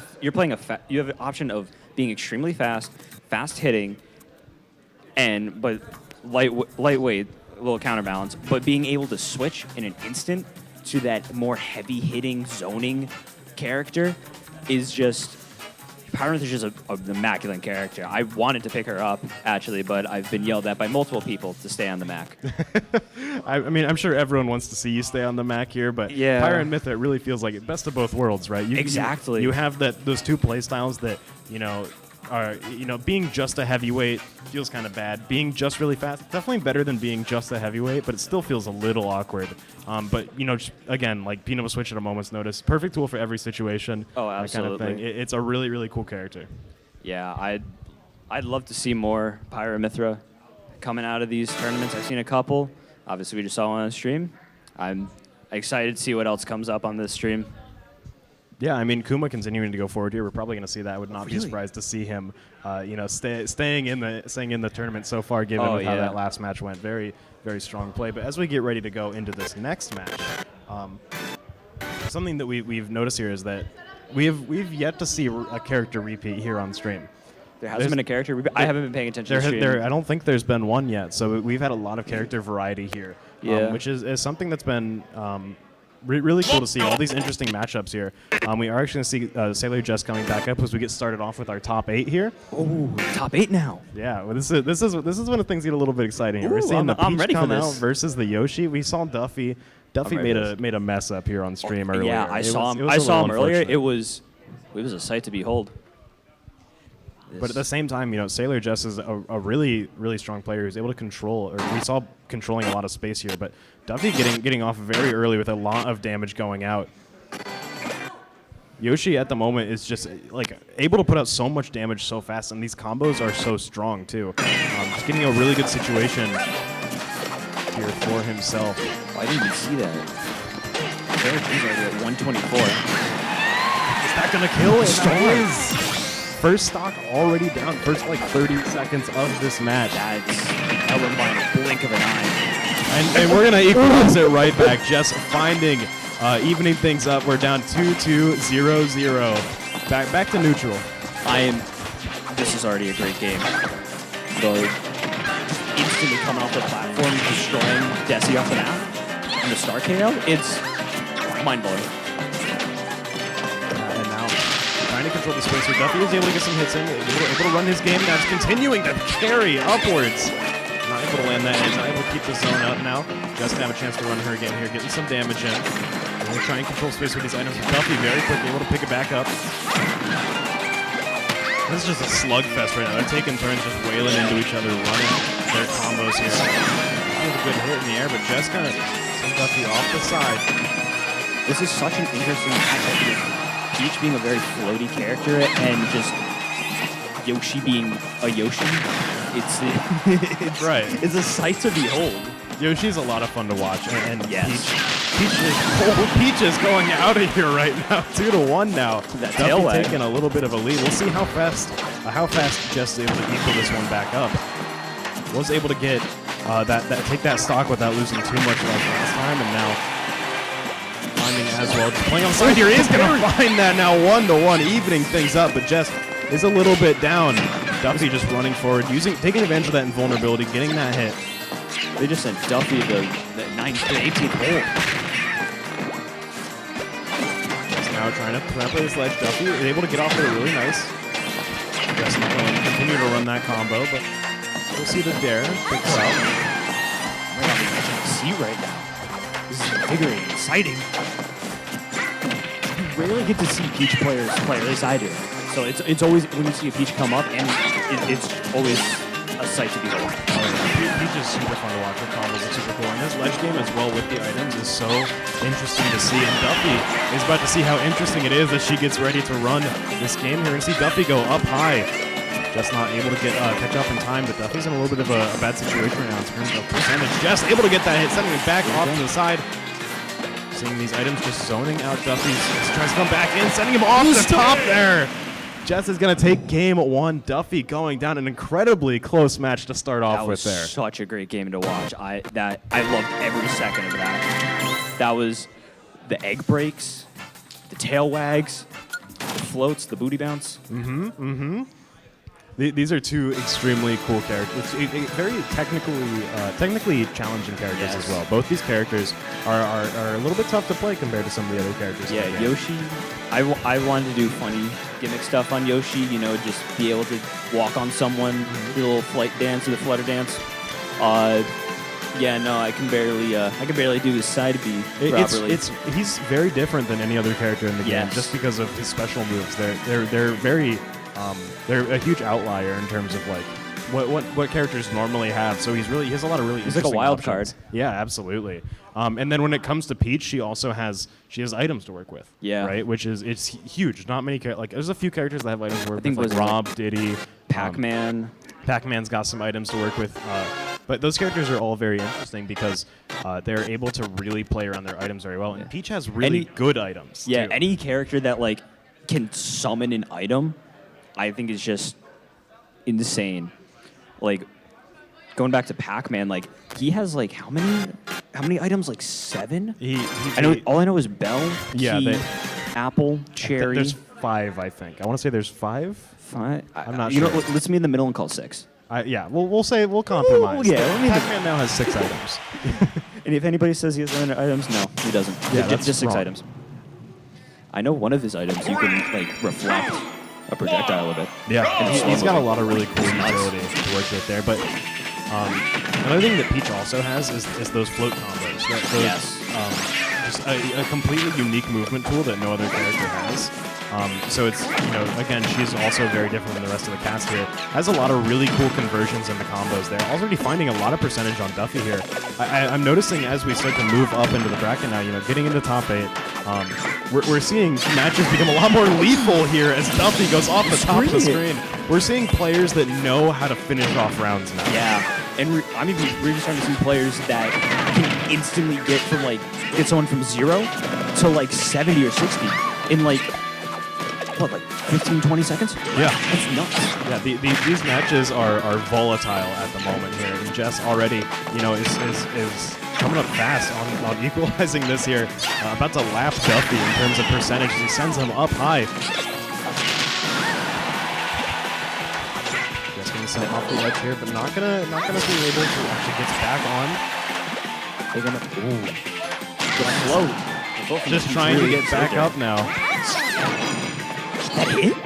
have an option of being extremely fast hitting, but lightweight, little counterbalance, but being able to switch in an instant to that more heavy hitting zoning character is just. Pyro Mythra is just an immaculate character. I wanted to pick her up, actually, but I've been yelled at by multiple people to stay on the Mac. I mean, I'm sure everyone wants to see you stay on the Mac here, but yeah. Pyro and Mythra, it really feels like it. Best of both worlds, right? Exactly. You have those 2 play styles that, are, being just a heavyweight feels kind of bad. Being just really fast, definitely better than being just a heavyweight, but it still feels a little awkward. But, just, again, like being able to switch at a moment's notice, perfect tool for every situation. Oh, absolutely. That kind of thing. It's a really, really cool character. Yeah, I'd love to see more Pyro Mythra coming out of these tournaments. I've seen a couple. Obviously, we just saw one on the stream. I'm excited to see what else comes up on this stream. Yeah, I mean, Kuma continuing to go forward here. We're probably going to see that. I would not be surprised to see him, staying in the tournament so far, given how that last match went. Very, very strong play. But as we get ready to go into this next match, something that we've noticed here is that we've yet to see a character repeat here on stream. There hasn't been a character repeat. I haven't been paying attention to stream. I don't think there's been one yet. So we've had a lot of character variety here, which is something that's been really cool to see. All these interesting matchups here. We are actually going to see Sailor Jess coming back up as we get started off with our top 8 here. Oh, top 8 now. Yeah, well, this is when things get a little bit exciting. We're seeing the Peach come out versus the Yoshi. We saw Duffy. Duffy made a mess up here on stream earlier. Yeah, I saw him earlier. It was a sight to behold. But at the same time, Sailor Jess is a really, really strong player who's able to control, or we saw controlling a lot of space here, but Duffy getting off very early with a lot of damage going out. Yoshi at the moment is just able to put out so much damage so fast, and these combos are so strong too. Just getting a really good situation here for himself. I didn't even see that. fair. He's already at 124. Is that going to kill? It is. First stock already down. First, like, 30 seconds of this match. That's Ellen by a blink of an eye. And we're going to equalize it right back. Just finding, evening things up. We're down 2-2, 0-0. Back to neutral. This is already a great game. Just instantly coming off the platform, destroying Desi off the map, and the star KO. It's mind-blowing. And now trying to control the space here. Duffy is able to get some hits in, able to run his game. Now it's continuing to carry upwards. Not able to land that edge, not able to keep the zone up now. Just have a chance to run her again here, getting some damage in. And we're trying to control space with these items. Duffy very quickly able to pick it back up. This is just a slugfest right now. They're taking turns just wailing into each other, running their combos here. That was a good hit in the air, but just kind of send Duffy off the side. This is such an interesting matchup because Peach being a very floaty character and just Yoshi being a Yoshi. It's right. It's a sight to behold. Yoshi's a lot of fun to watch, and Yes. Peach is going out of here right now, 2-1 now. That Duffy tail wag. taking a little bit of a lead. We'll see how fast Jess is able to equal this one back up. Was able to get take that stock without losing too much like last time, and now finding as well. Just playing on the side here, he is going to find that now 1-1, evening things up, but Jess is a little bit down. Duffy just running forward, taking advantage of that invulnerability, getting that hit. They just sent Duffy to the 18th hole. Just now trying to play this ledge. Duffy is able to get off there really nice. Just not going to continue to run that combo, but we'll see the dare. Picks up. Right on the edge of the seat right now. This is invigorating, exciting. You rarely get to see Peach players play, at least I do. So it's always, when you see a Peach come up, and it's always a sight to behold. Peach is super fun to watch. Her combos are super cool. And his ledge game as well with the items is so interesting to see. And Duffy is about to see how interesting it is as she gets ready to run this game here. And see Duffy go up high. Just not able to get catch up in time, but Duffy's in a little bit of a bad situation right now in terms of percentage. Just able to get that hit, sending it back off to the side. Seeing these items just zoning out Duffy's. Tries to come back in, sending him off the top there. Jess is going to take game one. Duffy going down, an incredibly close match to start off with there. That was such a great game to watch. I loved every second of that. That was the egg breaks, the tail wags, the floats, the booty bounce. These are two extremely cool characters. Very technically challenging characters as well. Both these characters are a little bit tough to play compared to some of the other characters. Yeah, Yoshi. I wanted to do funny gimmick stuff on Yoshi. You know, just be able to walk on someone, do a little flight dance or the flutter dance. Yeah, no, I can barely do his side B properly. He's very different than any other character in the game, just because of his special moves. They're very they're a huge outlier in terms of like what characters normally have. So he has a lot of really He's like a interesting wild options. card. Yeah, absolutely. And then when it comes to Peach, she has items to work with. Yeah. Right, which is it's huge. Not many there's a few characters that have items to work think with, like Rob, Diddy, Pac-Man. Pac-Man's got some items to work with. But those characters are all very interesting because they're able to really play around their items very well. And Peach has really good items. Yeah, too. any character that like can summon an item, I think is just insane. Like going back to Pac-Man, like he has like how many items? Like 7? All I know is Bell, Key, Apple, Cherry. There's 5, I think. I want to say there's 5. 5. I'm not sure. sure. You know, let's meet in the middle and call 6. Yeah, we'll compromise. Ooh, yeah, Pac-Man now has 6 items. And if anybody says he has 7 items, no, he doesn't. Yeah, that's just 6 wrong. items. I know one of his items you can like reflect a projectile with it. Yeah, and he's got a lot of really cool utility to work with there. But another thing that Peach also has is those float combos. Just a completely unique movement tool that no other character has. So it's, again, she's also very different than the rest of the cast here. Has a lot of really cool conversions in the combos there. Already finding a lot of percentage on Duffy here. I'm noticing as we start to move up into the bracket now, getting into top 8, we're seeing matches become a lot more lethal here as Duffy goes off the top of the screen. We're seeing players that know how to finish off rounds now. Yeah, and I'm even really starting to see players that can instantly get someone from 0 to like 70 or 60 in like 15, 20 seconds? Yeah. That's nuts. Yeah, these matches are volatile at the moment here. And Jess already, is coming up fast on equalizing this here. About to lap Duffy in terms of percentage. He sends him up high. Jess getting sent off the ledge here, but not gonna be able to actually get back on. They're gonna float. Just trying to get back up now. That hit?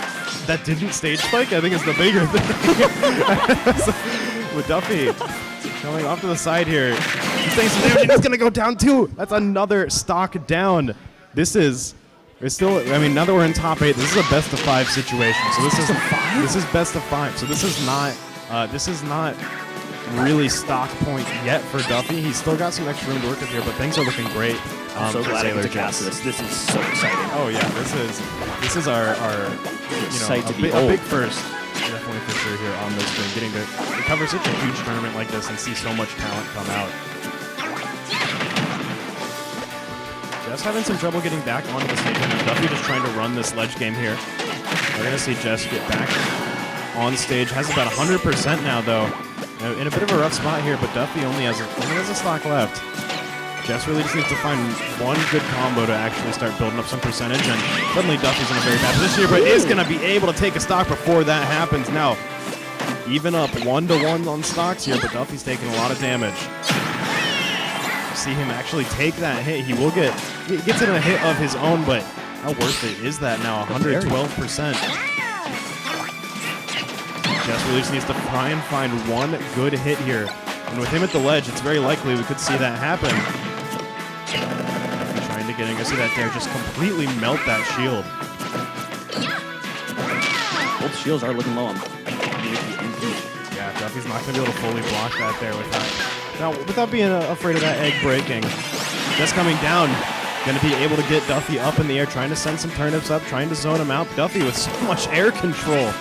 That didn't stage spike, I think, is the bigger thing. With Duffy coming off to the side here. He's taking some damage and he's going to go down too. That's another stock down. We're still, now that we're in top 8, this is a best of 5 situation. So this is best of 5. So this is not really stock point yet for Duffy. He's still got some extra room to work with here, but things are looking great. I'm so glad I get to cast this. This is so exciting. Oh yeah, this is our Sight to a behold. big first, definitely for sure here on this stream. Getting to cover such a huge tournament like this and see so much talent come out. Jess having some trouble getting back onto the stage. Duffy just trying to run this ledge game here. We're gonna see Jess get back on stage. Has about 100% now though. In a bit of a rough spot here, but Duffy only has a stock left. Jess really just needs to find one good combo to actually start building up some percentage, and suddenly Duffy's in a very bad position here, but is going to be able to take a stock before that happens. Now, even up 1-to-1 on stocks here, but Duffy's taking a lot of damage. See him actually take that hit. He gets in a hit of his own, but how worth it is that now? 112%. Jess really just needs to try and find one good hit here. And with him at the ledge, it's very likely we could see that happen. Trying to get in. I see that dare just completely melt that shield. Both shields are looking low on. Yeah, Duffy's not going to be able to fully block that there without being afraid of that egg breaking. Just coming down. Going to be able to get Duffy up in the air, trying to send some turnips up, trying to zone him out. Duffy with so much air control.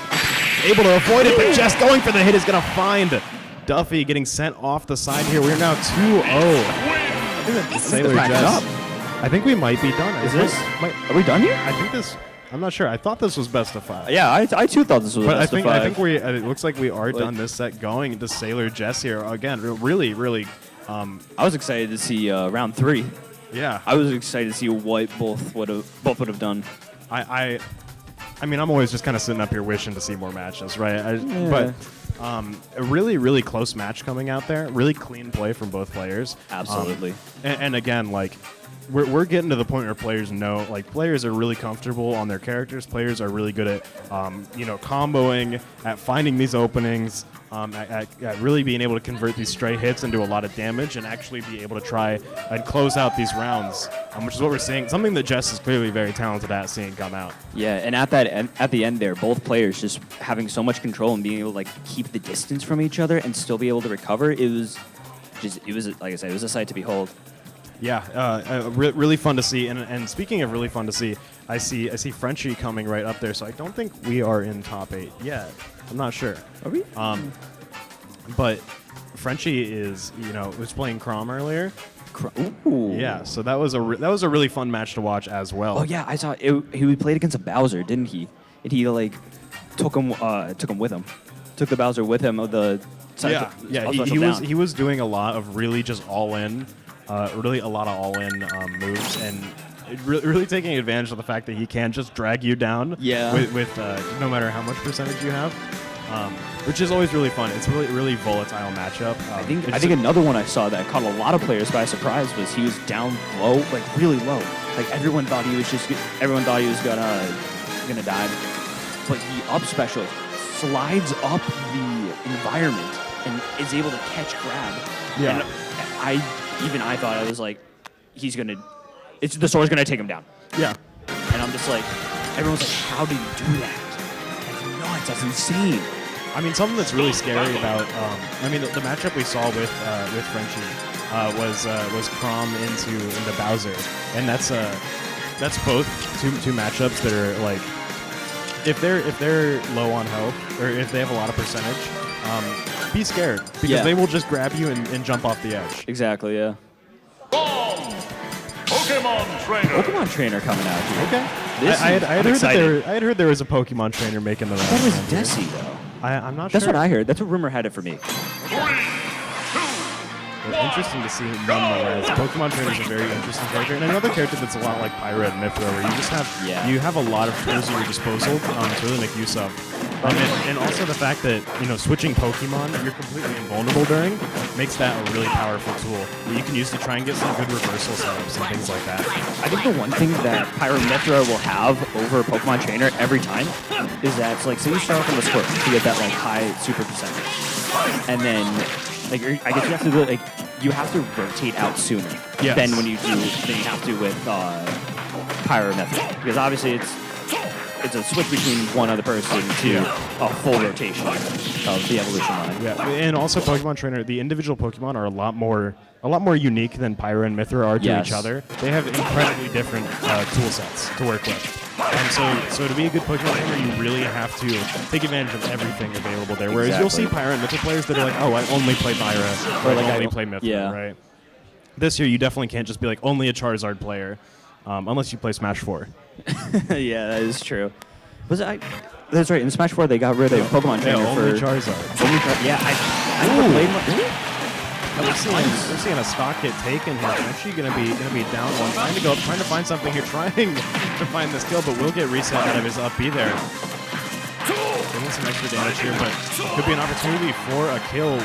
Able to avoid it, but just going for the hit is going to find Duffy getting sent off the side here. We're now 2-0. Sailor Jess. I think we might be done. Are we done here? I think this. I'm not sure. I thought this was best of 5. Yeah, I too thought this was But best of 5. I think it looks like we are done this set going to Sailor Jess here again. Really. I was excited to see round 3. Yeah. I was excited to see what both would have done. I mean, I'm always just kind of sitting up here wishing to see more matches, right? But a really close match coming out there. Really clean play from both players. Absolutely. And again, like, we're getting to the point where players know, like, players are really comfortable on their characters. Players are really good at, comboing, at finding these openings, at really being able to convert these stray hits into a lot of damage and actually be able to try and close out these rounds, which is what we're seeing. Something that Jess is clearly very talented at seeing come out. Yeah, and at the end there, both players just having so much control and being able to like keep the distance from each other and still be able to recover. It was like I said, it was a sight to behold. Yeah, really fun to see. And speaking of really fun to see, I see Frenchie coming right up there. So I don't think we are in top 8 yet. I'm not sure. Are we? But Frenchie was playing Crom earlier. Ooh. Yeah, so that was a really fun match to watch as well. Oh yeah, I saw it. He played against a Bowser, didn't he? And he like took him with him. Took the Bowser with him of the side. Yeah. He was doing a lot of really just all in. Really a lot of all-in moves, and really taking advantage of the fact that he can just drag you down with no matter how much percentage you have, which is always really fun. It's really volatile matchup. I think another one I saw that caught a lot of players by surprise was he was down low, like really low. Like everyone thought he was gonna die, but he up special slides up the environment and is able to catch grab. Yeah. And I thought, I was like, the sword's gonna take him down. Yeah. And I'm just like, everyone's like, how did he do that? That's nuts, that's insane. I mean, something that's really scary about, the matchup we saw with Frenchie was Crom into Bowser, and that's both two matchups that are like, if they're low on health or if they have a lot of percentage, be scared because Yeah. they will just grab you and jump off the edge. Exactly, yeah. Pokemon trainer coming out here. Okay. This I had I'm heard that excited. I had heard there was a Pokemon trainer making the rounds. That was around here. Desi, though. I'm not That's sure. what I heard. That's what rumor had it for me. Well, interesting to see nonetheless. Pokemon Trainer is a very interesting character, and another character that's a lot like Pyra and Mythra, where you just have you have a lot of tools at your disposal to really make use of. And also the fact that switching Pokemon you're completely invulnerable during makes that a really powerful tool that you can use to try and get some good reversal setups and things like that. I think the one thing that Pyramithra will have over Pokemon Trainer every time is that, so, like, say you start off on the Squirt to get that, like, high super percentage. And then, like, I guess you have to do it, like, you have to rotate out sooner than when you do, than you have to with Pyramithra. Because obviously it's a switch between one other person to a full rotation of the evolution line. Yeah, and also Pokemon Trainer, the individual Pokemon are a lot more unique than Pyra and Mythra are to each other. They have incredibly different tool sets to work with. And so to be a good Pokemon trainer, you really have to take advantage of everything available there. Whereas you'll see Pyra and Mythra players that are like, oh, I only play Pyra, or like I only play Mythra, right? This year, you definitely can't just be like only a Charizard player, unless you play Smash 4. Yeah, that is true. That's right. In Smash 4, they got rid of Pokemon Trainer only for Charizard. Yeah, I never played one. We're seeing a stock hit taken here. Actually, gonna be down one, trying to find something here, trying to find this kill, but will get reset out of his up B there. Getting some extra damage here, but could be an opportunity for a kill.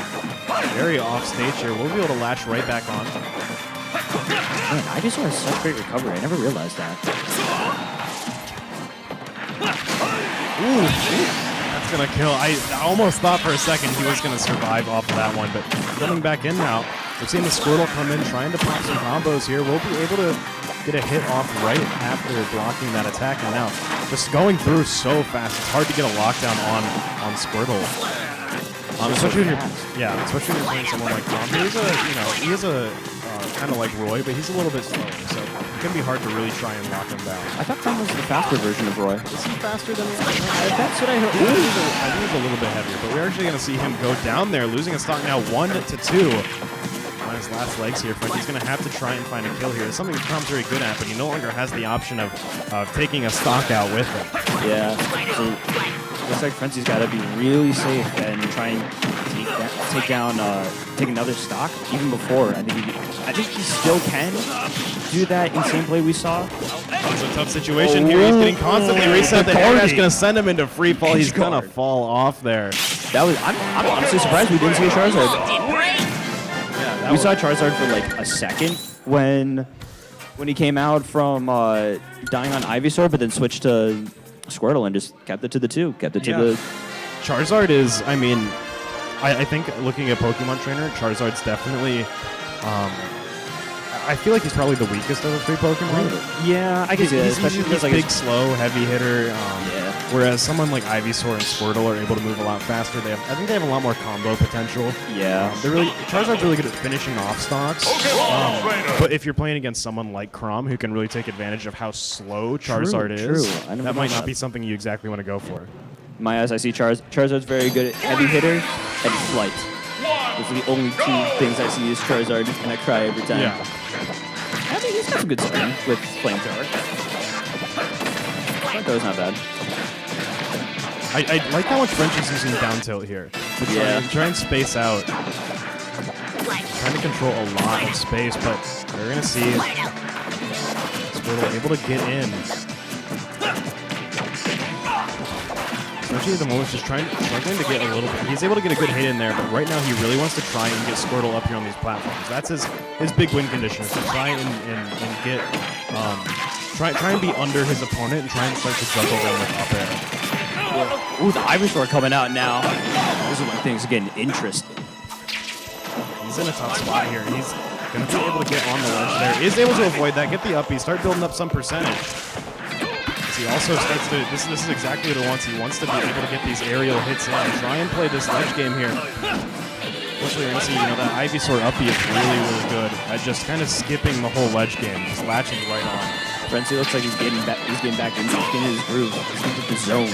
Very off stage here. We'll be able to latch right back on. Man, I just had such great recovery. I never realized that. Ooh, that's gonna kill. I almost thought for a second he was gonna survive off of that one, but coming back in now. We're seeing the Squirtle come in, trying to pop some combos here. We'll be able to get a hit off right after blocking that attack, and now just going through so fast. It's hard to get a lockdown on Squirtle. Especially when you're playing someone like Tom. He is a kind of like Roy, but he's a little bit slower, so it can be hard to really try and lock him down. I thought Tom was the faster version of Roy. Is he faster than Roy? That's what I heard. I think he's a little bit heavier, but we're actually going to see him go down there, losing a stock now 1-2. On his last legs here, Frenchie's going to have to try and find a kill here. It's something that Tom's very good at, but he no longer has the option of taking a stock out with him. Yeah, so looks like Frenzy's got to be really safe and try and take another stock even before. I think he still can do that insane play we saw. It's a tough situation here. He's getting constantly reset. The air dash going to send him into free fall. He's going to fall off there. I'm honestly surprised we didn't see a Charizard. We saw Charizard for like a second when he came out from dying on Ivysaur, but then switched to Squirtle and just kept it to the 2. Kept it to the... Charizard is, I think looking at Pokemon Trainer, Charizard's definitely... I feel like he's probably the weakest of the 3 Pokemon. Yeah, I can see that. Especially he's like big, slow, heavy hitter. Whereas someone like Ivysaur and Squirtle are able to move a lot faster. I think they have a lot more combo potential. Yeah. Charizard's really good at finishing off stocks. But if you're playing against someone like Chrom, who can really take advantage of how slow Charizard is, that might not be something you exactly want to go for. In my eyes, I see Charizard's very good at heavy hitter and flight. Those are the only 2 things I see use Charizard, and I cry every time. Yeah. I mean, he's got some good spin with Flamethrower. Flamethrower's not bad. I like how much French is using down tilt here. Try and space out. Trying to control a lot of space, but they're going to see Squirtle able to get in. Especially at the moment, just struggling to get a little bit. He's able to get a good hit in there, but right now he really wants to try and get Squirtle up here on these platforms. That's his big win condition, is to try and get try and be under his opponent and try and start to juggle them with up air. Ooh, the Ivysaur coming out now. This is when things are getting interesting. He's in a tough spot here. He's going to be able to get on the ledge there. Is able to avoid that, get the up B, start building up some percentage. He also starts to, this is exactly what he wants. He wants to be able to get these aerial hits in and try and play this ledge game here. Unfortunately, you're going to see, that Ivysaur up B is really, really good at just kind of skipping the whole ledge game, just latching right on. Frenzy looks like he's getting back in his groove. He's into the zone.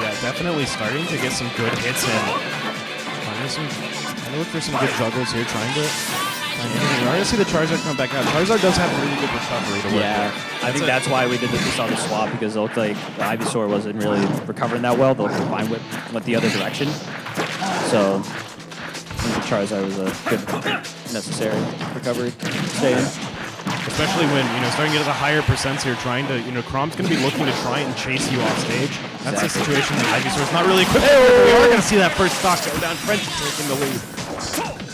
Yeah, definitely starting to get some good hits in. Trying to look for some good juggles here, trying to we're going to see the Charizard come back out. Charizard does have really good recovery to work Yeah, with. I think that's why we saw the swap, because it looked like the Ivysaur wasn't really recovering that well. They'll combine went the other direction. So I think the Charizard was a good necessary recovery to stay in. Especially when, starting to get to the higher percents here, trying to, Chrom's going to be looking to try and chase you off stage. That's the situation that Ivysaur's not really equipped for. We are going to see that first stock go down. French taking the lead.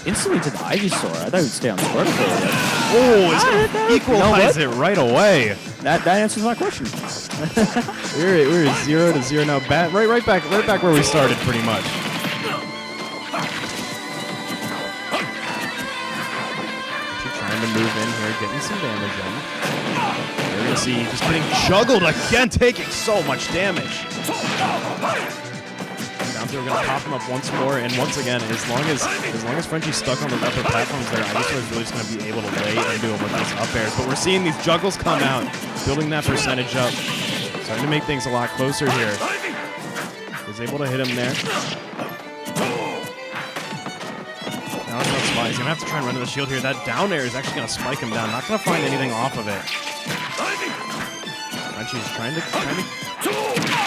Instantly to the Ivysaur. I thought he would stay on Squirtle for a little bit. Oh, it's going to equalize it right away. That answers my question. We're 0-0 now. Right back where we started, pretty much. Trying to move in here, getting some damage in. We're going to see just getting juggled again, taking so much damage. Down through, we're going to pop him up once more, and once again, as long as Frenchie's stuck on the upper platforms there, Ivysaur is really just going to be able to lay into him with these up airs. But we're seeing these juggles come out, building that percentage up. Starting to make things a lot closer here. Was able to hit him there. Now it's not spike. He's going to have to try and run to the shield here. That down air is actually going to spike him down. Not going to find anything off of it. Frenchie's trying to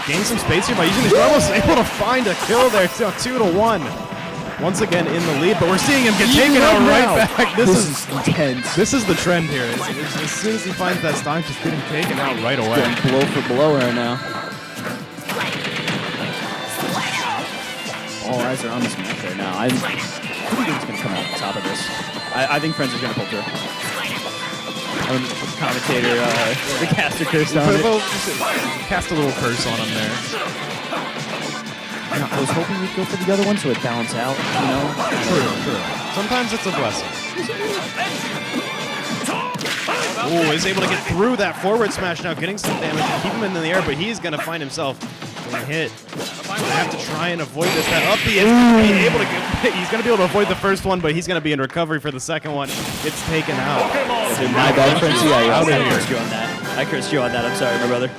gain some space here by using his almost able to find a kill there. 2-1. Once again in the lead, but we're seeing him get taken out right back. This is intense. This is the trend here. As soon as he finds that stock, just getting taken out right away. Going blow for blow right now. All eyes are on this match right now. I think he's going to come out on top of this. I think French is going to pull through. The commentator, the caster curse on it. Cast a little curse on him there. I was hoping we'd go for the other one so it balanced out, True. Sometimes it's a blessing. Oh, is able to get through that forward smash now, getting some damage to keep him in the air, but he's going to find himself getting hit. Going to have to try and avoid this. That up B is able to he's going to be able to avoid the first one, but he's going to be in recovery for the second one. It's taken out. My bad, Frenchie. I cursed you on that. I cursed you on that. I'm sorry, my brother.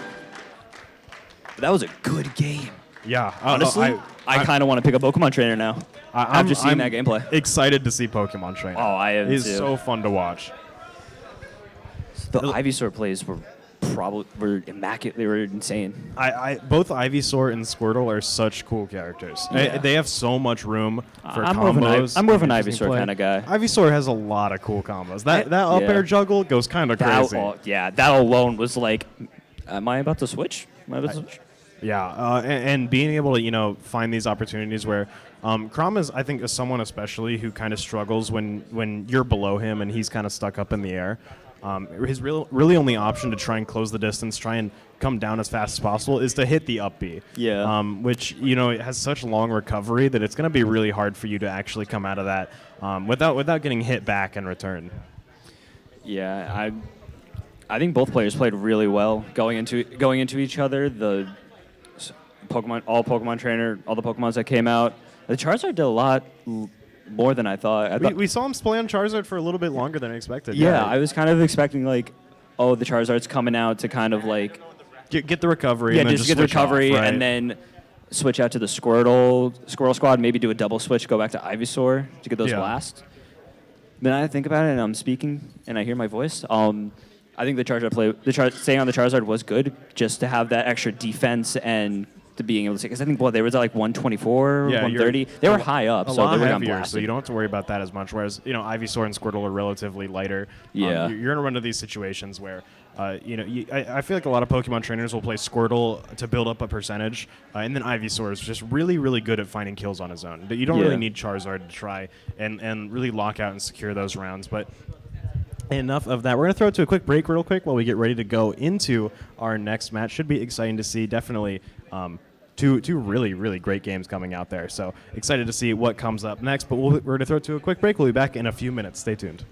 But that was a good game. Yeah. Honestly, I kind of want to pick a Pokemon trainer now. After seeing that gameplay. Excited to see Pokemon trainer. Oh, I am It's too. so fun to watch. The Ivysaur plays were immaculate. They were insane. Both Ivysaur and Squirtle are such cool characters. Yeah. They have so much room for I'm combos. more of an interesting Ivysaur play. kind of guy. Ivysaur has a lot of cool combos. That up Yeah. air juggle goes kind of crazy. That alone was like, am I about to switch? Yeah, and being able to find these opportunities where Chrom is, I think, is someone especially who kind of struggles when you're below him and he's kind of stuck up in the air. His really only option to try and close the distance, try and come down as fast as possible, is to hit the up B. Yeah. Which it has such long recovery that it's going to be really hard for you to actually come out of that without getting hit back in return. Yeah, I think both players played really well going into each other. The all the Pokemons that came out. The Charizard did a lot more than I thought. We saw him play on Charizard for a little bit longer than I expected. Yeah, I was kind of expecting the Charizard's coming out to kind of get the recovery. Yeah, and then just get the switch off, recovery right? and then switch out to the Squirtle Squad, maybe do a double switch, go back to Ivysaur to get those blasts. Then I think about it and I'm speaking and I hear my voice. I think the Charizard staying on the Charizard was good just to have that extra defense and to being able to say, because I think they were at 124, 130. They were high up, so they were getting blasted. So you don't have to worry about that as much. Whereas Ivysaur and Squirtle are relatively lighter. Yeah, you're gonna run into these situations where I feel like a lot of Pokemon trainers will play Squirtle to build up a percentage, and then Ivysaur is just really, really good at finding kills on his own. You don't really need Charizard to try and really lock out and secure those rounds, but. Enough of that. We're going to throw it to a quick break real quick while we get ready to go into our next match. Should be exciting to see. Definitely two really, really great games coming out there. So excited to see what comes up next. But we're going to throw it to a quick break. We'll be back in a few minutes. Stay tuned.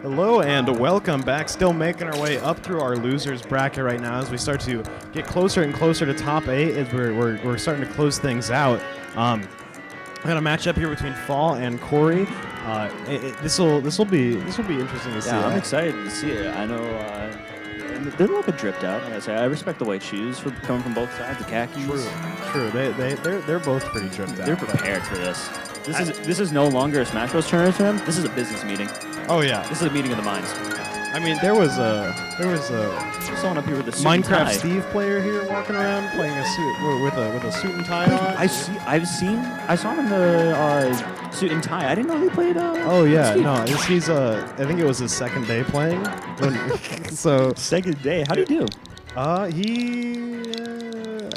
Hello and welcome back. Still making our way up through our losers bracket right now as we start to get closer and closer to top 8 as we're starting to close things out. I got a matchup here between Fall and Corey. This will be interesting to see. Yeah, I'm excited to see it. I know they're a little bit dripped out. Like I say, I respect the white shoes for coming from both sides. The khakis. True. They're both pretty dripped out. They're prepared for this. This is no longer a Smash Bros. Tournament for them. This is a business meeting. Oh yeah. This is a meeting of the minds. I mean, there was a Someone up here with a suit and Minecraft tie. Steve player here walking around playing a suit with a suit and tie on. I saw him in the suit and tie. I didn't know he played. Oh yeah, Steve. no, he's I think it was his second day playing. So Second day. How do you do? I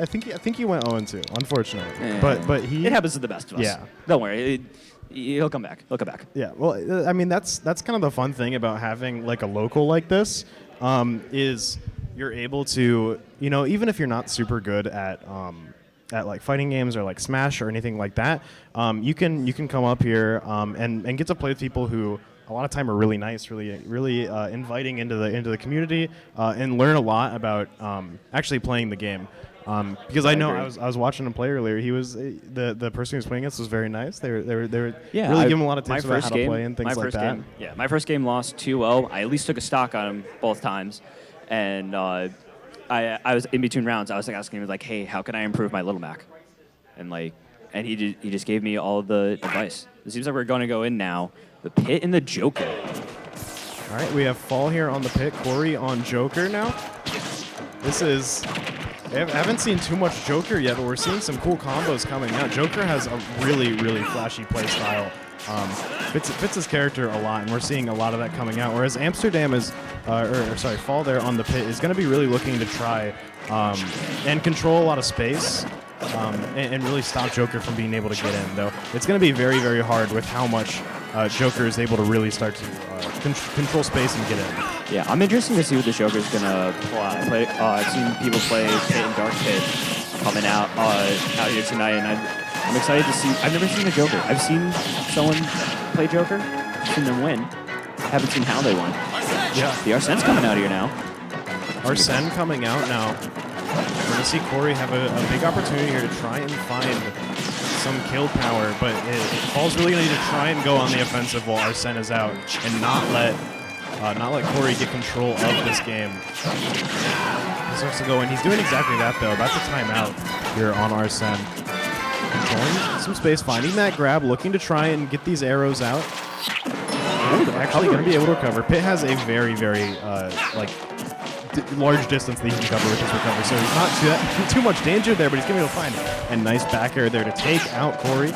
think he went 0-2, unfortunately. Yeah. But he It happens to the best of us. Yeah. Don't worry. He'll come back. He'll come back. Yeah, well, I mean that's kind of the fun thing about having like a local like this, is you're able to, you know, even if you're not super good at like fighting games or like Smash or anything like that, you can come up here and get to play with people who a lot of time are really nice, really inviting into the community, and learn a lot about actually playing the game. Because I know agree. I was watching him play earlier. He was the person he was playing against was very nice. They were really Yeah, giving him a lot of my tips about first how to play and things like that. My first game lost 2-0. I at least took a stock on him both times, and I was in between rounds. I was like asking him like, "Hey, how can I improve my Little Mac?" And he just gave me all of the advice. It seems like we're going to go in now. The Pit and the Joker. All right, we have Fall here on the Pit, Corey on Joker now. This is. I haven't seen too much Joker yet, but we're seeing some cool combos coming out. Joker has a really flashy play style. Fits his character a lot, and we're seeing a lot of that coming out. Whereas Amsterdam is, Fall there on the Pit is going to be really looking to try and control a lot of space and really stop Joker from being able to get in. Though it's going to be very hard with how much Joker is able to really start to control space and get in. Yeah, I'm interested to see what the Joker's gonna pull out. I've seen people play Pit and Dark Pit coming out here tonight, and I'm excited to see. I've never seen a Joker. I've seen someone play Joker, seen them win. Haven't seen how they won. Yeah, The Arsene's coming out here now. Arsene coming out now. We're going to see Corey have a big opportunity here to try and find some kill power, but Fall's really going to need to try and go on the offensive while Arsene is out and not let Corey get control of this game. He starts to go in. He's doing exactly that, though. That's a timeout here on Arsene. Controlling some space, finding that grab, looking to try and get these arrows out. Actually going to be able to recover. Pit has a very large distance that he can cover with his recovery, so he's not too much danger there, but he's going to be able to find a nice back air there to take out Corey.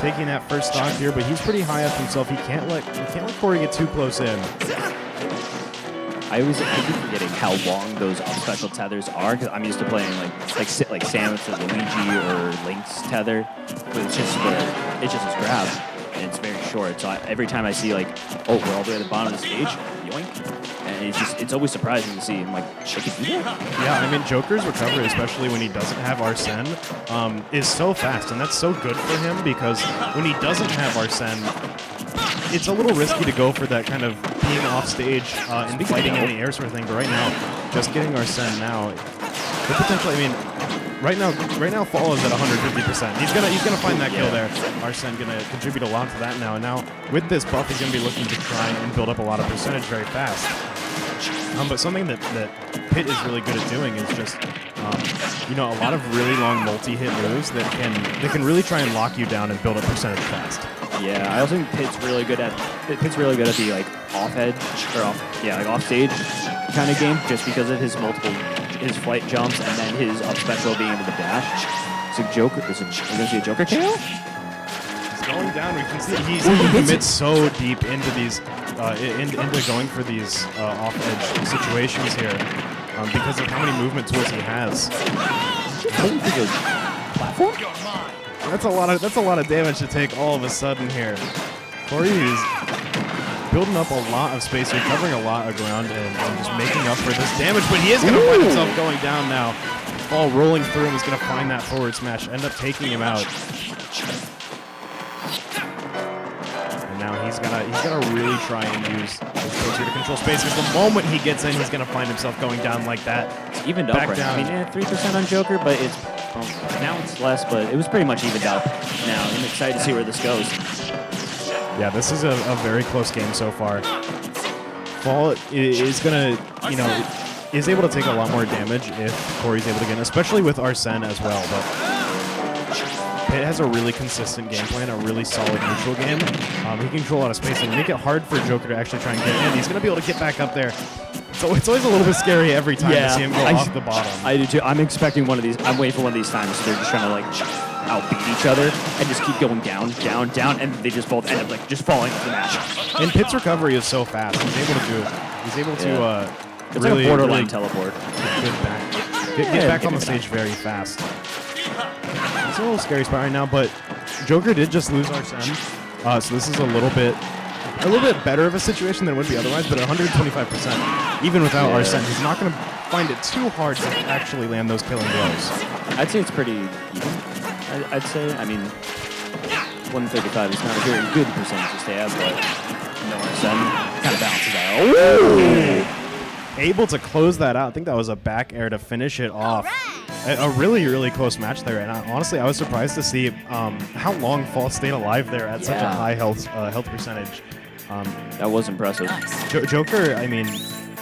Taking that first stock here, but he's pretty high up himself. He can't let Corey get too close in. I keep forgetting how long those special tethers are, because I'm used to playing like Samus or Luigi or Link's tether, but it's just his grab, and it's very short. So every time I see we're all the way at the bottom of the stage, yoink. And it's always surprising to see him they can do that. Yeah, I mean, Joker's recovery, especially when he doesn't have Arsene, is so fast, and that's so good for him because when he doesn't have Arsene, it's a little risky to go for that kind of being off stage and fighting in the air sort of thing. But right now, just getting Arsene now, the potential. I mean, right now, Fall is at 150%. He's gonna find that kill there. Arsene gonna contribute a lot to that now. And now with this buff, he's gonna be looking to try and build up a lot of percentage very fast. But something that Pit is really good at doing is just, a lot of really long multi-hit moves that can really try and lock you down and build up percentage fast. Yeah, I also think Pit's really good at the off edge or off stage kind of game, just because of his flight jumps and then his up special being able to dash. So Joker, are we gonna see a Joker KO? He's going down. We can see he commits so deep into these into going for these off-edge situations here because of how many movement tools he has. Platform? That's a lot of damage to take all of a sudden here. Corey is building up a lot of space, recovering a lot of ground, and just making up for this damage. But he is going to find himself going down now. Ball rolling through him is going to find that forward smash, end up taking him out. And now. He's gonna really try and use his skills here to control space, because the moment he gets in, he's gonna find himself going down like that. It's evened up Back right now. down. I mean, 3% on Joker, but it's now it's less, but it was pretty much evened up. Now I'm excited to see where this goes. Yeah, this is a very close game so far. Fall is gonna, is able to take a lot more damage if Corey's able to get in, especially with Arsene as well. But Pitt has a really consistent game plan, a really solid neutral game. He can control a lot of space and make it hard for Joker to actually try and get in. He's going to be able to get back up there. So it's always a little bit scary every time to see him go off the bottom. I do too. I'm expecting one of these. I'm waiting for one of these times. So they're just trying to like outbeat each other and just keep going down, down, down, and they just both end up like just falling off the match. And Pitt's recovery is so fast. He's able to It's really, like a borderline really teleport. get back on the stage very fast. It's a little scary spot right now, but Joker did just lose Arsene, so this is a little bit better of a situation than it would be otherwise. But 125%, even without Arsene, he's not going to find it too hard to actually land those killing blows. I'd say it's pretty even. I'd say. I mean, 135 is not a very good percentage to stay at, but no Arsene kind of balances out. Able to close that out. I think that was a back air to finish it off. A really, really close match there. And honestly, I was surprised to see how long Fall stayed alive there at such a high health percentage. That was impressive. Joker, I mean,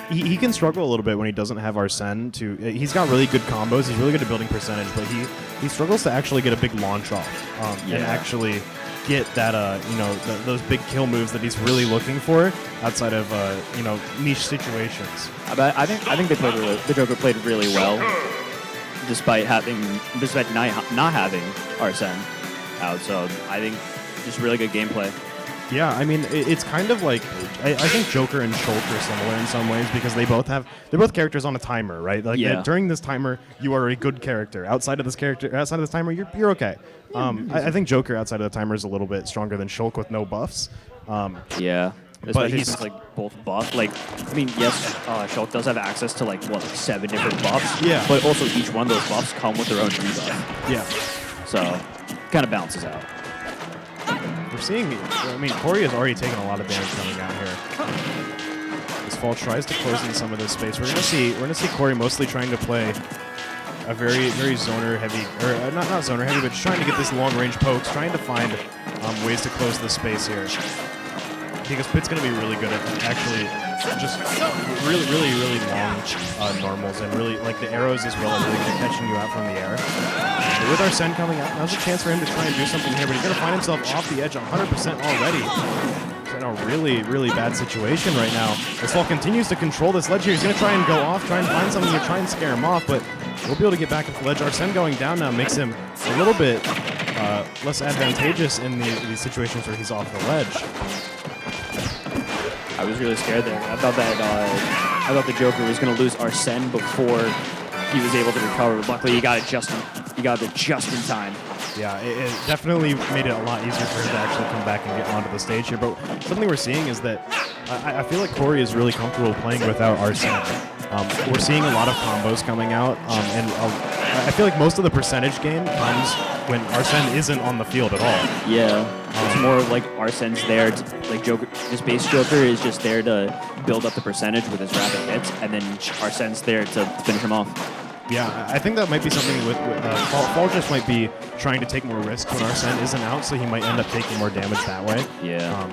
he can struggle a little bit when he doesn't have Arsene. He's got really good combos. He's really good at building percentage, but he struggles to actually get a big launch off and actually get that those big kill moves that he's really looking for outside of niche situations. I think they played the Joker played really well, despite not having Arsene out. So I think just really good gameplay. Yeah, I mean, it's kind of like I think Joker and Shulk are similar in some ways because they're both characters on a timer, right? Like during this timer, you are a good character. Outside of this timer, you're okay. I think Joker outside of the timer is a little bit stronger than Shulk with no buffs. But he's like both buffs. Like, I mean, yes, Shulk does have access to like 7 different buffs. Yeah. But also each one of those buffs come with their own debuff. Yeah. So kind of balances out. We're seeing, I mean, Corey has already taken a lot of damage coming out here. This Fall tries to close in some of this space. We're gonna see Corey mostly trying to play a very, very zoner heavy, or not zoner heavy, but just trying to get this long range pokes, trying to find ways to close the space here. Because Pitt's going to be really good at actually just really, really, really long normals, and really, like, the arrows as well are really good at catching you out from the air. But with Arsene coming out, now's a chance for him to try and do something here, but he's going to find himself off the edge 100% already. He's in a really, really bad situation right now. As Fall continues to control this ledge here, he's going to try and go off, try and find something to try and scare him off, but we'll be able to get back up the ledge. Arsene going down now makes him a little bit less advantageous in these situations where he's off the ledge. I was really scared there. I thought the Joker was going to lose Arsene before he was able to recover. But luckily, he got it just in time. Yeah, it definitely made it a lot easier for him to actually come back and get onto the stage here. But something we're seeing is that I feel like Corey is really comfortable playing without Arsene. We're seeing a lot of combos coming out, and I feel like most of the percentage gain comes when Arsene isn't on the field at all. Yeah, it's more of like Arsene's there, like Joker, this base Joker is just there to build up the percentage with his rapid hits, and then Arsene's there to finish him off. Yeah, I think that might be something with Fall just might be trying to take more risks when Arsene isn't out, so he might end up taking more damage that way. Yeah.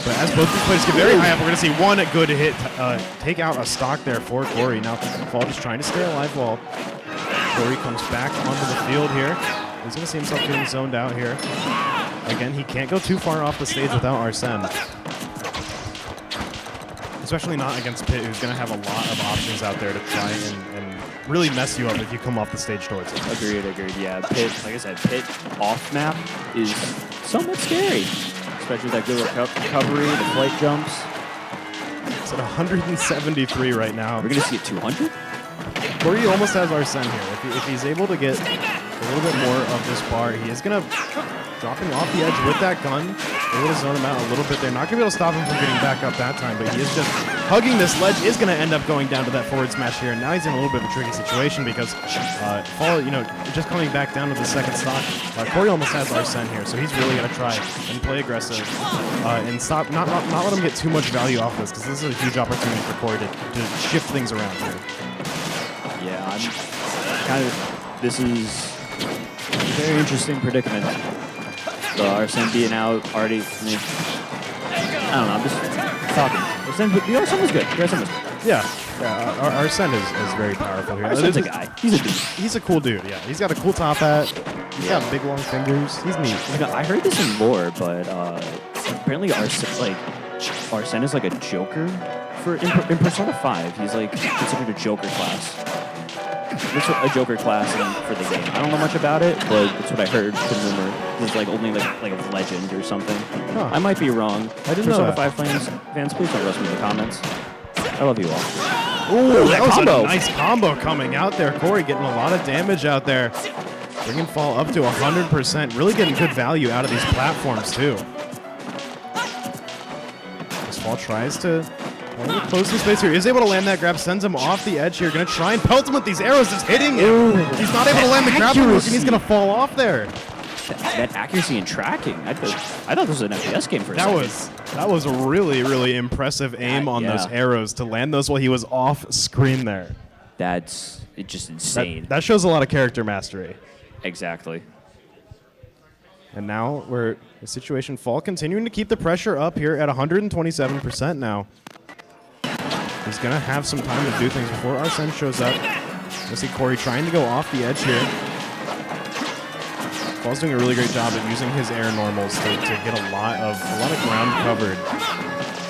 But as both these players get very high up, we're going to see one good hit take out a stock there for Corey. Now Fall just trying to stay alive while Corey comes back onto the field here. He's going to see himself getting zoned out here. Again, he can't go too far off the stage without Arsene. Especially not against Pitt, who's going to have a lot of options out there to try and really mess you up if you come off the stage towards him. Agreed. Yeah, Pitt, like I said, Pitt off map is somewhat scary. Especially with that good recovery, the flight jumps. It's at 173 right now. We're going to see a 200? Corey almost has Arsene here. If he's able to get a little bit more of this bar, he is going to dropping off the edge with that gun. able to zone him out a little bit there. Not going to be able to stop him from getting back up that time, but he is just hugging this ledge. Is going to end up going down to that forward smash here. And now he's in a little bit of a tricky situation because Fall, just coming back down to the second stock. Corey almost has Arsene here, so he's really going to try and play aggressive and stop, not let him get too much value off this, because this is a huge opportunity for Corey to shift things around here. Yeah, this is a very interesting predicament. So Arsene being out already. I don't know. I'm just talking. The Arsene was good. The Arsene was good. Yeah, Arsene is very powerful here. Arsene's a guy. He's a dude. He's a cool dude. Yeah, he's got a cool top hat. He's got big long fingers. He's neat. I heard this in lore, but apparently Arsene is like a Joker in Persona 5. He's like considered a Joker class. It's a Joker class for the game. I don't know much about it, but that's what I heard from rumor. It's like only like a legend or something. Huh. I might be wrong. I didn't know Persona that. 5 fans, please don't roast me in the comments. I love you all. Ooh, that was combo. a nice combo coming out there. Corey getting a lot of damage out there. Bringing Fall up to 100%. Really getting good value out of these platforms, too. As Fall tries to close the space here. Is able to land that grab. Sends him off the edge here. Going to try and pelt him with these arrows. Just hitting him. He's not able to land the grab hook, and he's going to fall off there. That accuracy and tracking. I thought this was an FPS game for a second. That was a really, really impressive aim on those arrows to land those while he was off screen there. That's just insane. That shows a lot of character mastery. Exactly. And now we're in situation Fall continuing to keep the pressure up here at 127% now. He's going to have some time to do things before Arsene shows up. You'll see Corey trying to go off the edge here. Fall's doing a really great job at using his air normals to get a lot of ground covered.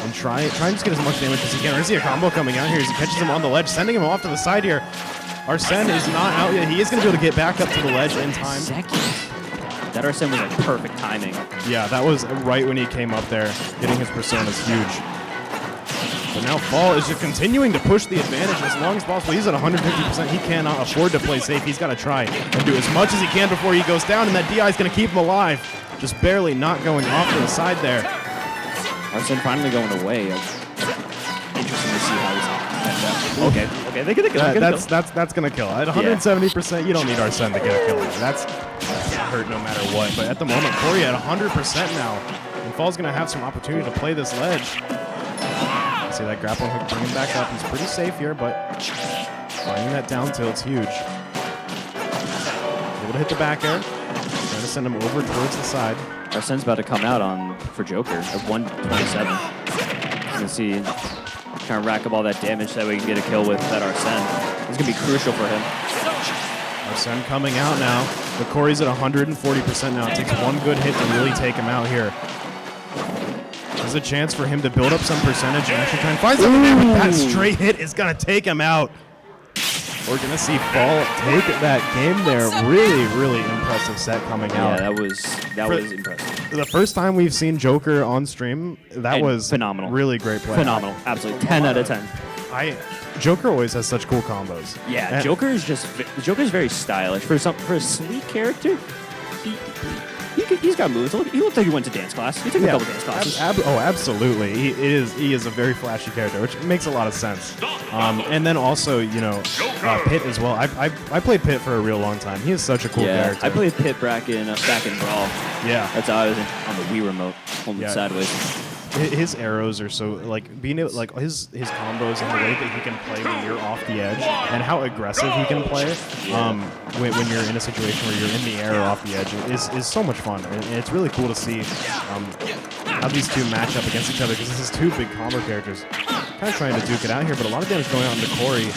And try and just get as much damage as he can. Or is he a combo coming out here as he catches him on the ledge, sending him off to the side here. Arsene is not out yet. He is going to be able to get back up to the ledge in time. That Arsene was like perfect timing. Yeah, that was right when he came up there. Getting his personas huge. But now Fall is just continuing to push the advantage as long as possible. He's at 150%. He cannot afford to play safe. He's got to try and do as much as he can before he goes down, and that DI is going to keep him alive. Just barely not going off to the side there. Arsene finally going away. Interesting to see how he's Okay, they get a kill. That's going to kill. At 170%, you don't need Arsene to get a kill. That's hurt no matter what. But at the moment, Corey at 100% now. And Fall's going to have some opportunity to play this ledge. See that grappling hook bring him back up. He's pretty safe here, but finding that down tilt's huge. Able to hit the back air. Trying to send him over towards the side. Arsene's about to come out for Joker at 127. You can see trying to rack up all that damage so that we can get a kill with that Arsene. It's going to be crucial for him. Arsene coming out now. But Corey's at 140% now. It takes one good hit to really take him out here. There's a chance for him to build up some percentage and actually try and find something there, but that straight hit is going to take him out. We're going to see Fall take that game there. Really, really impressive set coming out. Yeah, that was impressive. The first time we've seen Joker on stream, that was phenomenal. Really great play. Phenomenal. Absolutely. 10 out of 10. Joker always has such cool combos. Yeah, Joker's very stylish. For a sweet character, he's got moves. He looked like he went to dance class. He took a couple dance classes. Absolutely. He is a very flashy character, which makes a lot of sense. And then also, Pit as well. I played Pit for a real long time. He is such a cool character. I played Pit back in Brawl. Yeah. That's how I was on the Wii remote, holding sideways. His arrows are so being able his combos and the way that he can play when you're off the edge and how aggressive he can play when you're in a situation where you're in the air or off the edge is so much fun, and it's really cool to see how these two match up against each other, because this is two big combo characters kind of trying to duke it out here, but a lot of damage going on to Corey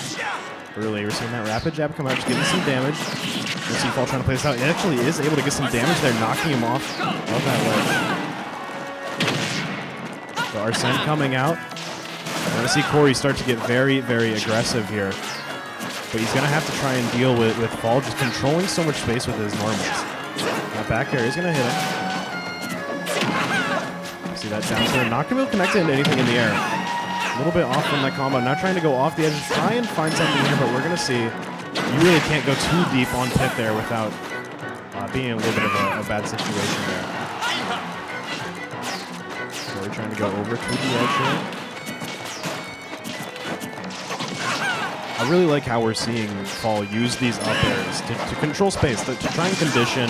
early. We're seeing that rapid jab come out, just getting some damage. You see Fall trying to play this out. He actually is able to get some damage there, knocking him off of that ledge. So Arsene coming out. We're going to see Corey start to get very, very aggressive here. But he's going to have to try and deal with Fall just controlling so much space with his normals. That back air is going to hit him. See that down throw. Not going to be able to connect into anything in the air. A little bit off from that combo. Now trying to go off the edge. Try and find something here, but we're going to see. You really can't go too deep on Pit there without being in a little bit of a bad situation there. Corey trying to go over to the edge here. I really like how we're seeing Fall use these up airs to control space, to try and condition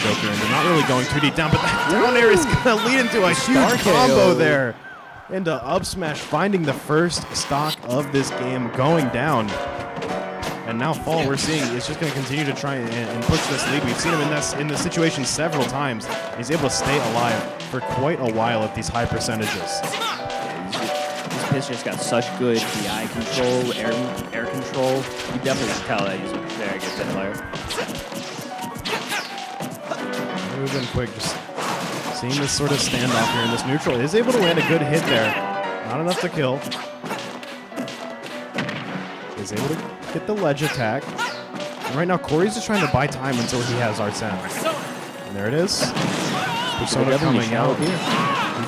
Joker into not really going too deep down, but that down air is going to lead into a huge combo there. Into up smash, finding the first stock of this game going down. And now Fall, we're seeing, is just going to continue to try and push this lead. We've seen him in this situation several times. He's able to stay alive for quite a while at these high percentages. This pitch just got such good DI control, air control. You definitely can tell that he's a very good pit player. Moving quick, just seeing this sort of standoff here in this neutral. Is able to land a good hit there. Not enough to kill. Is able to get the ledge attack. And right now, Corey's just trying to buy time until he has Arsene. And there it is. Persona coming out. He's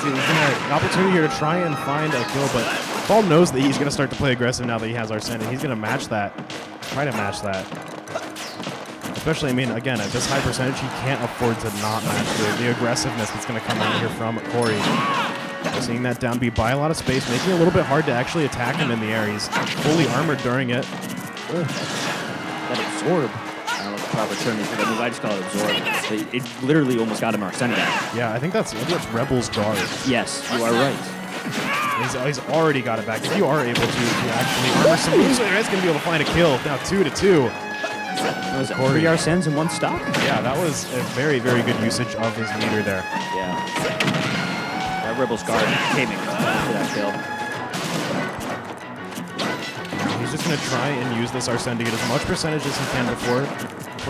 going to have an opportunity here to try and find a kill, but Fall knows that he's going to start to play aggressive now that he has Arsene, and he's going to match that. Try to match that. Especially, I mean, again, at this high percentage, he can't afford to not match the aggressiveness that's going to come out here from Corey. Seeing that down B, buy a lot of space, making it a little bit hard to actually attack him in the air. He's fully armored during it. That absorb. I don't know what the proper term is for that move. I just call it absorb. It literally almost got him Arsene back. Yeah, I think that's Rebel's guard. Yes, you are right. He's already got it back. If you are able to actually armor some moves, he's going to be able to find a kill. Now 2-2. That was 3 Arsenes in one stock? Yeah, that was a very, very good usage of his meter there. Yeah. That Rebel's guard came in for that kill. He's just going to try and use this Arsene to get as much percentage as he can before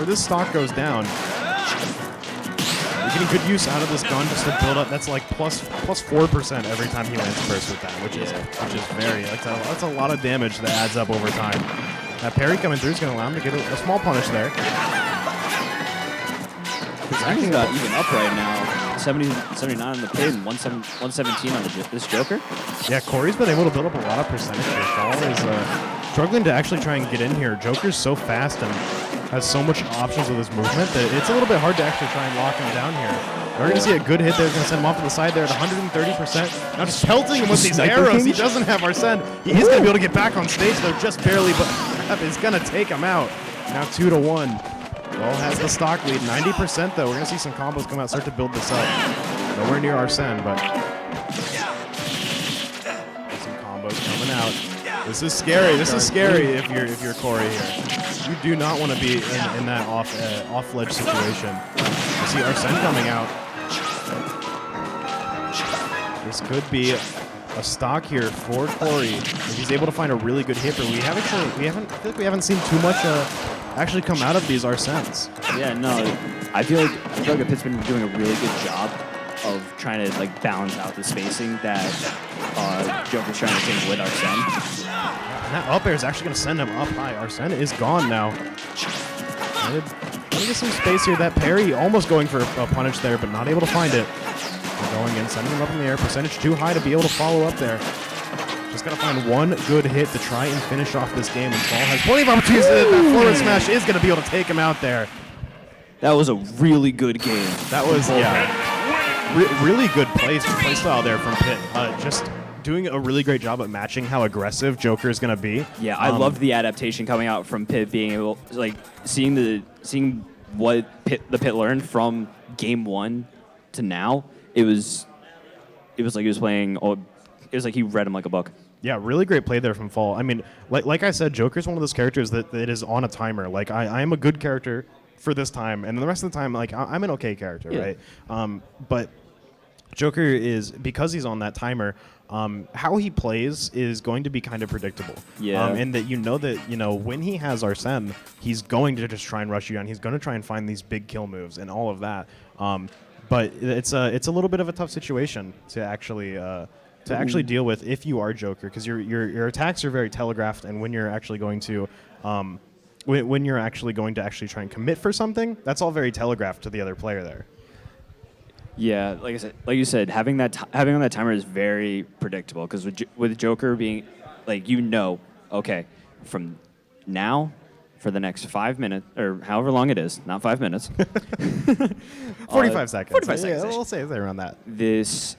this stock goes down. You're getting good use out of this gun just to build up. That's like plus 4% every time he lands first with that, which is very, that's a lot of damage that adds up over time. That parry coming through is going to allow him to get a small punish there. It's actually got even up right now. 79 on the pin, 117 on this Joker. Yeah, Corey's been able to build up a lot of percentage here. Fall is struggling to actually try and get in here. Joker's so fast and has so much options with his movement that it's a little bit hard to actually try and lock him down here. We're going to see a good hit there. He's going to send him off to the side there at 130%. Now just pelting him with these arrows. He doesn't have Arsene. He is going to be able to get back on stage, though, just barely, but is going to take him out. Now 2-1. Ball has the stock lead. 90%, though. We're going to see some combos come out, start to build this up. Nowhere near Arsene, but some combos coming out. This is scary. This is scary if you're Corey here. You do not want to be in that off-ledge situation. You see Arsene coming out. This could be a stock here for Corey if he's able to find a really good hit. But I feel like we haven't seen too much actually come out of these Arsenes. Yeah, no, I feel like the pit's been doing a really good job of trying to like balance out the spacing that Joker's trying to take with Arsene. And that up air is actually going to send him up high. Arsene is gone now. Trying to get some space here. That parry almost going for a punish there, but not able to find it. Going in, sending him up in the air. Percentage too high to be able to follow up there. Just got to find one good hit to try and finish off this game. And Fall has plenty of opportunities. That forward smash is going to be able to take him out there. That was a really good game. That was, really good play style there from Pit. Just doing a really great job at matching how aggressive Joker is going to be. Yeah, I loved the adaptation coming out from Pit, being able, like, seeing what the Pit learned from game 1 to now. It was like he was playing. It was like he read him like a book. Yeah, really great play there from Fall. I mean, like I said, Joker's one of those characters that is on a timer. Like I am a good character for this time, and the rest of the time, like I'm an okay character, right? But Joker is, because he's on that timer. How he plays is going to be kind of predictable. Yeah. And that when he has Arsene, he's going to just try and rush you down. He's going to try and find these big kill moves and all of that. But it's a little bit of a tough situation to actually deal with if you are Joker, because your attacks are very telegraphed, and when you're actually going to when you're actually going to actually try and commit for something, that's all very telegraphed to the other player there. Yeah, like you said, having on that timer is very predictable, because with Joker being, like, okay, from now for the next 5 minutes, or however long it is, not 5 minutes. 45 seconds. 45 seconds. Yeah, we'll say it's around that. This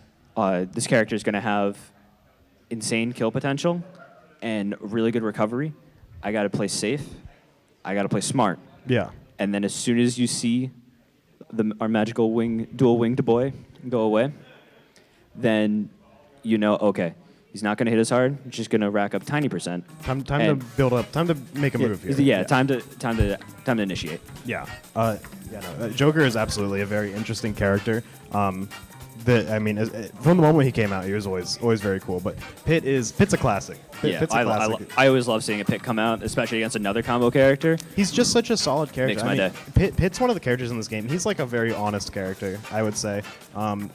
character is going to have insane kill potential and really good recovery. I got to play safe. I got to play smart. Yeah. And then as soon as you see our magical dual winged boy go away, then you know, okay, he's not going to hit as hard. He's just going to rack up tiny percent. Time to build up. Time to make a move here. Yeah, time to initiate. Yeah. Joker is absolutely a very interesting character. From the moment he came out, he was always very cool. But Pitt's a classic. Pitt's a classic. I always love seeing a Pitt come out, especially against another combo character. He's just such a solid character. Makes my day. Pitt's one of the characters in this game. He's like a very honest character, I would say.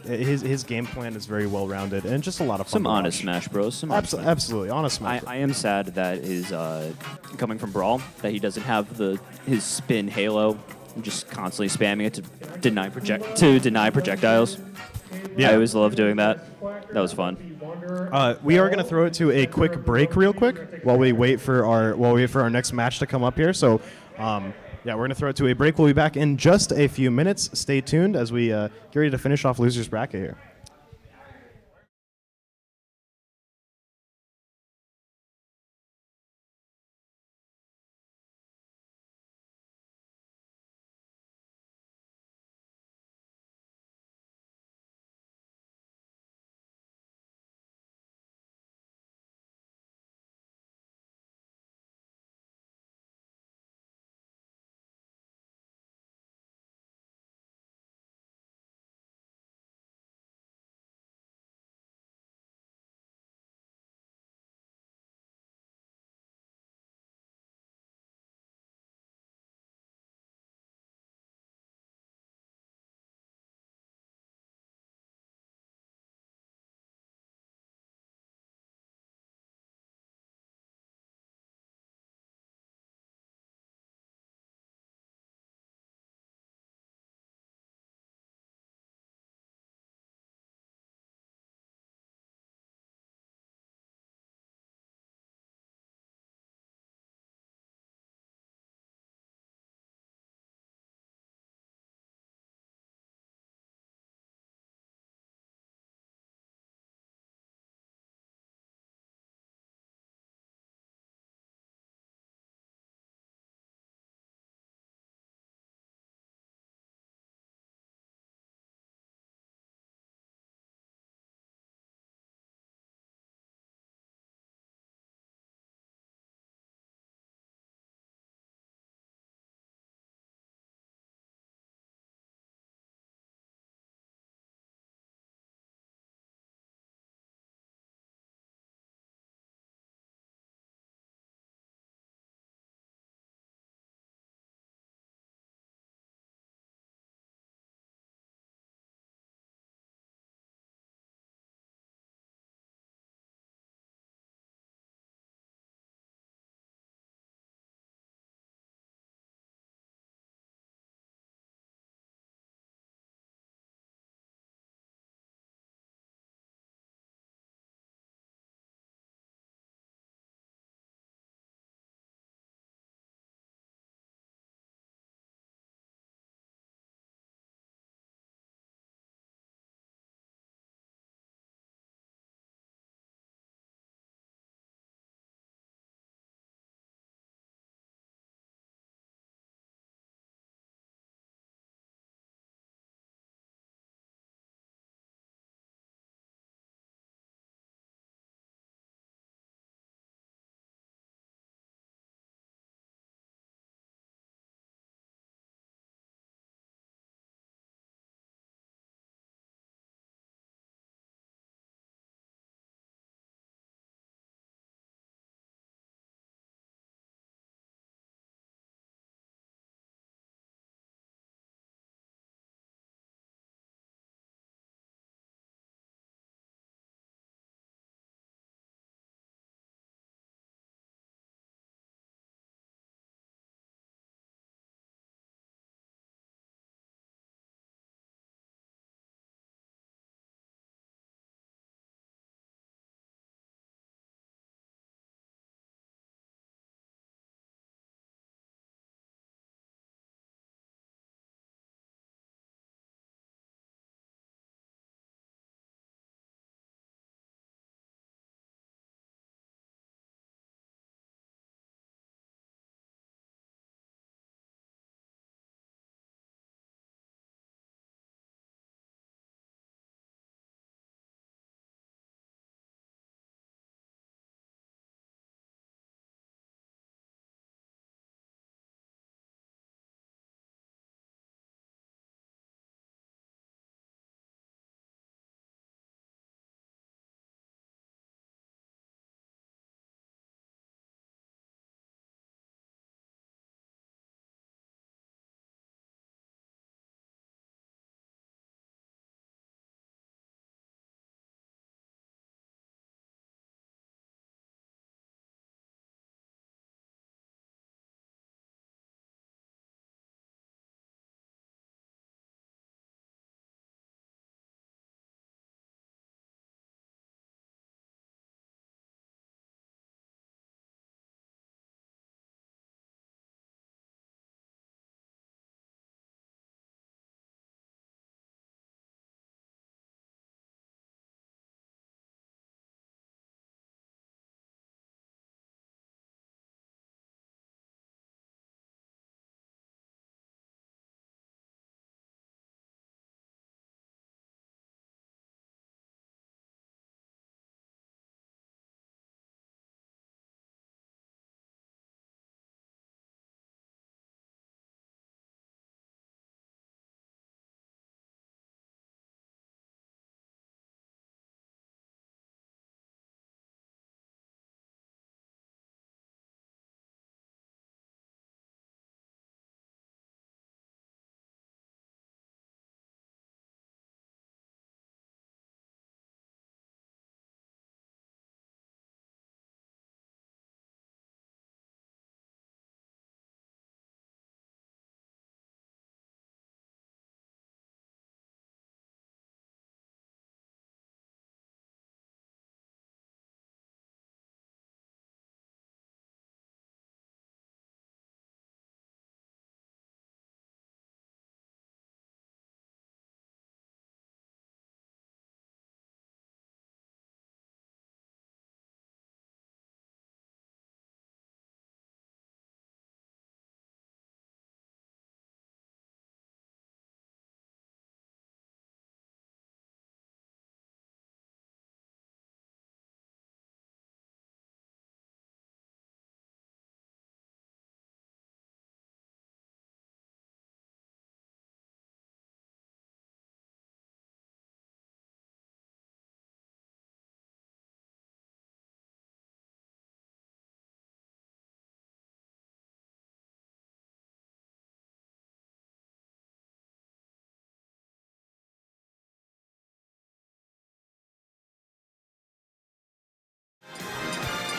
His game plan is very well rounded and just a lot of fun. Some honest Smash Bros. Absolutely honest Smash. I am sad that his coming from Brawl that he doesn't have his spin Halo, just constantly spamming it to deny projectiles. Yeah. I always love doing that. That was fun. We are going to throw it to a quick break real quick while we wait for our next match to come up here. So, we're going to throw it to a break. We'll be back in just a few minutes. Stay tuned as we get ready to finish off Losers Bracket here.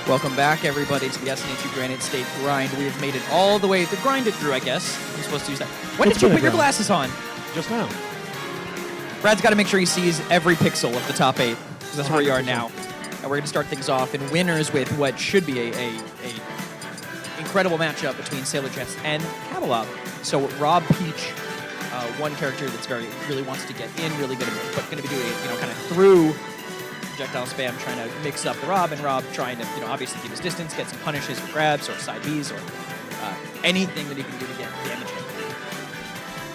Welcome back, everybody, to the SNHU Granite State Grind. We have made it all the way. The grind it, Drew, I guess. I'm supposed to use that. When did you put your glasses on? Just now. Brad's got to make sure he sees every pixel of the top 8, because that's where you are now. And we're going to start things off in winners with what should be a incredible matchup between Sailor Jets and Cavalab. So Rob Peach, one character that's really wants to get in, really good at but going to be doing it, kind of through projectile spam, trying to mix up the Rob, and Rob trying to, obviously keep his distance, get some punishes or grabs or side Bs or anything that he can do to get damage in.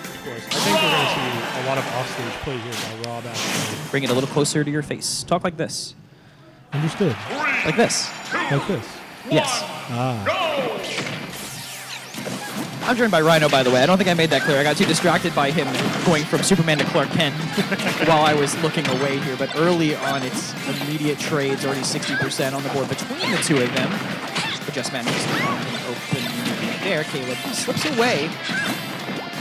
Of course. I think we're going to see a lot of offstage play here by Rob, actually. Bring it a little closer to your face. Talk like this. Understood. Like this. Like this. Yes. I'm joined by Rhino, by the way. I don't think I made that clear. I got too distracted by him going from Superman to Clark Kent while I was looking away here. But early on, it's immediate trades, already 60% on the board between the two of them. But just manages to find an open there. Caleb slips away.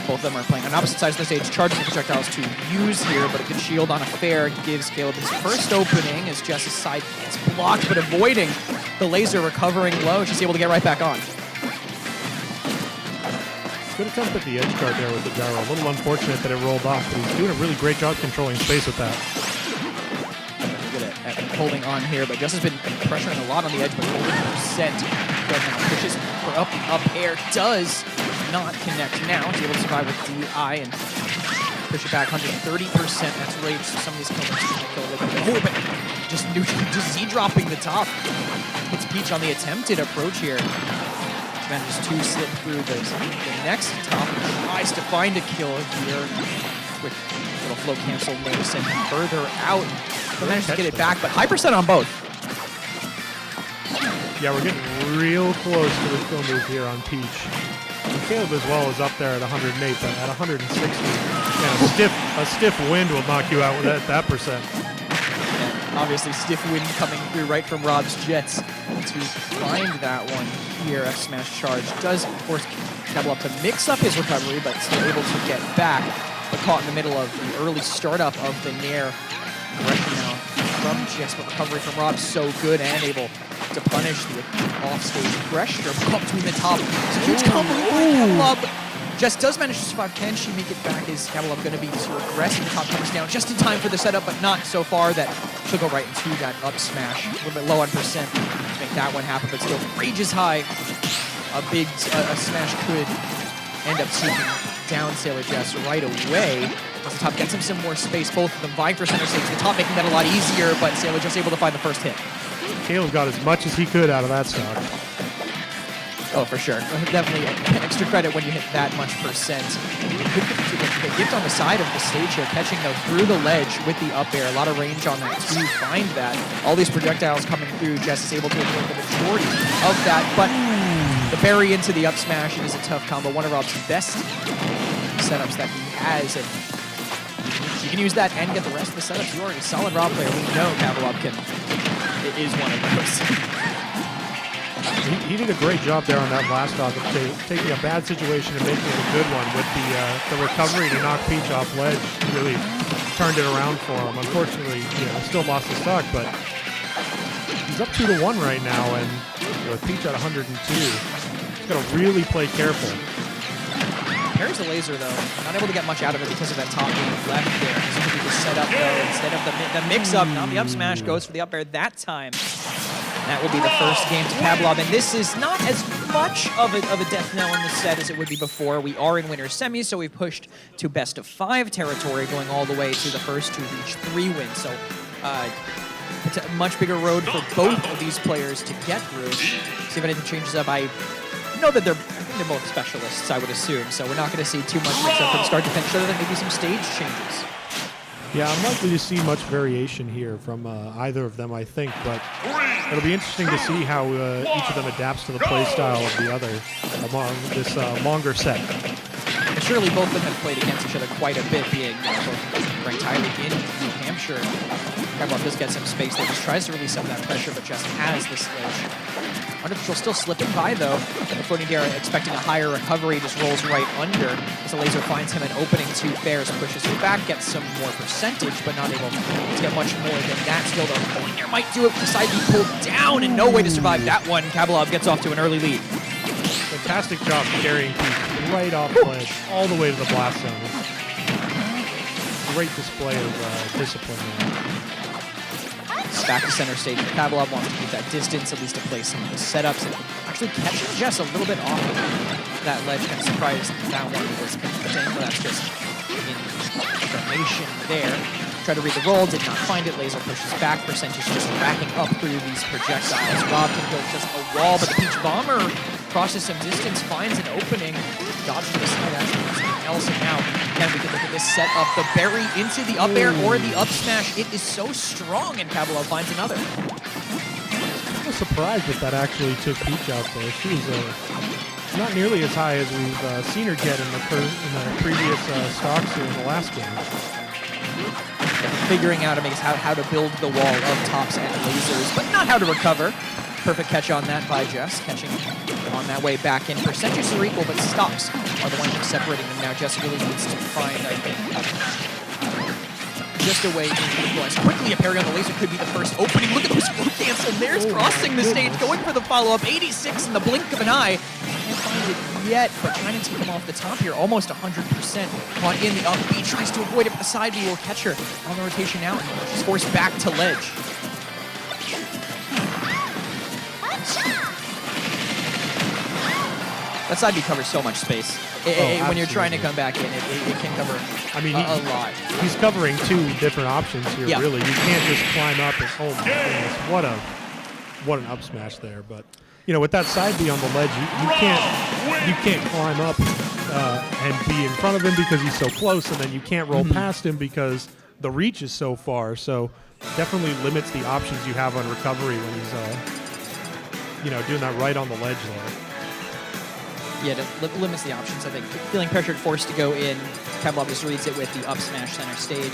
Both of them are playing on opposite sides of the stage, charging the projectiles to use here, but a good shield on a fair gives Caleb his first opening as Jess's side gets blocked, but avoiding the laser, recovering low. She's able to get right back on. Good attempt at the edge guard there with the gyro. A little unfortunate that it rolled off, but he's doing a really great job controlling space with that. Good at holding on here, but Jess has been pressuring a lot on the edge, but holding percent right now. Pushes her up, the up air does not connect now. She's able to survive with DI and push it back 130%. That's really some of these kills kill a little bit. Oh, but just Z dropping the top. Hits Peach on the attempted approach here. Manages to slip through the next top. Tries to find a kill here. Quick little flow cancel mode, send him further out. But manages to get it back, but high percent on both. Yeah, we're getting real close to the kill move here on Peach. And Caleb as well is up there at 108, but at 160, a stiff wind will knock you out with that percent. Yeah, obviously, stiff wind coming through right from Rob's Jets to find that one here. F smash charge does force Cavalab to mix up his recovery, but still able to get back. But caught in the middle of the early startup of the Nair. Aggression now from Jess, but recovery from Rob so good and able to punish the offstage pressure. Caught between the top. It's a huge combo by Cavalab. Jess does manage to survive. Can she make it back? Is Cavalab going to be too aggressive? The top comes down just in time for the setup, but not so far that she'll go right into that up smash. A little bit low on percent to make that one happen, but still rages high. A smash could end up taking down Sailor Jess right away. As the top gets him some more space, both of them vying for center stage. The top making that a lot easier, but Sailor Jess able to find the first hit. Caleb got as much as he could out of that stock. Oh, for sure. Definitely extra credit when you hit that much percent. The gift on the side of the stage here, catching though through the ledge with the up air. A lot of range on that to find that. All these projectiles coming through, Jess is able to avoid the majority of that, but the bury into the up smash, it is a tough combo. One of Rob's best setups that he has, and you can use that and get the rest of the setups. You are a solid Rob player. We know Cavalab is one of those. He did a great job there on that last stock of taking a bad situation and making it a good one with the recovery to knock Peach off ledge. Really turned it around for him. Unfortunately, still lost the stock, but he's up 2-1 right now, and with Peach at 102, he's got to really play careful. Parries the laser, though. Not able to get much out of it because of that top being left there. This could be the setup, though. Instead of the mix-up, not the up smash, goes for the up air that time. That will be the first game to Cavalab, and this is not as much of a death knell in the set as it would be before. We are in winner's semis, so we've pushed to best of 5 territory, going all the way to the first to reach 3 wins. So it's a much bigger road for both of these players to get through. See if anything changes up. I know that they're both specialists, I would assume, so we're not going to see too much mix-up from start to finish, other than maybe some stage changes. Yeah, I'm likely to see much variation here from either of them, I think, but it'll be interesting to see how each of them adapts to the play style of the other among this longer set. And surely both of them have played against each other quite a bit, being both ranked highly in New Hampshire. Cavalab does get some space there, just tries to release some of that pressure, but just has this ledge Under control, still slipping by though. The floating dare expecting a higher recovery, just rolls right under. As the laser finds him an opening to Bears, pushes it back, gets some more percentage, but not able to get much more than that. Still the floating dare might do it. Decide to be pulled down and no way to survive that one. Kabalov gets off to an early lead. Fantastic job carrying Pete right off ledge all the way to the blast zone. Great display of discipline there. It's back to center stage. Kabalov wants to keep that distance, at least to play some of the setups. And actually catching Jess a little bit off of that ledge. Kind of surprised that one was connecting, but that's just information there. Tried to read the roll, did not find it. Laser pushes back. Percentage just racking up through these projectiles. Rob can build just a wall, but the Peach Bomber crosses some distance, finds an opening. Dodge to the side, actually something else. And now, again, we can look at this setup. The berry into the up air or the up smash. It is so strong, and Kabalov finds another. I was surprised that actually took Peach out there. She was not nearly as high as we've seen her get in the previous stocks here in the last game. Figuring out how to build the wall of tops and lasers, but not how to recover. Perfect catch on that by Jess, catching on that way back in. Percentages are equal, but stocks are the ones that are separating them now. Jess really needs to find, I think, just a way to equalize quickly. A parry on the laser could be the first opening. Look at this root dance, and there's crossing the stage, going for the follow-up. 86 in the blink of an eye. Can't find it yet, but trying to take him off the top here, almost 100%. Caught in the up B, tries to avoid it, but the side B will catch her on the rotation now. She's forced back to ledge. That side B covers so much space. When you're trying to come back in, it can cover a lot. He's covering two different options here, really. You can't just climb up and, oh my goodness, what an up smash there. But, you know, with that side B on the ledge, you can't climb up and be in front of him because he's so close, and then you can't roll past him because the reach is so far. So definitely limits the options you have on recovery when he's, doing that right on the ledge there. Yeah, it limits the options, I think. Feeling pressured, forced to go in. Kabalov just reads it with the up smash center stage.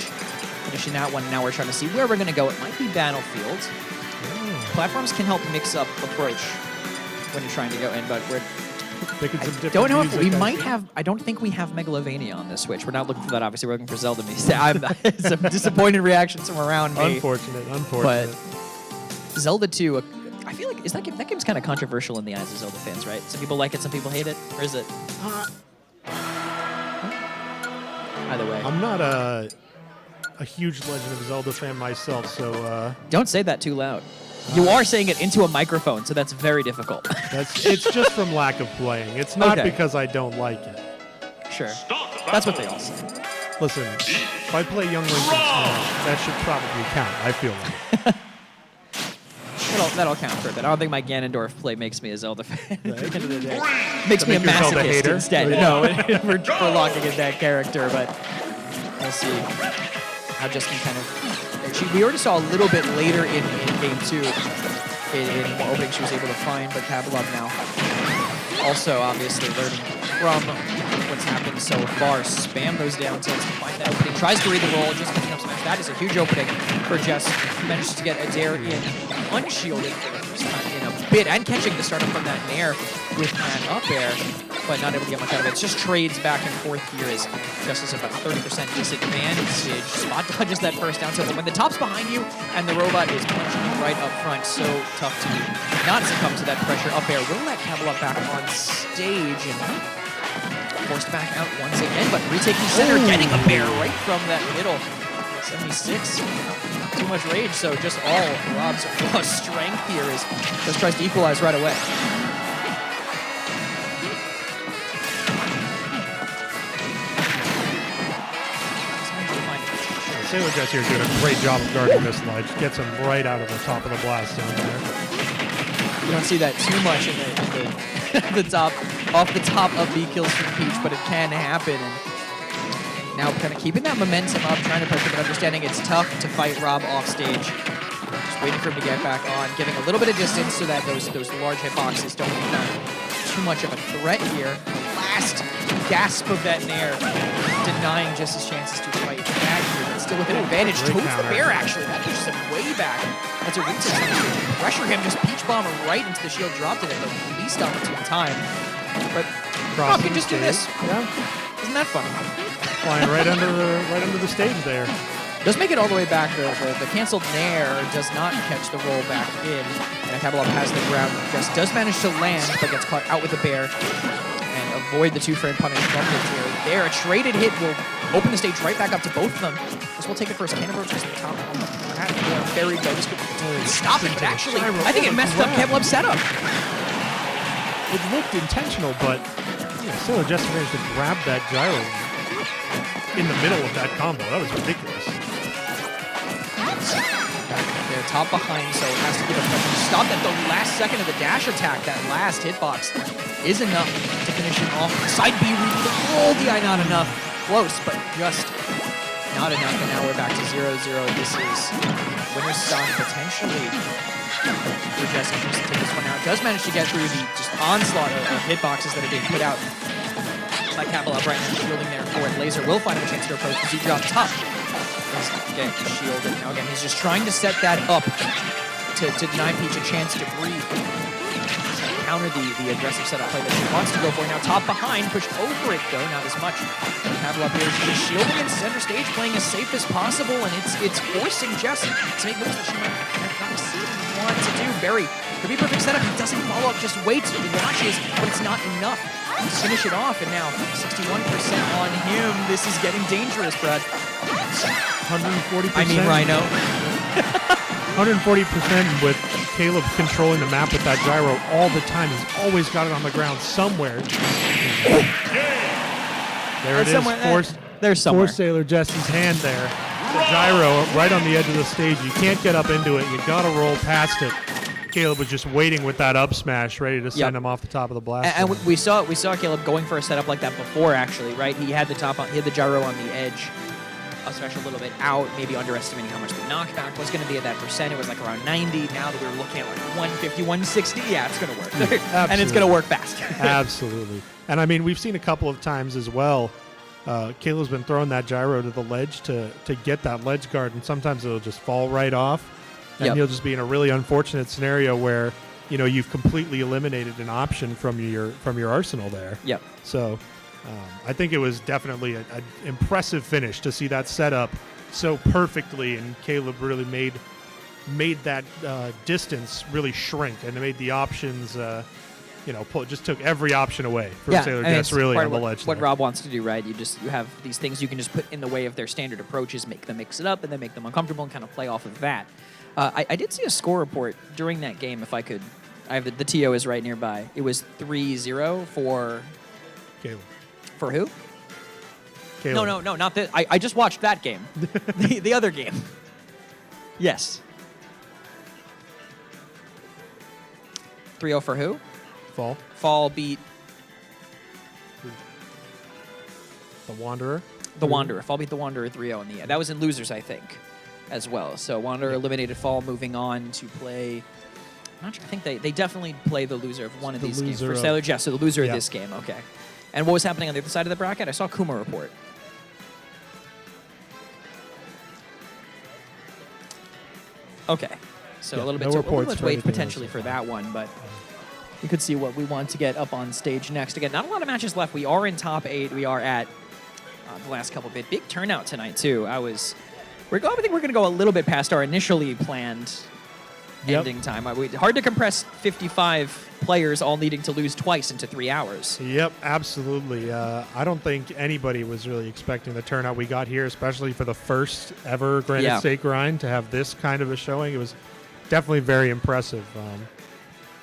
Finishing that one, now we're trying to see where we're going to go. It might be Battlefield. Platforms can help mix up approach when you're trying to go in, but we're... I don't know if we might have... I don't think we have Megalovania on this Switch. We're not looking for that, obviously. We're looking for Zelda. It's a disappointed reaction from around me. Unfortunate. But Zelda 2... I feel like that game's kind of controversial in the eyes of Zelda fans, right? Some people like it, some people hate it, or is it? Either way. I'm not a huge Legend of Zelda fan myself, so... Don't say that too loud. You are saying it into a microphone, so that's very difficult. It's just from lack of playing. It's not because I don't like it. Sure. That's what they all say. Listen, if I play Young Link in Smash, that should probably count, I feel like. That'll count for a bit. I don't think my Ganondorf play makes me a Zelda fan at the end of the day. Makes That me a make you a Zelda masochist hater? instead. No, we're locking in that character, but we'll see how Jess can kind of... We already saw a little bit later in Game 2 in what opening she was able to find, but Kabalov now also obviously learning from what's happened so far. Spam those down tilts to find that opening. Tries to read the roll, just picking up smash. That is a huge opening for Jess. Manages to get a dare in unshielded for the first time in a bit, and catching the startup from that nair with that up air, but not able to get much out of it. It's just trades back and forth here as Jess is about 30% disadvantage. Spot dodges that first down tilt, but when the top's behind you and the robot is punching you right up front, so tough to not succumb to that pressure. Up air will let Kabalov back on stage and forced back out once again, but retaking center, getting a bear right from that middle. 76. Too much rage, so just all Rob's raw strength here is just tries to equalize right away. Sailor Jess here doing a great job of guarding this ledge. Gets him right out of the top of the blast zone there. You don't see that too much in the top, off the top of B kills from Peach, but it can happen. And now kind of keeping that momentum up, trying to pressure, but understanding it's tough to fight Rob off stage. Just waiting for him to get back on, giving a little bit of distance so that those large hitboxes don't become too much of a threat here. Last gasp of that nair, denying just his chances to fight back here, but still Still with an advantage. Great Toads the counter. bear, actually. That pushes him way back. That's a Rita pressure him, just peach bomb him right into the shield, dropped it at the least opportune time. But Rob can just do this. Yeah, Isn't that fun? flying right under the stage there. Does make it all the way back. The canceled nair does not catch the roll back in. And Kabalov has the ground. Just does manage to land, but gets caught out with the bear. And avoid the 2-frame punish from the tier. There, a traded hit will open the stage right back up to both of them. This will take it first. Cannonball just on the top. Very goes. Stop it, but actually, I think it messed up Kabalov's setup. It looked intentional, but Sailor just managed to grab that gyro in the middle of that combo. That was ridiculous. They're top behind, so it has to get a pressure. Stopped at the last second of the dash attack. That last hitbox is enough to finish him off. Side B read the roll DI, not enough. Close, but just not enough. And now we're back to 0-0. This is winner's son potentially for Jesse just to take this one out. Does manage to get through the just onslaught of hitboxes that are being put out by Kabalov right now, shielding there for it. Laser will find him a chance to approach. Zeke drop top. Again, shielded. Now again, he's just trying to set that up to deny Peach a chance to breathe. Counter the aggressive setup play that he wants to go for. Now top behind, pushed over it though, not as much. Kabalov here is just shielding in center stage, playing as safe as possible, and it's forcing Jess to make moves that she might not necessarily want to do. Barry could be perfect setup. He doesn't follow up, just waits, watches, but it's not enough to finish it off. And now 61% on him. This is getting dangerous, Brad. 140%. I mean, Rhino. 140% with Caleb controlling the map with that gyro all the time. He's always got it on the ground somewhere. There it is. There's somewhere. For Sailor Jesse's hand there. The gyro right on the edge of the stage. You can't get up into it. You got to roll past it. Caleb was just waiting with that up smash, ready to send him off the top of the blast. And we saw Caleb going for a setup like that before, actually, right? He had the gyro on the edge. Up smash a little bit out, maybe underestimating how much the knockback was going to be at that percent. It was like around 90. Now that we're looking at like 150, 160, yeah, it's going to work. And it's going to work fast. Absolutely. And I mean, we've seen a couple of times as well. Caleb's been throwing that gyro to the ledge to get that ledge guard, and sometimes it'll just fall right off. And he'll just be in a really unfortunate scenario where, you've completely eliminated an option from your arsenal there. Yep. So I think it was definitely an impressive finish to see that set up so perfectly, and Caleb really made that distance really shrink, and it made the options, just took every option away from Sailor Jess really on the ledge. What Rob wants to do, right? You have these things you can just put in the way of their standard approaches, make them mix it up, and then make them uncomfortable and kind of play off of that. I did see a score report during that game, if I could. I have the TO is right nearby. It was 3-0 for Caleb. For who? Caleb. No, not that. I just watched that game. the other game. Yes. 3-0 for who? Fall. Fall beat The Wanderer. the Wanderer. Fall beat the Wanderer 3-0 in the end. That was in losers, I think, as well. So Wanderer eliminated Fall, moving on to play. I'm not sure. I think they definitely play the loser of one of these games for Sailor Jess. So the loser of this game. Okay. And what was happening on the other side of the bracket? I saw Kuma report. Okay. So a little bit to wait potentially for that one, but you could see what we want to get up on stage next. Again, not a lot of matches left. We are in top 8. We are at the last couple bit. Big turnout tonight, too. I think we're going to go a little bit past our initially planned ending time. Hard to compress 55 players all needing to lose twice into 3 hours. Yep, absolutely. I don't think anybody was really expecting the turnout we got here, especially for the first ever Granite State grind to have this kind of a showing. It was definitely very impressive.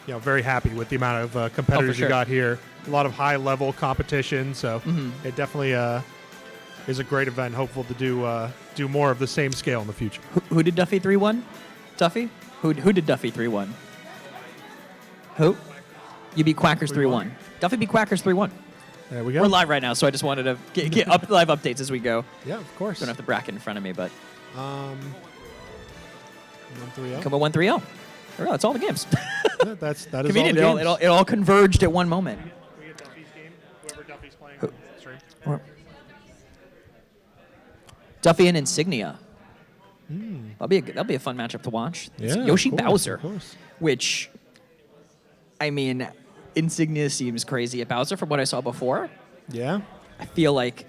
Very happy with the amount of competitors you got here. A lot of high-level competition, so it definitely is a great event. Hopeful to do more of the same scale in the future. Who did Duffy 3-1? Duffy? Who did Duffy 3-1? Who? You beat Quackers 3-1. Duffy beat Quackers 3-1. There we go. We're live right now, so I just wanted to get live updates as we go. Yeah, of course. Don't have the bracket in front of me, but 1-3-0. Come on, 1-3-0. That's all the games. Yeah, that is convenient. all the games. It all converged at one moment. We get Duffy's game. Whoever Duffy's playing on the stream. Duffy and Insignia. That'll be a fun matchup to watch. It's Yeah, Yoshi of course, Bowser, of course. which, I mean, Insignia seems crazy at Bowser from what I saw before. Yeah. I feel like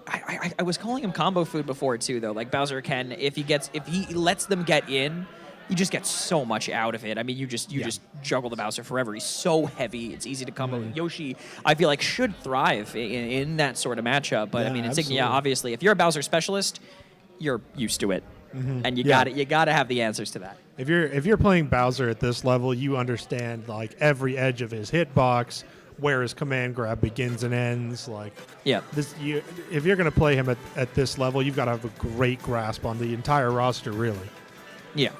I was calling him combo food before too, though. Like Bowser can, if he lets them get in, you just get so much out of it. I mean, you just juggle the Bowser forever. He's so heavy; it's easy to combo. Yoshi, I feel like, should thrive in that sort of matchup. But I Yeah, mean, Insignia, absolutely. obviously, if you're a Bowser specialist, you're used to it, and you gotta have the answers to that. If you're playing Bowser at this level, you understand like every edge of his hitbox, where his command grab begins and ends. Like Yeah. if you're going to play him at this level, you've got to have a great grasp on the entire roster, really. Yeah.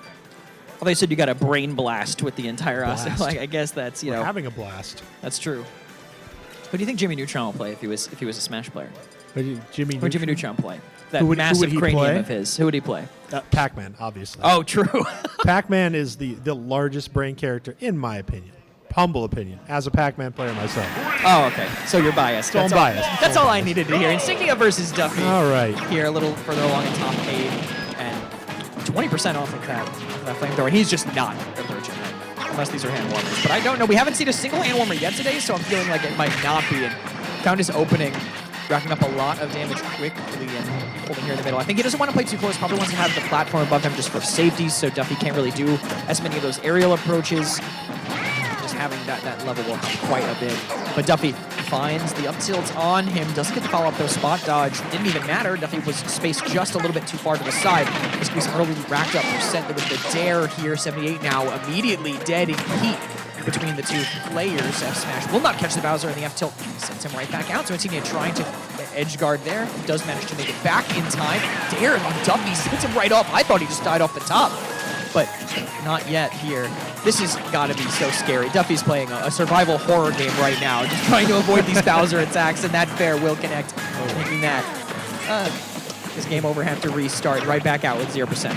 Well, they said you got a brain blast with the entire roster. Blast. Like, I guess that's We're having a blast. that's true. Who do you think Jimmy Neutron will play if he was a Smash player? Jimmy Who would Jimmy Neutron play? That Who would massive he cranium play? of his. Who would he play? Pac-Man, obviously. Oh, true. Pac-Man is the largest brain character, in my opinion. Humble opinion, as a Pac-Man player myself. Oh, okay. So you're biased. So I'm That's all- biased. That's all I needed to hear. Insignia versus Duffy. All right. Here, a little further along in top 8, and 20% off of that flamethrower. He's just not a virgin, unless these are hand warmers. But I don't know. We haven't seen a single hand warmer yet today, so I'm feeling like it might not be. And found his opening, racking up a lot of damage quickly and holding here in the middle. I think he doesn't want to play too close. Probably wants to have the platform above him just for safety, so Duffy can't really do as many of those aerial approaches. Just having that level will help quite a bit. But Duffy finds the up tilt on him. Doesn't get the follow-up, though. Spot dodge didn't even matter. Duffy was spaced just a little bit too far to the side. This was early racked up percent. There was the dare here. 78 now, immediately dead in heat between the two players. F smash will not catch the Bowser, and the F tilt sends him right back out. So Insignia trying to edge guard there. He does manage to make it back in time. Dare on Duffy sends him right off. I thought he just died off the top, but not yet here. This has got to be so scary. Duffy's playing a survival horror game right now, just trying to avoid these Bowser attacks, and that fair will connect, making that his game over, have to restart right back out with 0%.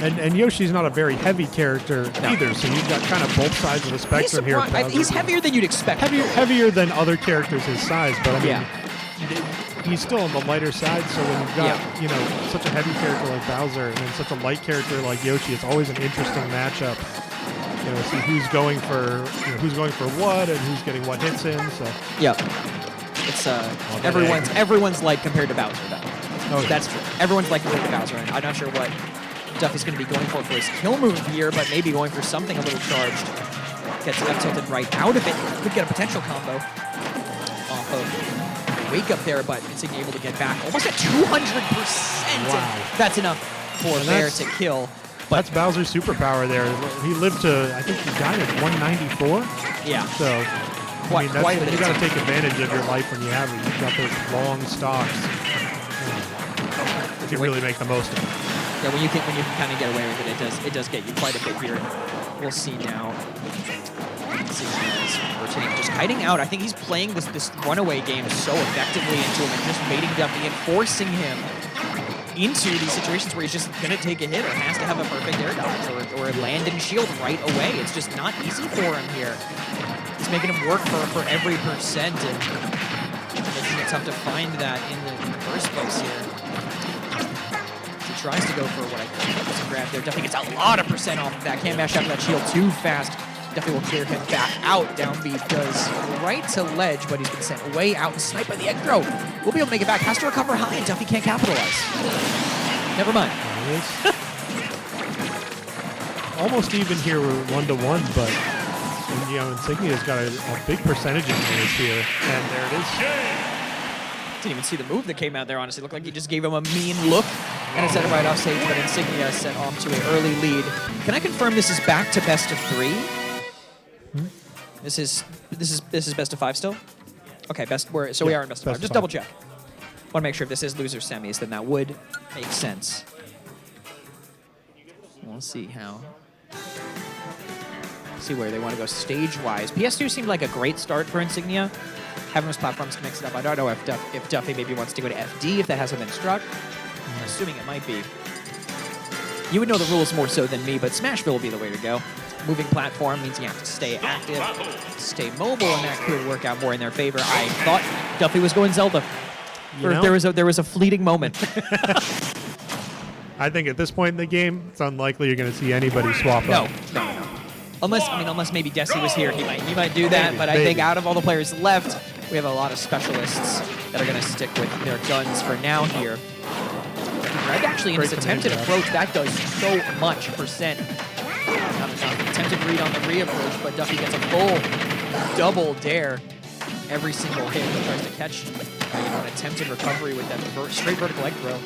And Yoshi's not a very heavy character either, so you've got kind of both sides of the spectrum here. He's heavier than you'd expect. Heavier than other characters his size, but I mean, he's still on the lighter side. So when you've got such a heavy character like Bowser and then such a light character like Yoshi, it's always an interesting matchup. See who's going for what and who's getting what hits in. So It's everyone's light compared to Bowser though. Oh, that's true. Everyone's light compared to Bowser, and I'm not sure what Duffy's going to be going for his kill move here, but maybe going for something a little charged. Gets left tilted right out of it. Could get a potential combo off of wake up there, but Insignia able to get back almost at 200%. Wow. That's enough for there to kill. But that's Bowser's superpower there. He lived to, I think he died at 194. Yeah. So, quite a bit. You got to take advantage of your life when you have it. You've got those long stocks. You can really make the most of it. Yeah, when you can kind of get away with it does get you quite a bit here. We'll see now. Rotating, just kiting out. I think he's playing this runaway game so effectively into him and just baiting Duffy and forcing him into these situations where he's just going to take a hit or has to have a perfect air dodge or land and shield right away. It's just not easy for him here. It's making him work for every percent and making it tough to find that in the first place here. He tries to go for what I think was a grab there. Duffy gets a lot of percent off of that. Can't mash out that shield too fast. Duffy will clear him back out. Down B does right to ledge, but he's been sent way out and sniped by the egg throw. We'll be able to make it back. Has to recover high, and Duffy can't capitalize. Never mind. Almost even here, we're 1-1, but Insignia's got a big percentage in this here, and there it is. Didn't even see the move that came out there, honestly. Looked like he just gave him a mean look, and it sent it right off stage, but Insignia sent off to an early lead. Can I confirm this is back to best of 3? This is best of 5 still? Okay, we are in best of 5. Just double check. Want to make sure if this is loser semis, then that would make sense. We'll see how. See where they want to go stage-wise. PS2 seemed like a great start for Insignia. Having those platforms to mix it up. I don't know if Duffy maybe wants to go to FD if that hasn't been struck. I'm assuming it might be. You would know the rules more so than me, but Smashville will be the way to go. Moving platform means you have to stay active, stay mobile, and that could work out more in their favor. I thought Duffy was going Zelda. There was a fleeting moment. I think at this point in the game, it's unlikely you're going to see anybody swap No, up. no. Unless maybe Desi was here, he might do that. Maybe, but I think out of all the players left, we have a lot of specialists that are going to stick with their guns for now here. Greg actually in his Great attempted command approach, that does so much percent. Attempted read on the reapproach, but Duffy gets a full double dare every single hit that tries to catch an attempted recovery with that straight vertical egg throw.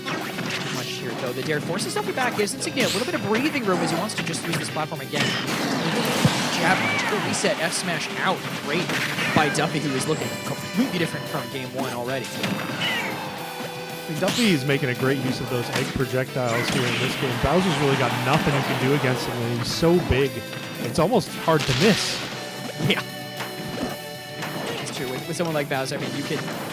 Too much here, though. The dare forces Duffy back, gives Insignia a little bit of breathing room as he wants to just use this platform again. Jab, reset, F smash out. Great by Duffy, who is looking completely different from game 1 already. Duffy is making a great use of those egg projectiles here in this game. Bowser's really got nothing he can do against him, and he's so big, it's almost hard to miss. Yeah. It's true. With someone like Bowser, I mean,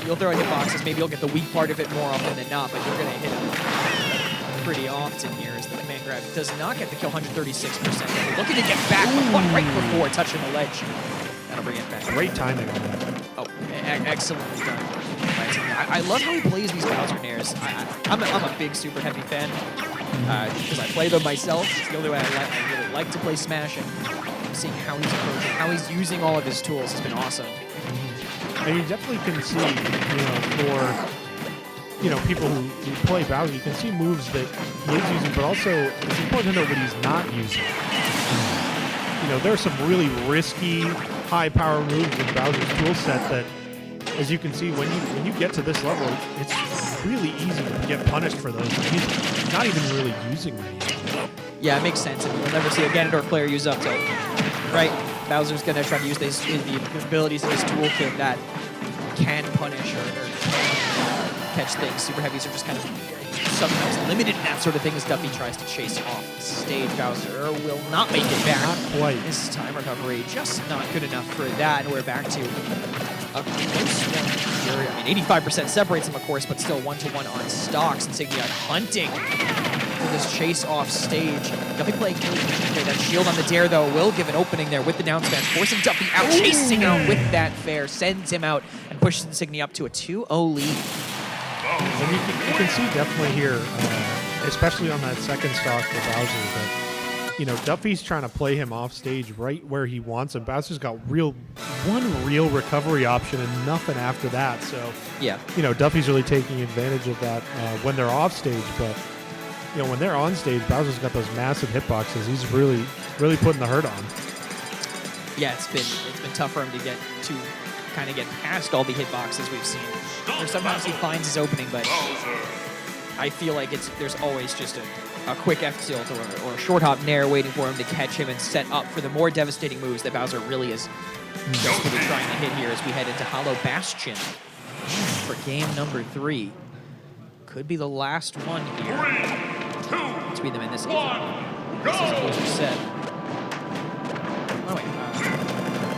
you'll throw hitboxes, maybe you'll get the weak part of it more often than not, but you're going to hit him pretty often here as the command grab does not get the kill, 136%. Looking to get back, but one right before touching the ledge. That'll bring it back. Great timing on that. Oh, excellently done. I love how he plays these Bowser nairs. I'm a big Super Heavy fan because I play them myself. It's the only way I really like to play Smash, and seeing how he's approaching, how he's using all of his tools has been awesome. And you definitely can see, for people who play Bowser, you can see moves that he is using, but also it's important to know what he's not using. There are some really risky, high-power moves in Bowser's tool set that, as you can see, when you get to this level, it's really easy to get punished for those. He's not even really using them. Yeah, it makes sense. I mean, you'll never see a Ganondorf player use up tilt, right? Bowser's going to try to use the abilities in his toolkit that can punish or catch things. Super Heavies are just kind of sometimes limited in that sort of thing as Duffy tries to chase off stage. Bowser will not make it back. Not quite. This time recovery just not good enough for that, and we're back to a close one here. I mean, 85% separates him, of course, but still 1-to-1 on stocks. Insignia hunting for this chase off stage. Duffy playing really good. That shield on the dare, though, will give an opening there with the down smash, forcing Duffy out, chasing out with that fair, sends him out, and pushes Insignia up to a 2-0 lead. And you can see definitely here, especially on that second stock for Bowser, that Duffy's trying to play him off stage right where he wants him. Bowser's got one real recovery option and nothing after that. So yeah, Duffy's really taking advantage of that when they're off stage. But when they're on stage, Bowser's got those massive hitboxes. He's really putting the hurt on. Yeah, it's been tough for him to kind of get past all the hitboxes we've seen. Or sometimes he finds his opening, but I feel like there's always just a quick F tilt or a short hop nair waiting for him to catch him and set up for the more devastating moves that Bowser really is desperately trying to hit here as we head into Hollow Bastion for game number 3. Could be the last one here between them in this loser set. Oh wait,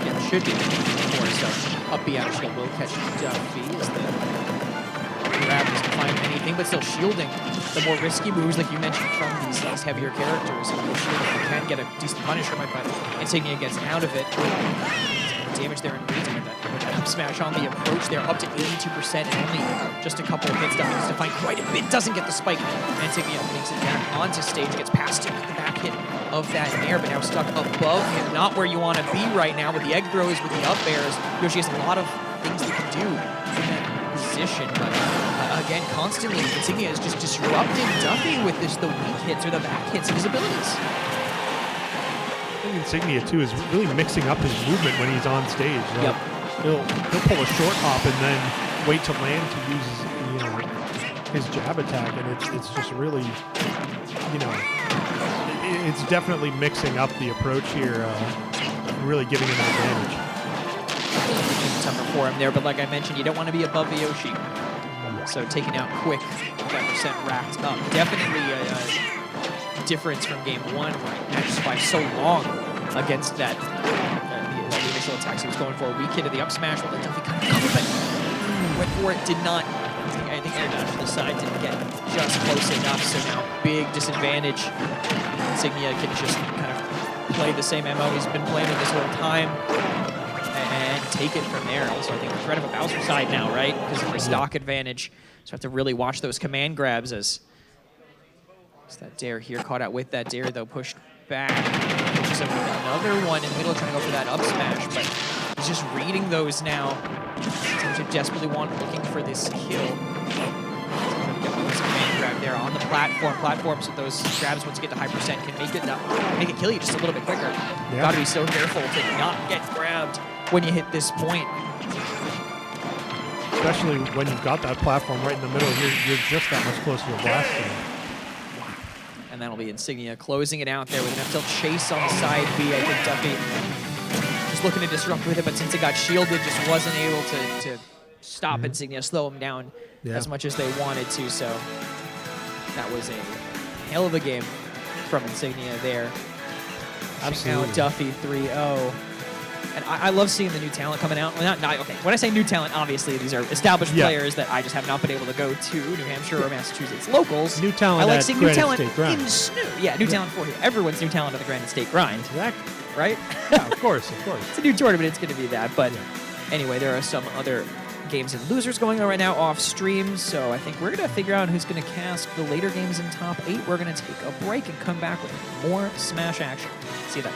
yeah, it should be. Of course, up B out shield will catch Duffy as the grab doesn't find anything, but still shielding the more risky moves, like you mentioned, from these heavier characters. And you can get a decent punish from it, but Insignia gets out of it. Damage there in reason with that up smash on the approach there, up to 82% and only just a couple of hits. Duffy needs to find quite a bit, doesn't get the spike. Insignia makes it back onto stage, gets past him with the back hit of that air, but now stuck above him. Not where you want to be right now with the egg throws, with the up airs. Yoshi has a lot of things he can do in that position, but again, constantly, Insignia is just disrupting Duffy with the weak hits or the back hits of his abilities. I think Insignia, too, is really mixing up his movement when he's on stage. Yep. He'll pull a short hop and then wait to land to use his jab attack, and it's just really, it's definitely mixing up the approach here, really giving him an advantage. Tougher for him there, but like I mentioned, you don't want to be above the Yoshi. So taking out quick, that percent racked up. Definitely a difference from game 1, where he matched by so long against that the initial attacks he was going for. A weak hit of the up smash, well, the Duffy kind of covered, but went for it, did not. I think air dodge to the side didn't get just close enough, so now big disadvantage. Insignia can just kind of play the same MO he's been playing this whole time and take it from there. Also, I think the threat of a Bowser side now, right? Because of the stock advantage. So I have to really watch those command grabs as So that dare here, caught out with that dare, though, pushed back. Pushes up with another one in the middle, trying to go for that up smash, but he's just reading those now. Seems to desperately looking for this kill. Get one of those command grab there on the platform. Platforms with those grabs, once you get to high percent, can make it kill you just a little bit quicker. Yeah. Gotta be so careful to not get grabbed when you hit this point. Especially when you've got that platform right in the middle, you're just that much closer to blasting. And that'll be Insignia closing it out there with an up tilt chase on the side B. I think Duffy was looking to disrupt with it, but since it got shielded, just wasn't able to stop Insignia, slow him down as much as they wanted to. So that was a hell of a game from Insignia there. Absolutely. Now Duffy 3-0. And I love seeing the new talent coming out. Well, okay. When I say new talent, obviously these are established players that I just have not been able to go to New Hampshire or Massachusetts locals. New talent. I like at seeing new Granite talent State Grind. in SNHU. Yeah, new talent for here. Everyone's new talent on the Granite State Grind, Exactly. right? Yeah, of course, of course. It's a new tournament. It's going to be that. But anyway, there are some other games and losers going on right now off stream. So I think we're going to figure out who's going to cast the later games in top 8. We're going to take a break and come back with more Smash action. See you then.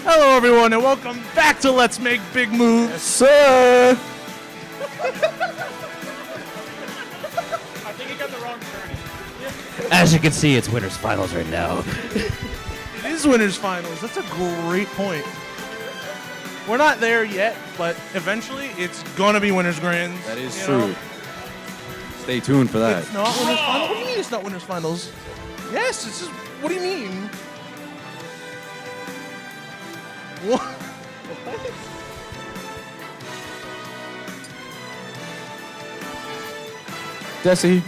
Hello, everyone, and welcome back to Let's Make Big Moves. Sir! I think you got the wrong turn. As you can see, it's winners finals right now. It is winners finals. That's a great point. We're not there yet, but eventually it's gonna be winners grands. That is you true. know? Stay tuned for that. It's not winners finals. What do you mean it's not winners finals? Yes, it's just. What do you mean? What? Desi,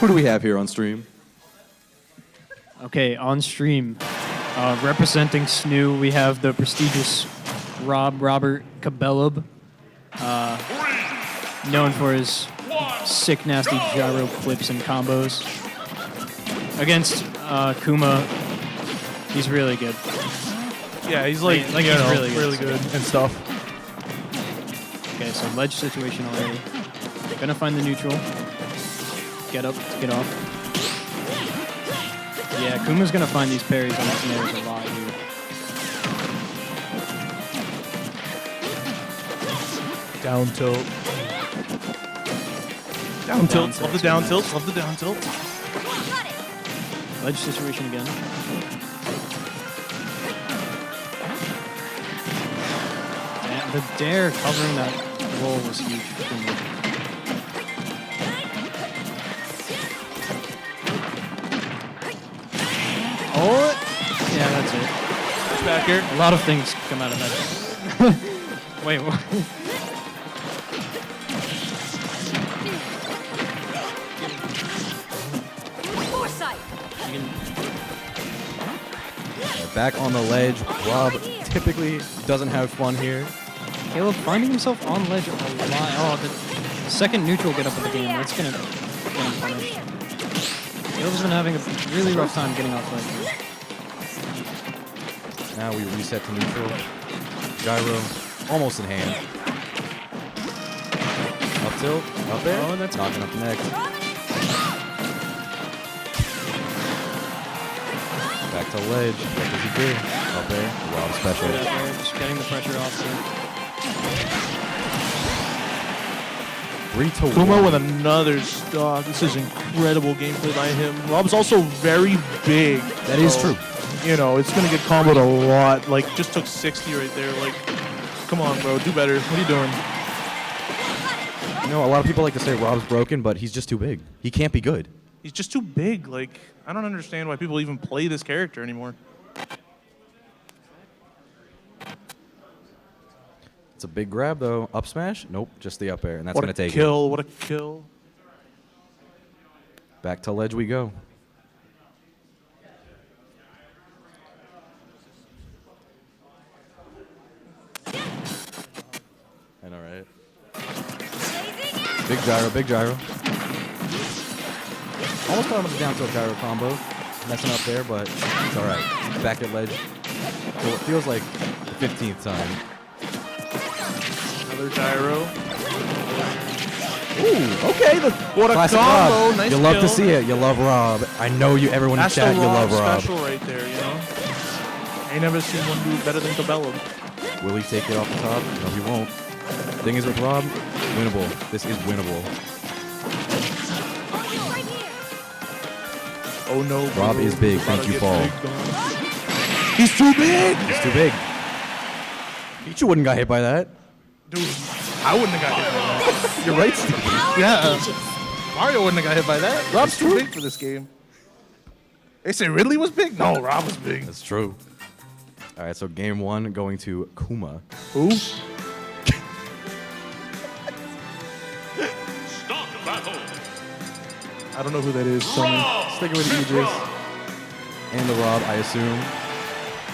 who do we have here on stream? Okay, on stream, representing SNHU, we have the prestigious Robert Cabellub, known for his sick, nasty gyro flips and combos. Against Kuma, he's really good. Yeah, he's like Like, you he's know, really good. and stuff. Okay, so ledge situation already. Gonna find the neutral. Get up, get off. Yeah, Kuma's gonna find these parries on his snares a lot, dude. Down tilt. Down tilt. Love the down tilt. Love the down tilt. Ledge situation again. And the dare covering that roll was huge for Kuma. Oh, yeah, that's it. Push back here. A lot of things come out of that. Wait, what? Back on the ledge. Rob typically doesn't have fun here. Caleb finding himself on ledge a lot. Oh, the second neutral get up of the game. That's gonna get him punished. Caleb's been having a really rough time getting off ledge. Now we reset to neutral. Gyro almost in hand. Up tilt, up there. Oh, that's knocking up the neck. Back to ledge. What does he do? Up there. Rob special. Just getting the pressure off. 3-1. Kuma with another stock. This is incredible gameplay by him. Rob's also very big. That is true. You know, it's going to get comboed a lot. Like, just took 60 right there. Like, come on, bro. Do better. What are you doing? You know, a lot of people like to say Rob's broken, but he's just too big. He can't be good. He's just too big. Like, I don't understand why people even play this character anymore. It's a big grab, though. Up smash? Nope, just the up air, and that's What going a to take kill. it. What a kill. Back to ledge we go. I know, right? Big gyro, big gyro. Almost got him with the down tilt gyro combo. Messing up there, but it's all right. Back at ledge. So it feels like the 15th time. Another gyro. Ooh, okay. What a Classic combo. Rob. Nice You love kill. to see it. You love Rob. I know you. Everyone That's in chat, the you love Rob. special right there, you know? I ain't never seen one do better than Cabellum. Will he take it off the top? No, he won't. Thing is with Rob, winnable. This is winnable. Oh no. Rob bro. is big. About Thank to you, get Fall. big, dog. He's too big! He's too big. Pichu wouldn't got hit by that. Dude, I wouldn't have got hit by that. You're right, Steve. Yeah. Mario wouldn't have got hit by that. Rob's too big for this game. They say Ridley was big? No, Rob was big. That's true. All right, so game one going to Kuma. Who? I don't know who that is. Tell me. Sticking with Aegis. And the Rob, I assume.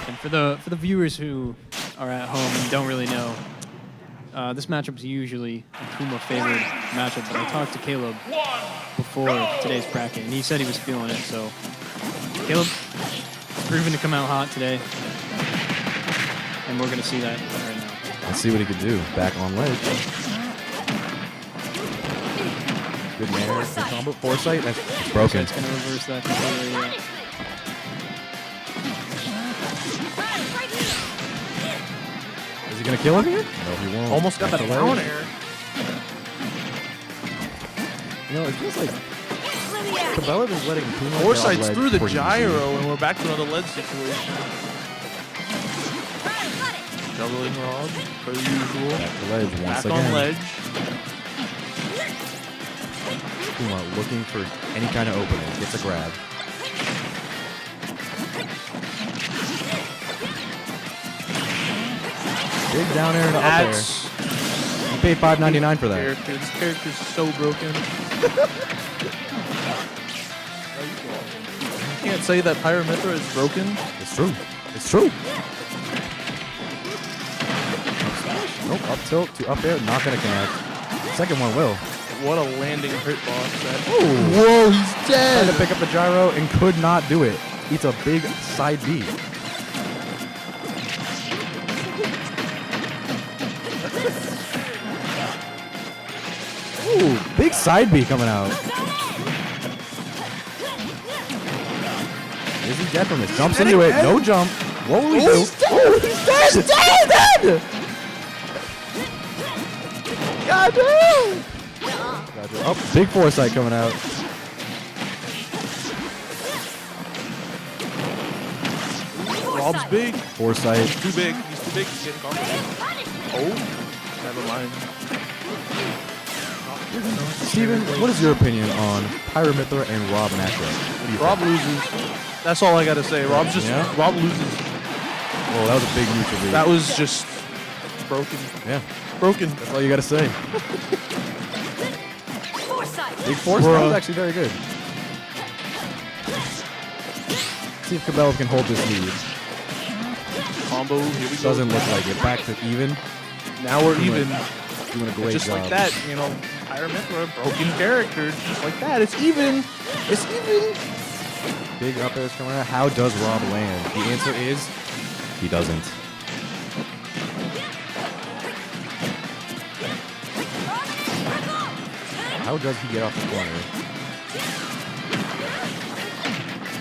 And for the viewers who are at home and don't really know, this matchup is usually a Kuma favored matchup, but I talked to Caleb before today's bracket, and he said he was feeling it, so Caleb is proven to come out hot today, and we're going to see that right now. Let's see what he can do. Back on ledge. Good nair, good combo. Foresight, that's broken. It's going to reverse that completely. he gonna kill him here? No, he won't. Almost got Back the to down ledge. air. You know, it feels like Cabela is letting Kuma get off Foresight's ledge through the pretty gyro, easy. and we're back to another ledge situation. Doubling Rob, per usual. Back to ledge once Back again. on ledge. Kuma looking for any kind of opening. Gets a grab. Big down air and up air. That's You paid $5.99 for that. This character's so broken. You can't say that Pyramithra is broken. It's true. It's true. Nope, up tilt to up air, not gonna connect. Second one will. What a landing hitbox. Whoa, he's dead! Tried to pick up the gyro and could not do it. Eats a big side B. Ooh, big side B coming out. Is he dead from this? Jumps into it, no jump. What will he do? He's dead! He's dead! God damn! Oh, big foresight coming out. Rob's big. Foresight. He's too big. He's too big. He's getting confident. Oh, never mind. Steven, what is your opinion on Pyramithra and Rob matchup? What do you Rob think? loses. That's all I gotta say. Rob's just Rob loses. Oh, that was a big neutral beat. That was just broken. Yeah. Broken. That's all you gotta say. Big foresight. That was actually very good. See if Cabela can hold this lead. Combo. Here we go. Doesn't look like it. Back to even. Now we're even. Doing a great just job. like that, you know, Pyramithra, broken character, just like that. It's even. It's even. Big up airs coming out. How does Rob land? The answer is he doesn't. How does he get off the corner?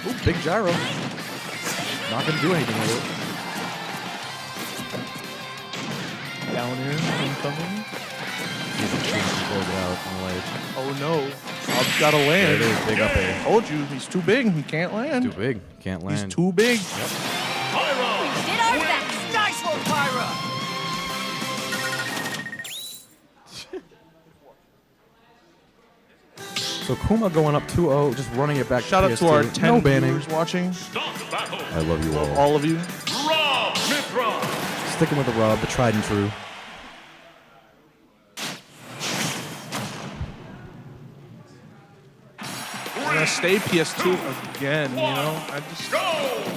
Ooh, big gyro. Not gonna do anything with it. Down air incoming. He's a chance to close it out on the ledge. Oh no. Rob's gotta land. There it is, big up air. Told you, he's too big. He can't land. Too big. Can't land. He's too big. Did our best. Nice one, Pyra. So Kuma going up 2-0, just running it back. Shout to out to our PS2. 10 no banning. viewers watching. I love you all. All of you. Sticking with the Rob, the tried and true. I'm gonna stay PS2 again, you know?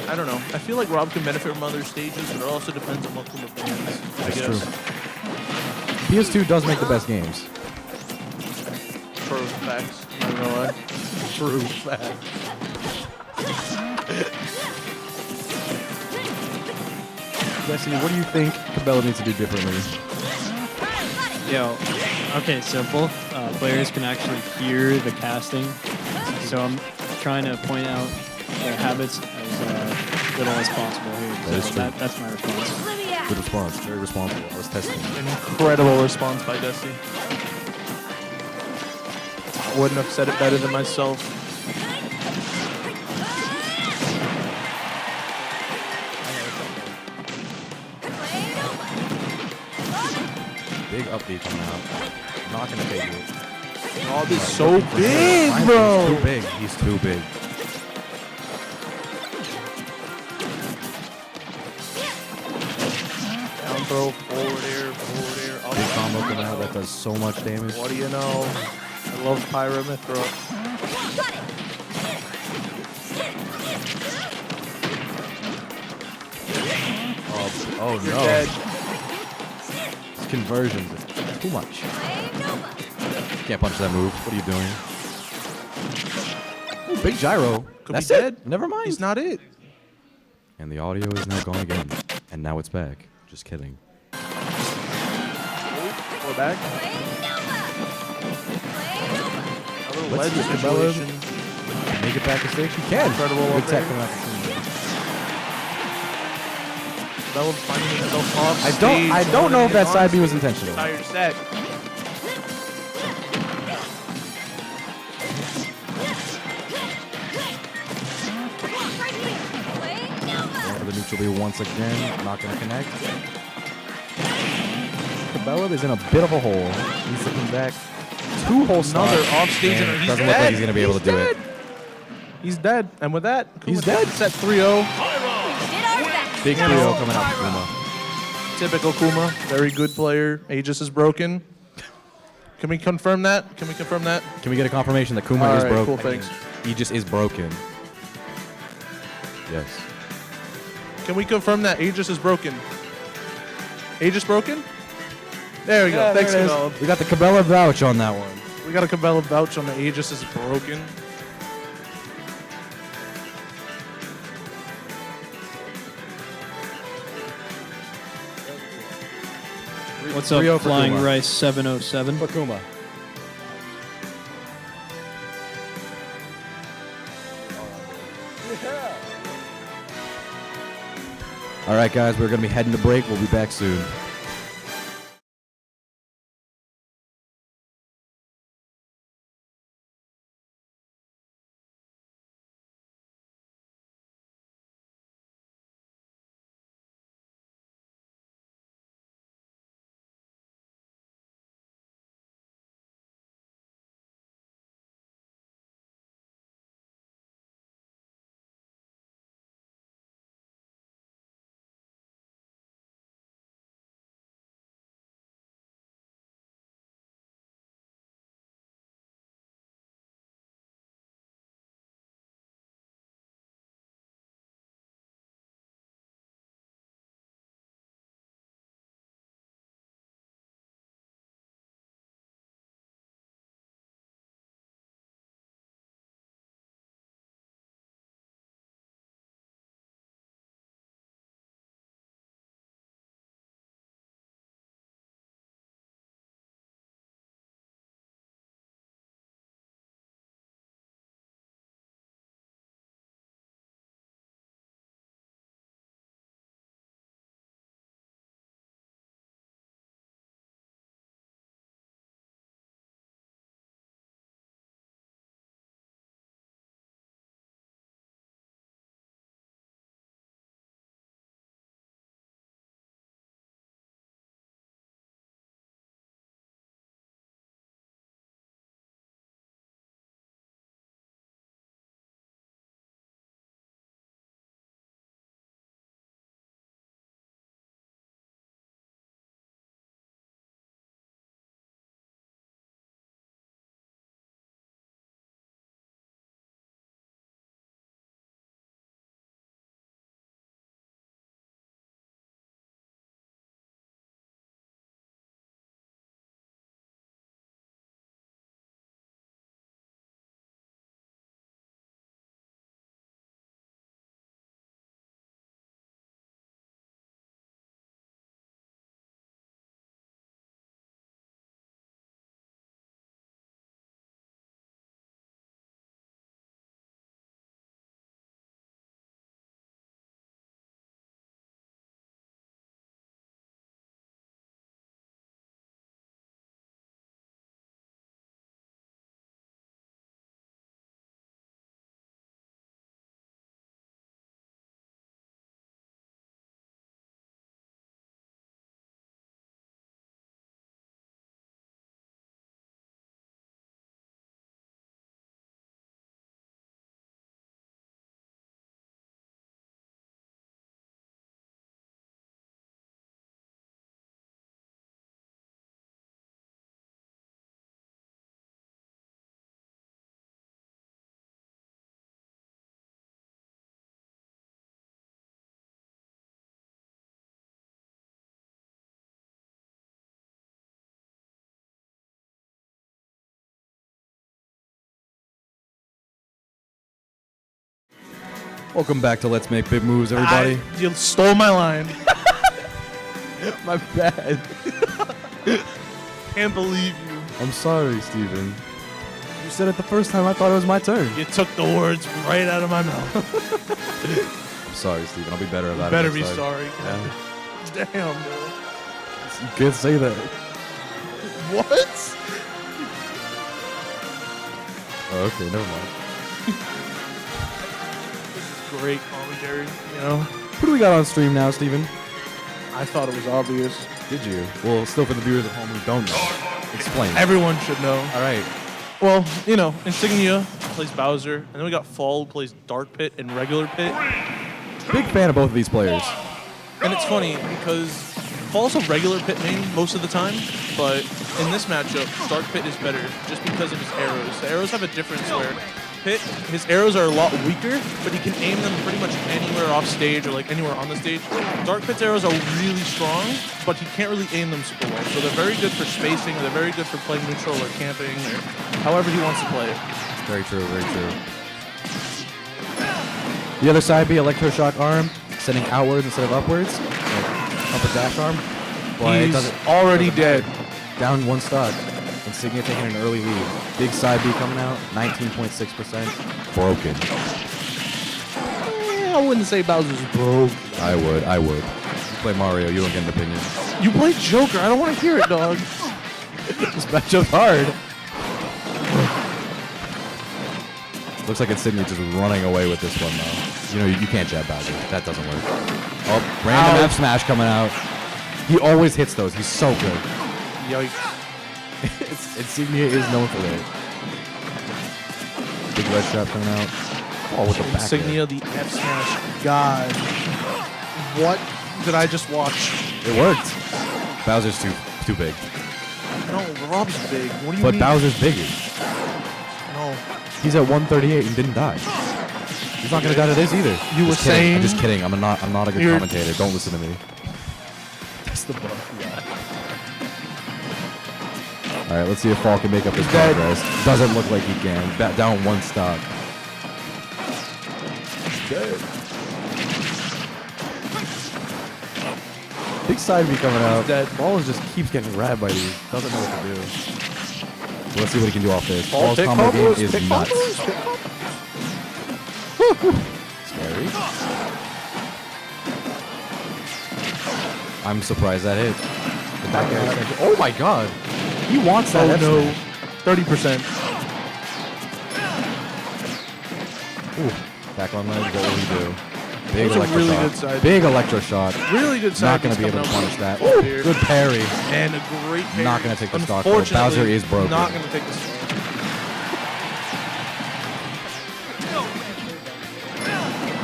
I don't know. I feel like Rob can benefit from other stages, but it also depends on what Kuma fans. That's true. PS2 does make the best games. True facts. I don't know why. True facts. Destiny, what do you think Cabela needs to do differently? Yo, okay, so both players can actually hear the casting. So I'm trying to point out their habits as little as possible here. That is true. That's my response. Good response. Very responsible. I was testing. An incredible response by Dusty. I wouldn't have said it better than myself. Big upbeat coming out. Not gonna take it. Rob is so big, bro. He's too big. He's too big. Down throw, forward air, up. Big combo coming out that does so much damage. What do you know? I love Pyramithra. Oh You're no. dead. His conversions is too much. Can't punch that move. What are you doing? Ooh, big gyro. Could That's be it. dead. Never mind. He's not it. And the audio is now gone again. And now it's back. Just kidding. We're back. A little Let's ledge see if Cabela situation. make it back to stage. He can. Incredible Good up tech there. coming out the team. Cabela finding himself off I stage. don't know if that side B was On intentional. entire set. Going for the neutral B once again. Not going to connect. Cabela is in a bit of a hole. He's looking back. 2 whole stock. Another off stage and he's doesn't dead. look like he's going to be able to do it. He's dead. And with that, He's Kuma dead. Set 3-0. Big 3-0 coming out for Kuma. Typical Kuma. Very good player. Aegis is broken. Can we confirm that? Can we confirm that? Can we get a confirmation that Kuma All is right, broken? cool, thanks. He just is broken. Yes. Can we confirm that Aegis is broken? Aegis broken? There we go. Yeah, Thanks, there it is. Cabela. We got the Cabela vouch on that one. We got a Cabela vouch on the Aegis is broken. What's up, 3-0 for Flying Kuma. Rice 707? For Kuma. All right, guys, we're going to be heading to break. We'll be back soon. Welcome back to Let's Make Big Moves, everybody. You stole my line. My bad. Can't believe you. I'm sorry, Steven. You said it the first time. I thought it was my turn. You took the words right out of my mouth. sorry, Steven. I'll be better about You it. better be next time. sorry. Yeah. Damn, bro. You can't say that. What? Oh, okay, never mind. Great commentary, you know? Who do we got on stream now, Steven? I thought it was obvious. Did you? Well, still for the viewers at home who don't know. Explain. Everyone should know. All right. Well, you know, Insignia plays Bowser, and then we got Fall who plays Dark Pit and Regular Pit. Big fan of both of these players. And it's funny because Fall's a regular Pit main most of the time, but in this matchup, Dark Pit is better just because of his arrows. The arrows have a difference where Pit, his arrows are a lot weaker, but he can aim them pretty much anywhere off stage or like anywhere on the stage. Dark Pit's arrows are really strong, but he can't really aim them super well. So they're very good for spacing, or they're very good for playing neutral or camping, or however he wants to play it. Very true, very true. The other side be Electroshock arm, sending outwards instead of upwards. Like up a dash arm. But He's it doesn't, already dead. Down one stock. Insignia taking an early lead. Big side B coming out, 19.6%. Broken. I wouldn't say Bowser's broke. I would. You play Mario, you don't get an opinion. You play Joker. I don't want to hear it, dog. This matchup's hard. Looks like Insignia just running away with this one, though. You know, you can't jab Bowser. That doesn't work. Oh, random F smash coming out. He always hits those. He's so good. Yikes. Insignia is known for that. Big red trap coming out. Oh, with the back Insignia, air. the F smash god. What did I just watch? It worked. Bowser's too big. No, Rob's big. What do you But mean? Bowser's bigger. No. He's at 138 and didn't die. He's not gonna die to this either. You were Just kidding. saying- I'm just kidding. I'm not a good You're- commentator. Don't listen to me. That's the buff guy. All right, let's see if Fall can make up his progress. Doesn't look like he can. Down one stock. Dead. Big side B coming out. dead. Fall just keeps getting grabbed by these. Doesn't know what to do. So let's see what he can do off this. Fall Fall's pick combo game combos, is pick nuts. combos, pick Scary. I'm surprised that hit. The back air extension. Oh my god. He wants that. Oh F no. smash. 30%. Ooh. Back on ledge. What will he do? Big That was a electro really shot. good side. Big electro shot. Really good side. Not going to be able to punish that. Ooh, good parry. And a great parry. Not going to take the stock. Though. Unfortunately, Bowser is broken. not going to take the stock.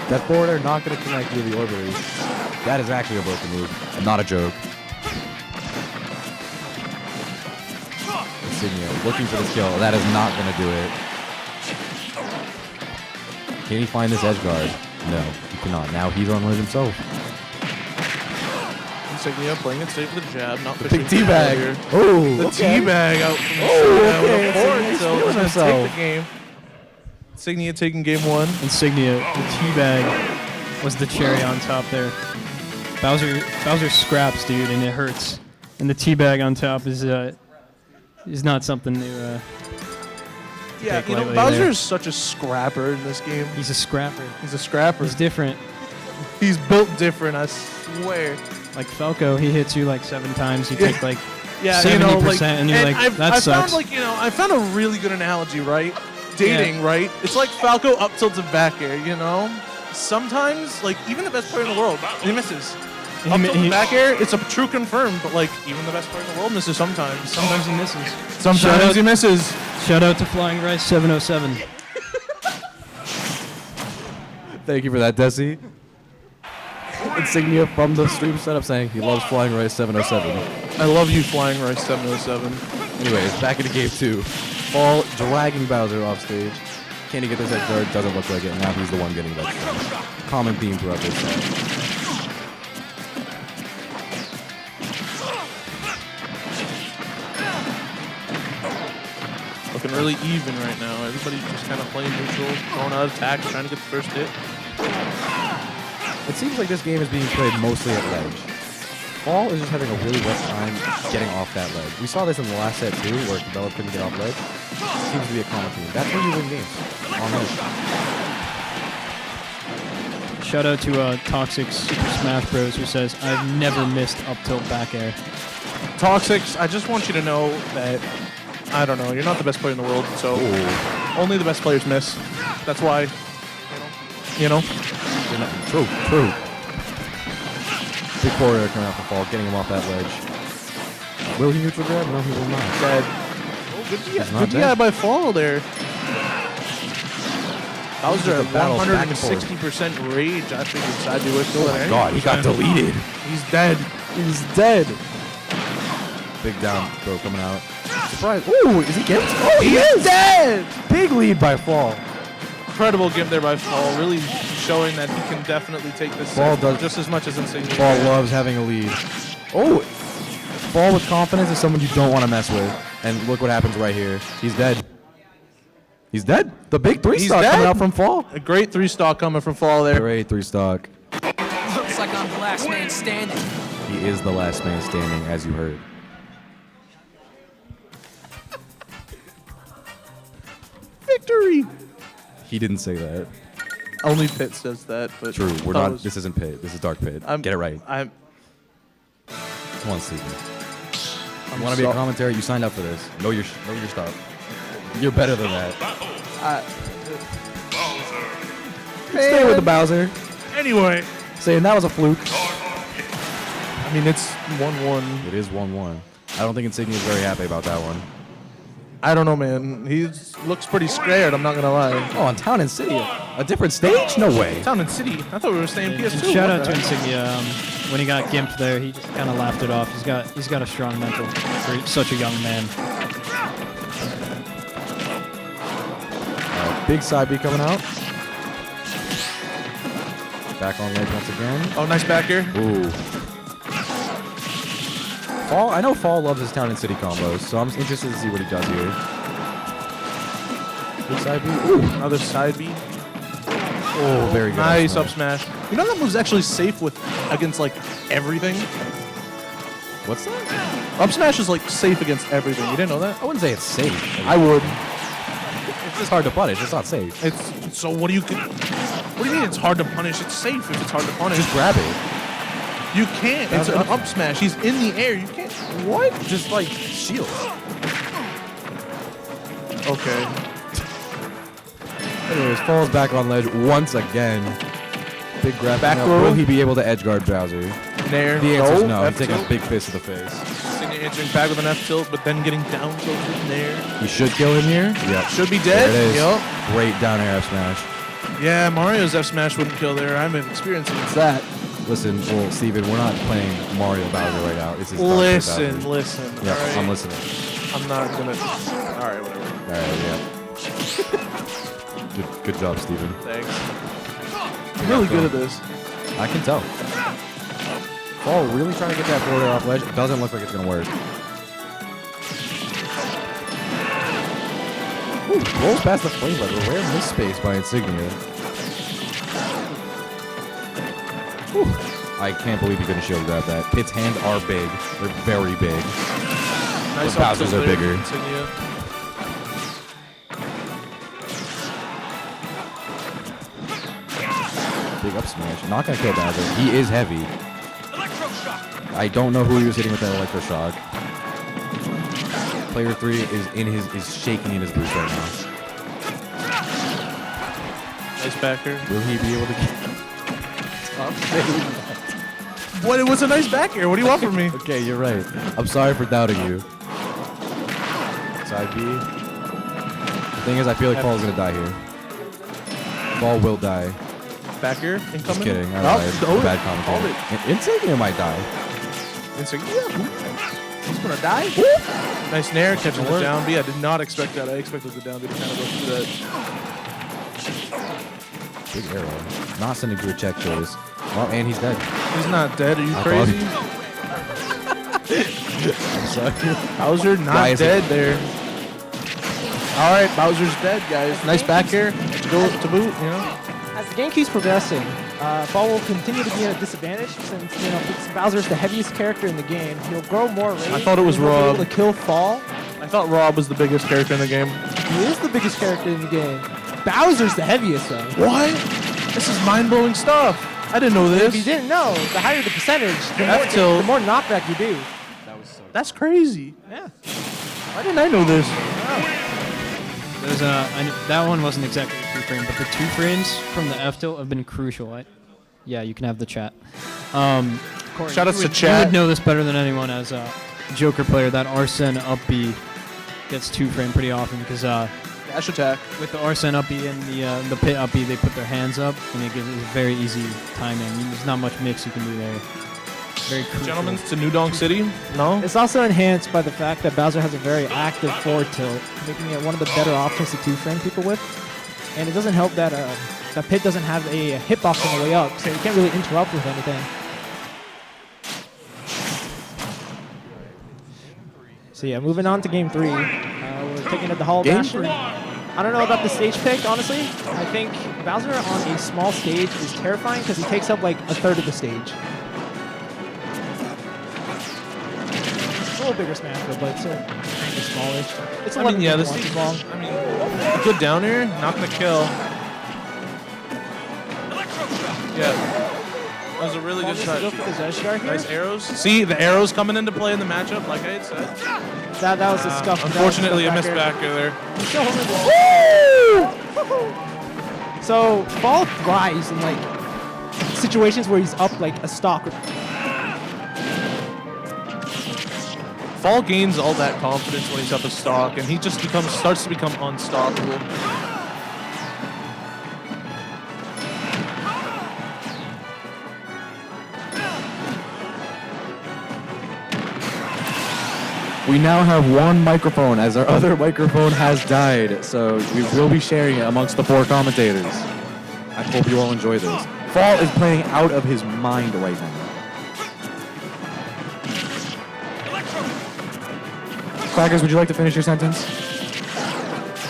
That forward air not going to connect with the orbiters. That is actually a broken move. And not a joke. Insignia looking for this kill. That is not going to do it. Can he find this edge guard? No, he cannot. Now he's on ledge himself. Insignia playing it safe with the jab, not The pushing big too hard teabag. here. Oh, The okay. teabag out from Oh, Insignia okay. with a forward Insignia's tilt. feeling He's himself. gonna take the game. Insignia taking game one. Insignia, the teabag was the cherry on top there. Bowser scraps, dude, and it hurts. And the teabag on top is not something to Yeah, take you know, lightly Bowser there. is such a scrapper in this game. He's a scrapper. He's a scrapper. He's different. He's built different, I swear. Like Falco, he hits you like 7 times. You take like Yeah, 70%, you know, like, and you're like, that I sucks. found, like, you know, I found a really good analogy, right? Dating, right? It's like Falco up tilt to back air, you know? Sometimes, like, even the best player in the world, he misses. Up tilt to back air, it's a true confirm, but, like, even the best player in the world misses sometimes. Sometimes he misses. Sometimes he misses. Shout out to Flying Rice 707. Thank you for that, Desi. Insignia from the stream setup saying he loves Flying Rice 707. I love you, Flying Rice 707. Anyways, back into game 2. Fall dragging Bowser off stage. Can he get this edge guard? Doesn't look like it. Now he's the one getting that shot. Common theme throughout this set. Looking really even right now. Everybody's just kind of playing neutral, going out of attack, trying to get the first hit. It seems like this game is being played mostly at ledge. Fall is just having a really rough time getting off that ledge. We saw this in the last set too, where Cabela couldn't get off ledge. Seems to be a common theme. That's where you win games. On ledge. Shout out to Toxic Super Smash Bros. Who says, I've never missed up tilt back air. Toxics, I just want you to know that, I don't know, you're not the best player in the world, so only the best players miss. That's why, you know. True. Big forward coming off the fall, getting him off that ledge. Will he neutral grab? No, he will not. Dead. Oh, good DI by fall there. Bowser at 160% rage. I figured side B would kill it. God, he got deleted. He's dead. He's dead. Big down throw coming out. Surprise. Ooh, is he getting? Oh, he is dead. Big lead by fall. Incredible gimp there by fall. Really showing that he can definitely take this Fall set does just as much as Insignia. Fall loves having a lead. Oh, Fall with confidence is someone you don't want to mess with. And look what happens right here. He's dead. He's dead. The big 3-stock coming out from Fall. A great 3-stock coming from fall there. Great 3-stock. Looks like I'm the last man standing. He is the last man standing, as you heard. Victory. He didn't say that. Only Pit says that, but True. We're not. This isn't Pit. This is Dark Pit. Get it right. I'm. Come on, Steven. You want to be a commentary? You signed up for this. Know your stuff. You're better than that. Stay with the Bowser. Anyway. Saying that was a fluke. I mean, it's 1-1. It is 1-1. I don't think Insignia is very happy about that one. I don't know, man. He looks pretty scared, I'm not going to lie. Oh, on Town and City? A different stage? No way. Town and City? I thought we were staying And PS2. shout out to Insignia. When he got gimped there, he just kind of laughed it off. He's got a strong mental for such a young man. Big side B coming out. Back on ledge once again. Oh, nice back here. Ooh. Fall, I know Fall loves his Town and City combos, so I'm interested to see what he does here. Big side B. Ooh. Another side B. Oh, very good. Nice up smash. You know that move's actually safe against like everything? What's that? Up smash is like safe against everything. You didn't know that? I wouldn't say it's safe. I would. It's just hard to punish. It's not safe. So what do you mean it's hard to punish? It's safe if it's hard to punish. Just grab it. You can't. It's an up smash. He's in the air. You can't. What? Just like shield. Okay. Anyways, Fall's back on ledge once again. Big grab. Back now. row. Will he be able to edge guard Bowser? Nair. The answer is no. F He's taking a tilt. big fist to the face. Insignia answering back with an F tilt, but then getting down tilt with Nair. He should kill him here. Yep. Should be dead. There it is. Yep. Great down air F smash. Yeah, Mario's F smash wouldn't kill there. I'm experiencing that. Listen, well, Steven, we're not playing Mario Bowser right now. This is Listen. Yeah, All right. I'm listening. I'm not gonna. All right, whatever. All right, yeah. Good job, Steven. Thanks. I'm really good at this. I can tell. Fall really trying to get that forward air off ledge. It doesn't look like it's going to work. Ooh, rolls past the flame lever. Rare miss space by Insignia. Ooh. I can't believe he couldn't shield grab that. Pit's hands are big. They're very big. Nice The Bowser's are bigger. Insignia. Big up smash. Not going to kill Bowser. He is heavy. I don't know who he was hitting with that electroshock. Player 3 is shaking in his boots right now. Nice backer. Will he be able to get... Stop saying that. What? It was a nice back air. What do you want from me? Okay, you're right. I'm sorry for doubting you. Side B. The thing is, I feel like Fall's gonna die here. Fall will die. Back air incoming. Just kidding. I Oh, lied. no. Bad commentary. Insignia might die. Insignia. He's gonna die. Nice nair catching the down B. I did not expect that. I expected the down B to kind of go through that. Big arrow. Not sending through a check choice. Oh, and he's dead. He's not dead. Are you I crazy? I'm sorry. Bowser not dead there. All right, Bowser's dead, guys. Nice back here. Go to boot, you know. As the game keeps progressing, Fall will continue to be at a disadvantage since Bowser's the heaviest character in the game. He'll grow more rage. I thought it was He'll be Rob. able to kill Fall. I thought Rob was the biggest character in the game. He is the biggest character in the game. Bowser's the heaviest though. What? This is mind-blowing stuff. I didn't know this. If you didn't know, the higher the percentage, F-tilt. the more knockback you do. That's crazy. Yeah. Why didn't I know this? There's that one wasn't exactly a 2 frame, but the 2 frames from the F tilt have been crucial. Yeah, you can have the chat. Corey, Shout outs to You chat. would know this better than anyone as a Joker player. That Arsene up B gets 2 frame pretty often because Dash attack. with the Arsene up B and the pit up B, they put their hands up and it gives it very easy timing. There's not much mix you can do there. Very crucial. Gentlemen, to New Donk City? No? It's also enhanced by the fact that Bowser has a very active forward tilt, making it one of the better options to 2-frame people with. And it doesn't help that that pit doesn't have a hitbox on the way up, so you can't really interrupt with anything. So yeah, moving on to game 3. We're taking it to Hall of Action. I don't know about the stage pick, honestly. I think Bowser on a small stage is terrifying because he takes up like a third of the stage. It's a little bigger Smash, but still kind of smallish. It's 11 yeah, this this is long. I mean, good down air, not gonna kill. Yeah. That was a really good shot. Go for the Zedge guard here. Nice arrows. See, the arrows coming into play in the matchup, like I had said. That was a scuff. Unfortunately, a misback there. Woo! So, Fall thrives in like situations where he's up like a stock. Fall gains all that confidence when he's up a stock, and he just starts to become unstoppable. We now have one microphone as our other microphone has died, so we will be sharing it amongst the 4 commentators. I hope you all enjoy this. Fall is playing out of his mind right now. Crackers, would you like to finish your sentence?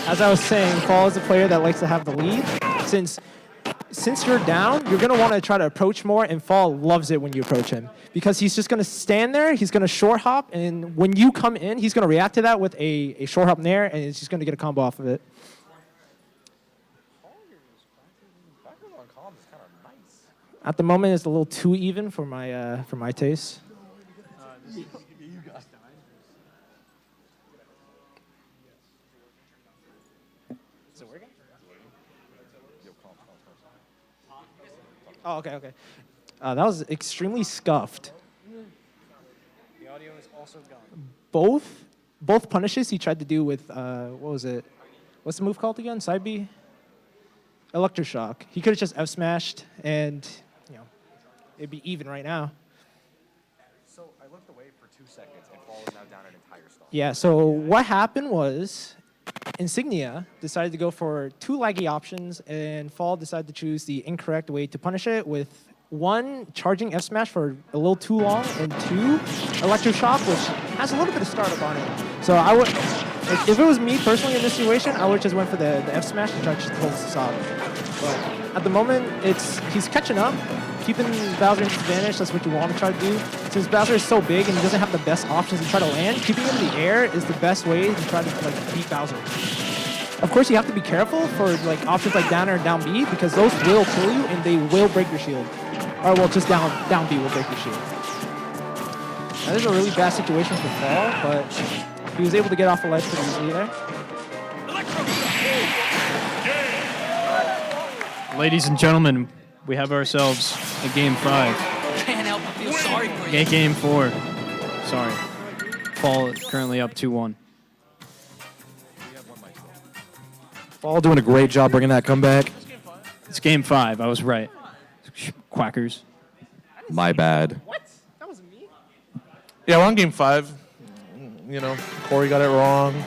As I was saying, Fall is a player that likes to have the lead. Since you're down, you're going to want to try to approach more, and Fall loves it when you approach him. Because he's just going to stand there, he's going to short hop, and when you come in, he's going to react to that with a short hop nair, and he's just going to get a combo off of it. At the moment, it's a little too even for my taste. Oh, okay. That was extremely scuffed. The audio is also gone. Both punishes he tried to do with, what was it? What's the move called again? Side B? Electroshock. He could have just F-smashed and, it'd be even right now. So I looked away for 2 seconds and Fall is now down an entire stock. Yeah, so what happened was Insignia decided to go for 2 laggy options, and Fall decided to choose the incorrect way to punish it with 1, charging F smash for a little too long, and 2, Electroshock, which has a little bit of startup on it. So I would, if it was me personally in this situation, I would just went for the F smash to try to hold the stock. But at the moment, he's catching up, keeping Bowser in disadvantage. That's what you want to try to do. Since Bowser is so big and he doesn't have the best options to try to land, keeping him in the air is the best way to try to beat Bowser. Of course, you have to be careful for options like down air and down B, because those will kill you and they will break your shield. Or well, just down B will break your shield. That is a really bad situation for Fall, but he was able to get off the ledge pretty easily there. Ladies and gentlemen, we have ourselves a game 5. Can't help but feel sorry for you. Game 4. Sorry. Fall is currently up 2-1. Fall doing a great job bringing that comeback. It's game 5. I was right. Quackers. My bad. What? That wasn't me. Yeah, we're on game 5. Corey got it wrong.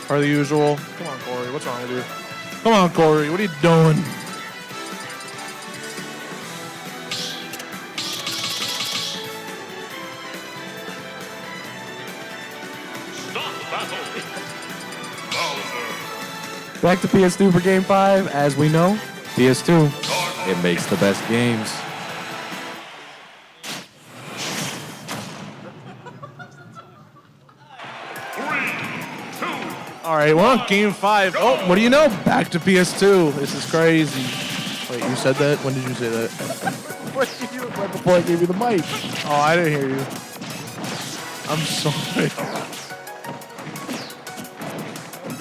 Per the usual. Come on, Corey. What's wrong with you? Come on, Corey. What are you doing? Back to PS2 for Game 5. As we know, PS2, it makes the best games. All right, we're on game 5. Oh, what do you know? Back to PS2. This is crazy. Wait, you said that? When did you say that? Right before I gave you the mic. Oh, I didn't hear you. I'm sorry.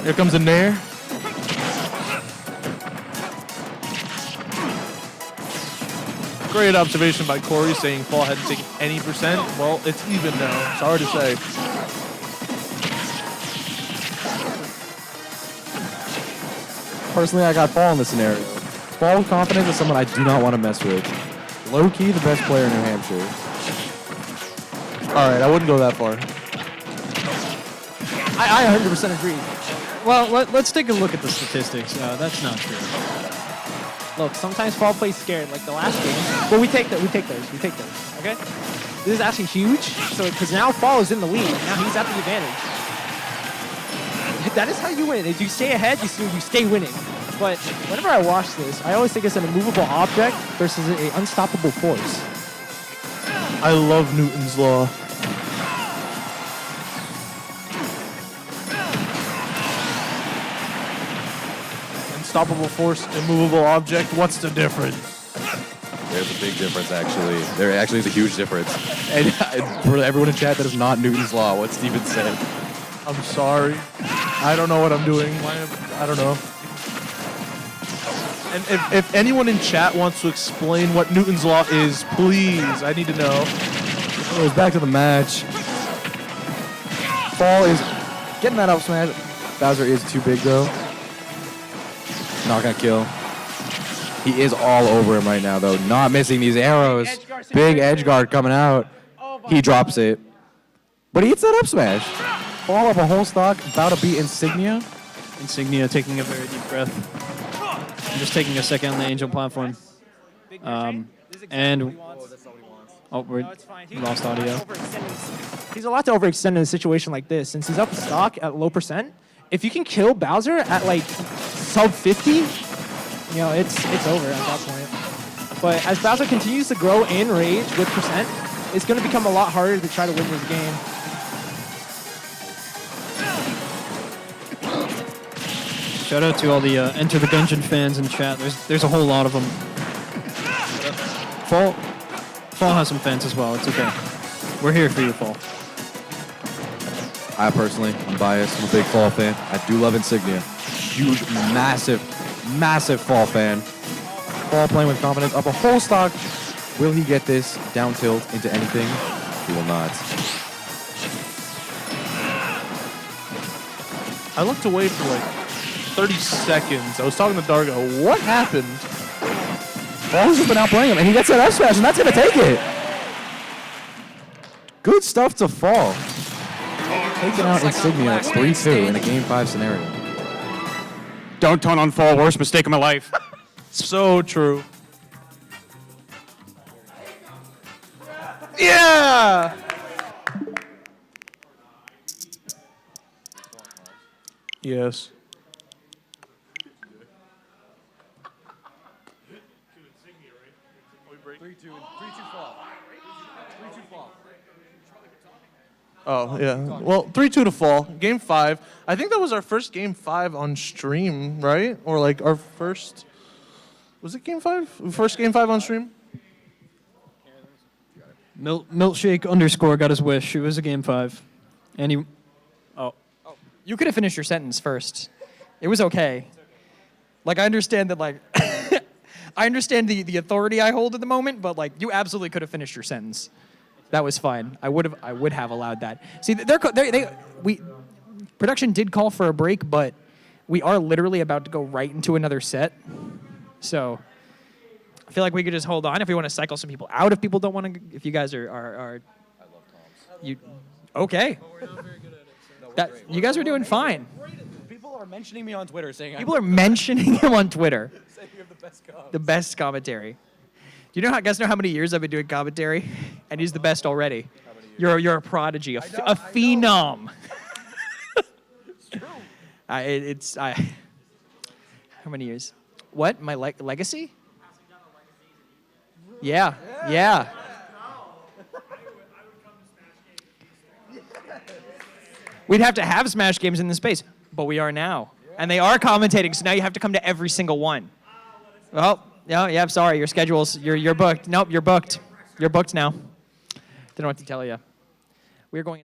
Here comes a nair. Great observation by Corey saying Fall hadn't taken any percent. Well, it's even now. It's hard to say. Personally, I got Fall in this scenario. Fall with confidence is someone I do not want to mess with. Low-key, the best player in New Hampshire. All right, I wouldn't go that far. I 100% agree. Well, let's take a look at the statistics. That's not true. Look, sometimes Fall plays scared, like the last game. But we take those. Okay. This is actually huge. So because now Fall is in the lead. Now he's at the advantage. That is how you win. If you stay ahead, you stay winning. But whenever I watch this, I always think it's an immovable object versus an unstoppable force. I love Newton's Law. Unstoppable force, immovable object. What's the difference? There's a big difference, actually. There actually is a huge difference. And for everyone in chat that is not Newton's Law, what Steven said. I'm sorry. I don't know what I'm doing. I don't know. And if anyone in chat wants to explain what Newton's Law is, please, I need to know. Anyways, back to the match. Fall is getting that up smash. Bowser is too big, though. Not gonna kill. He is all over him right now, though. Not missing these arrows. Big edge guard coming out. He drops it. But he hits that up smash. Fall up a whole stock, about to beat Insignia. Insignia taking a very deep breath. I'm just taking a second on the Angel platform. And we lost audio. He's allowed to overextend in a situation like this. Since he's up stock at low percent, if you can kill Bowser at like sub 50, you know, it's over at that point. But as Bowser continues to grow in rage with percent, it's going to become a lot harder to try to win this game. Shout out to all the Enter the Gungeon fans in chat. There's a whole lot of them. Fall has some fans as well. It's okay. We're here for you, Fall. I personally, I'm biased. I'm a big Fall fan. I do love Insignia. Huge, massive Fall fan. Fall playing with confidence. Up a whole stock. Will he get this down tilt into anything? He will not. I looked away for like 30 seconds. I was talking to Dargo. What happened? Fall's just been outplaying him, and he gets that up smash, and that's going to take it. Good stuff to Fall. Taking out Insignia at 3-2 in a Game 5 scenario. Don't turn on Fall. Worst mistake of my life. So true. Yeah! Yes. Oh, yeah. Well, 3-2 to Fall. Game 5. I think that was our first Game 5 on stream, right? Or like our first... Was it Game 5? First Game 5 on stream? Milkshake _ got his wish. It was a Game 5. And he... Oh. You could have finished your sentence first. It was okay. Like, I understand that, like... I understand the authority I hold at the moment, but, like, you absolutely could have finished your sentence. That was fine. I would have allowed that. See, production did call for a break, but we are literally about to go right into another set. So I feel like we could just hold on if we want to cycle some people out. If people don't want to, if you guys are I love Tom's. You okay? But we're not very good at it. So you guys are doing fine. People are mentioning me on Twitter saying people are mentioning him on Twitter. Saying you have the best comments. The best commentary. You guys know how many years I've been doing commentary, and he's the best already. You're a prodigy, a phenom. It's true. How many years? What? My legacy? Yeah. We'd have to have Smash games in the space, but we are now. And they are commentating, so now you have to come to every single one. Well, No, yeah, I'm sorry. Your schedule's, you're booked. Nope, you're booked. You're booked now. Don't know what to tell you. We're going.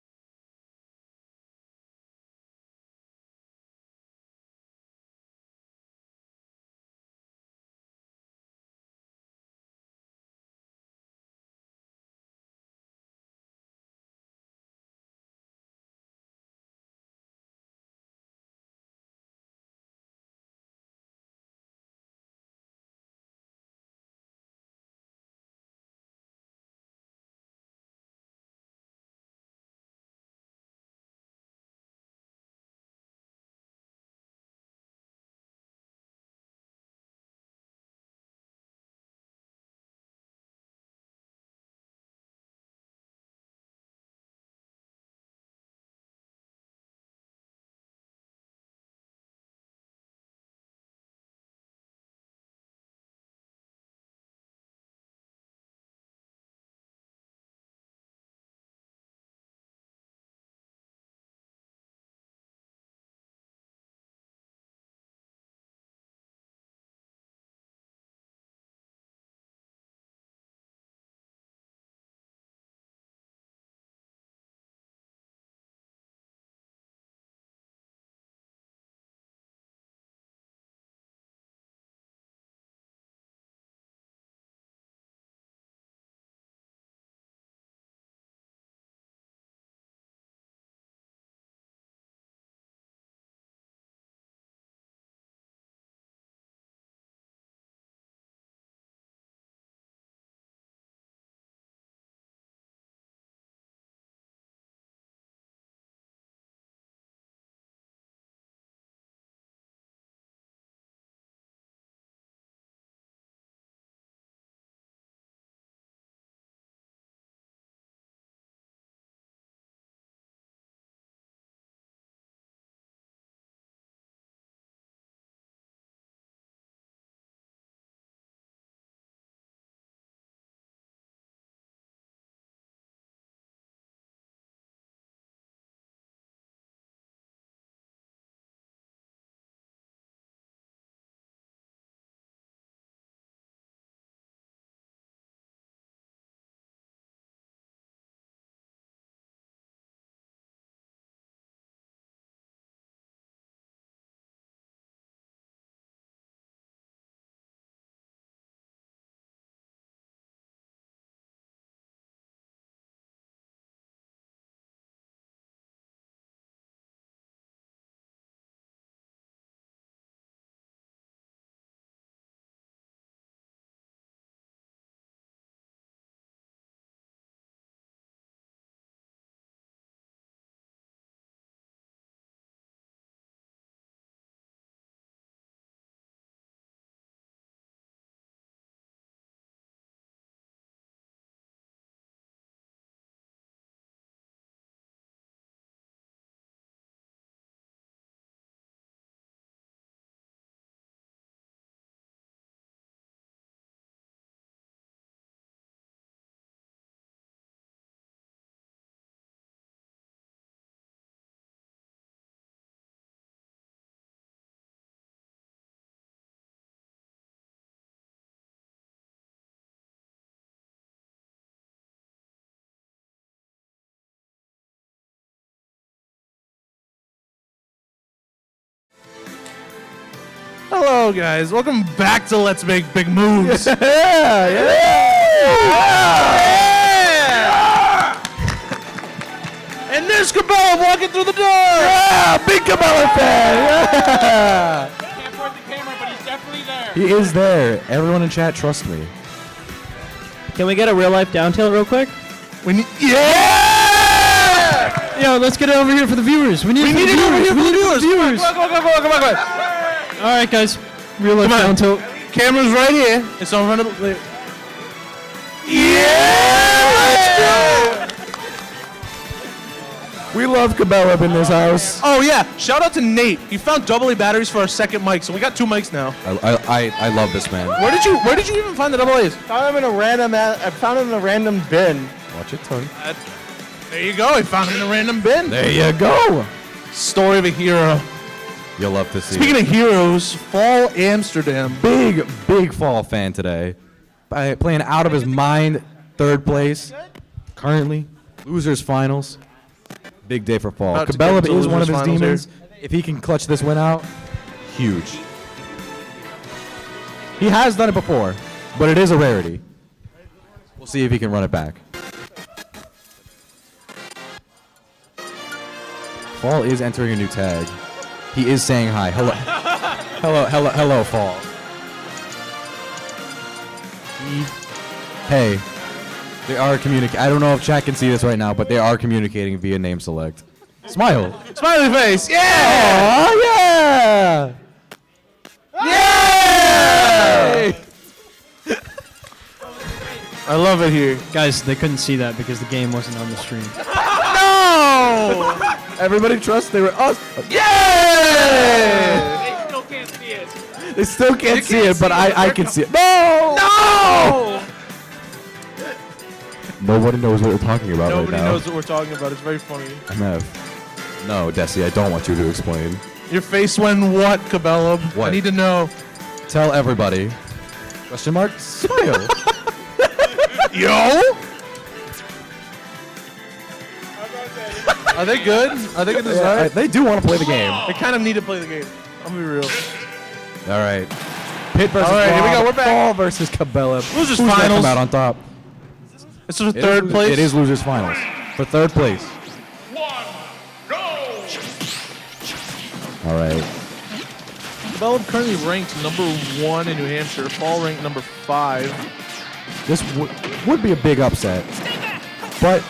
Hello, guys. Welcome back to Let's Make Big Moves. And there's Cabela walking through the door. Yeah, big Cabela fan. Yeah. Can't point the camera, but he's definitely there. He is there. Everyone in chat, trust me. Can we get a real life down tilt real quick? We need. Yeah! Yo, let's get it over here for the viewers. We need it over here for the viewers. Come on. All right, guys. Real life down tilt. Camera's right here. It's on front of the. Yeah! Let's go! We love Cabela in this house. Oh yeah! Shout out to Nate. He found AA batteries for our second mic, so we got 2 mics now. I love this man. Where did you even find the AA's? Found him in a random bin. Watch your tongue. There you go. I found it in a random bin. There you go. Story of a hero. You'll love to see. Speaking of heroes, Fall Amsterdam. Big Fall fan today. Playing out of his mind, 3rd place. Currently, losers finals. Big day for Fall. About to Cabela get to is one of losers his finals demons. here. If he can clutch this win out, huge. He has done it before, but it is a rarity. We'll see if he can run it back. Fall is entering a new tag. He is saying hi. Hello. hello, Fall. Hey. They are communicating. I don't know if chat can see this right now, but they are communicating via name select. Smile. Smiley face. Yeah! Oh, yeah! Yay! I love it here. Guys, they couldn't see that because the game wasn't on the stream. No! Everybody trusts they were us. Yeah! They still can't see it. They still can't see it, but I can see it. No! No! Nobody knows what we're talking about Nobody right now. knows what we're talking about. It's very funny. MF. No, Desi, I don't want you to explain. Your face when what, Cabela? What? I need to know. Tell everybody. Question mark? Smile. Yo! Are they good? Are they going to Yeah, start? they do want to play the game. They kind of need to play the game. I'm going to be real. All right. Pit versus All right, here we go. We're back. Fall versus Cabela. Losers Who's gonna finals. come out on top? This is for 3rd place. It is losers finals. For 3rd place. All right. Cabela currently ranked number 1 in New Hampshire. Fall ranked number 5. This would be a big upset. But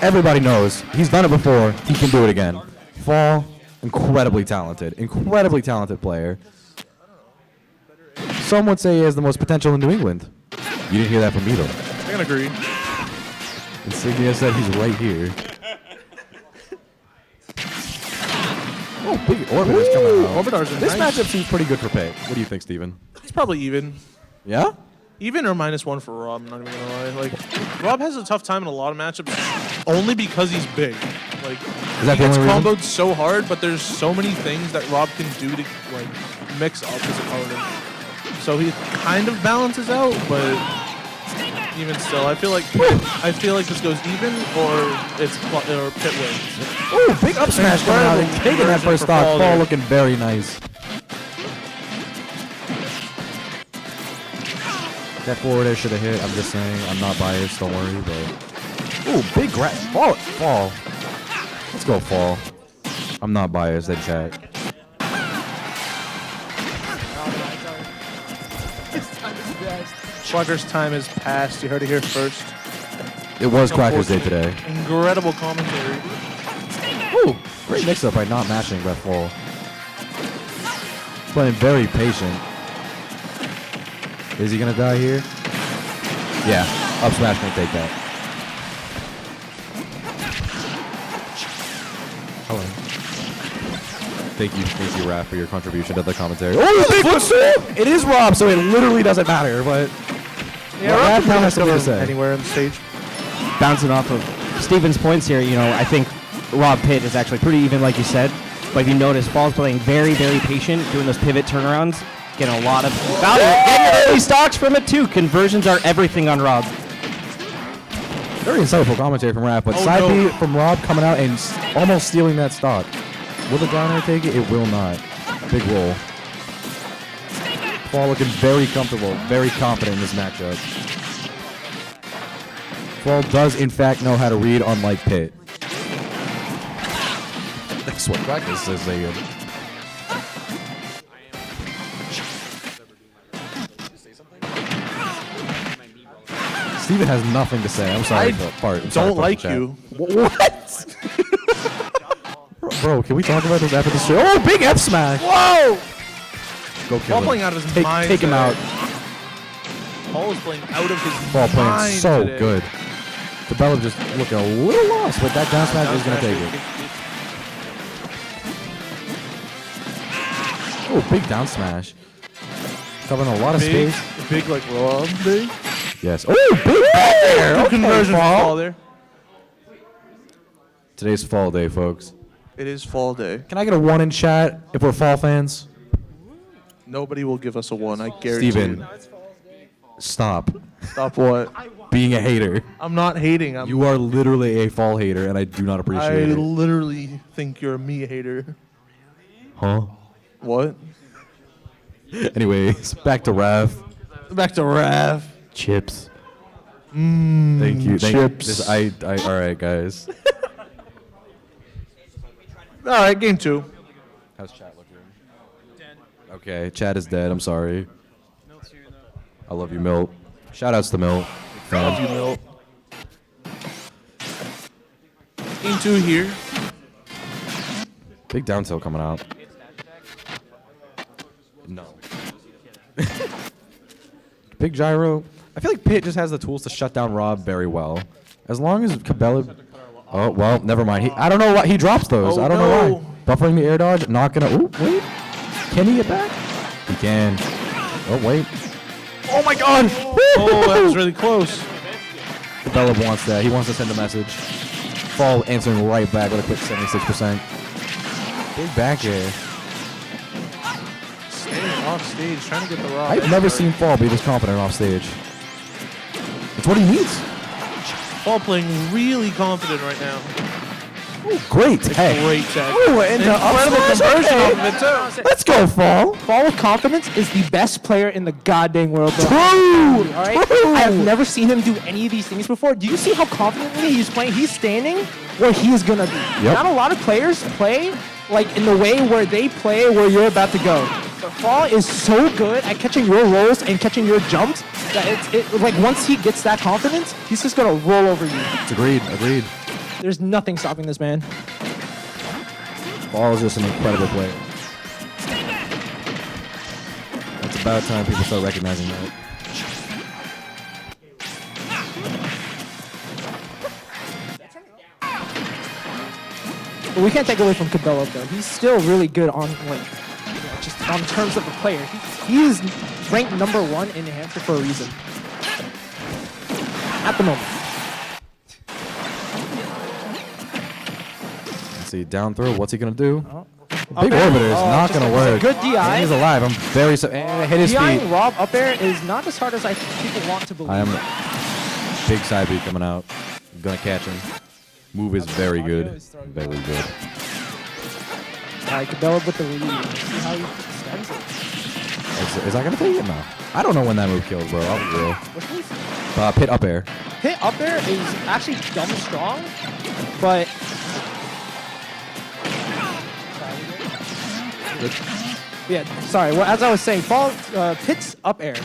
everybody knows he's done it before. He can do it again. Fall, incredibly talented player. Some would say he has the most potential in New England. You didn't hear that from me, though. I can agree. Insignia said he's right here. Oh, big Orbiter's coming out. Orbitars are This nice. matchup seems pretty good for Pay. What do you think, Steven? It's probably even. Yeah? Even or -1 for Rob, I'm not even gonna lie. Like, Rob has a tough time in a lot of matchups only because he's big. Like, Is that he the gets only reason? comboed so hard, but there's so many things that Rob can do to like mix up his opponent. So he kind of balances out, but even still, I feel like this goes even or it's or Pit wins. Oh, big up smash coming out and taking that first stock. Fall Fall there. looking very nice. That forward air should have hit. I'm just saying. I'm not biased. Don't worry. But ooh, big grab. Fall. Let's go, Fall. I'm not biased. Then chat. Quacker's time has passed. You heard it here first. It was Quacker's Day today. Incredible commentary. Ooh, great mix-up by not mashing that Fall. Playing very patient. Is he gonna die here? Yeah, up smash may take that. Hello. Thank you, Raph, for your contribution to the commentary. Oh, big footstool! It is Rob, so it literally doesn't matter, but Yeah, Raph Rob now can has something to go say. anywhere on the stage. Bouncing off of Steven's points here, you know, I think Rob Pitt is actually pretty even, like you said. But if you notice, Fall's playing very, very patient, doing those pivot turnarounds, getting a lot of value. Getting early stocks from it, too. Conversions are everything on Rob. Very insightful commentary from Raph, but Oh, side no. B from Rob coming out and almost stealing that stock. Will the Granite take it? It will not. Big roll. Fall looking very comfortable, very confident in this matchup. Fall does, in fact, know how to read, unlike Pitt. That's what practice is saying. Steven has nothing to say. I'm sorry I for part. I'm sorry don't for like chat. you. What? Bro, can we talk about this after the show? Oh, big F smash! Whoa! Go kill him. Playing out of his mind. Take him today. out. Paul is playing out of his Ball playing mind so today. good. Cabela just looking a little lost, but that down smash is going to take it. Oh, big down smash. Covering a lot of Big, space. big like Rob. Big. Yes. Oh, big back there. Good Okay, conversion Fall. Fall there. Today's Fall Day, folks. It is fall day. Can I get a 1 in chat if we're fall fans? Nobody will give us a 1. I guarantee Steven, you. stop Stop what? being a hater. I'm not hating. You are literally a fall hater, and I do not I appreciate it. literally think you're a me hater. Huh? What? Anyways, back to Rav. Back to Rav. Chips. Thank you. Chips. All right, guys. All right, game 2. How's chat looking? Dead. Okay, chat is dead. I'm sorry. Milt's here, though. I love you, Milt. Shout-outs to Milt. I love you, Milt. Game 2 here. Big down tilt coming out. No. Big gyro. I feel like Pitt just has the tools to shut down Rob very well. As long as Cabela... Oh, well, never mind. I don't know why he drops those. I don't know why. Buffering the air dodge, not gonna... Oh, wait. Can he get back? He can. Oh, wait. Oh my god! Oh, that was really close. Cabela wants that. He wants to send a message. Fall answering right back with a quick 76%. Big back air. Staying off stage, trying to get the Rob. I've never seen Fall be this confident off stage. It's what he needs. Fall playing really confident right now. Ooh, great tech. Great tech. Ooh, and the Incredible up smash, conversion okay. off of it too. Let's go, Fall. Fall with confidence is the best player in the goddamn world. Bro. All right? I have never seen him do any of these things before. Do you see how confidently he's playing? He's standing where he's going to be. Yep. Not a lot of players play like in the way where they play where you're about to go. But Fall is so good at catching your rolls and catching your jumps that like once he gets that confidence, he's just going to roll over you. It's agreed. There's nothing stopping this man. Fall is just an incredible player. It's about time people start recognizing that. But we can't take away from Cabela though. He's still really good on just on terms of the player. He is ranked #1 in New Hampshire for a reason. At the moment. Let's see, down throw. What's he gonna do? Oh. Big orbiter is not just gonna a work. good DI. And he's alive. I'm very and hit his DI feet. Rob up there is not as hard as I think people want to believe. I am big side beat coming out. I'm gonna catch him. Move is very good. Very good. Cabela with the lead. See how he extends it. Is that gonna take it? No. I don't know when that move kills, bro. I'll be real. What's this? Pit up air. Hit up there is actually dumb strong, but yeah, sorry. Well, as I was saying, Pitt's up air is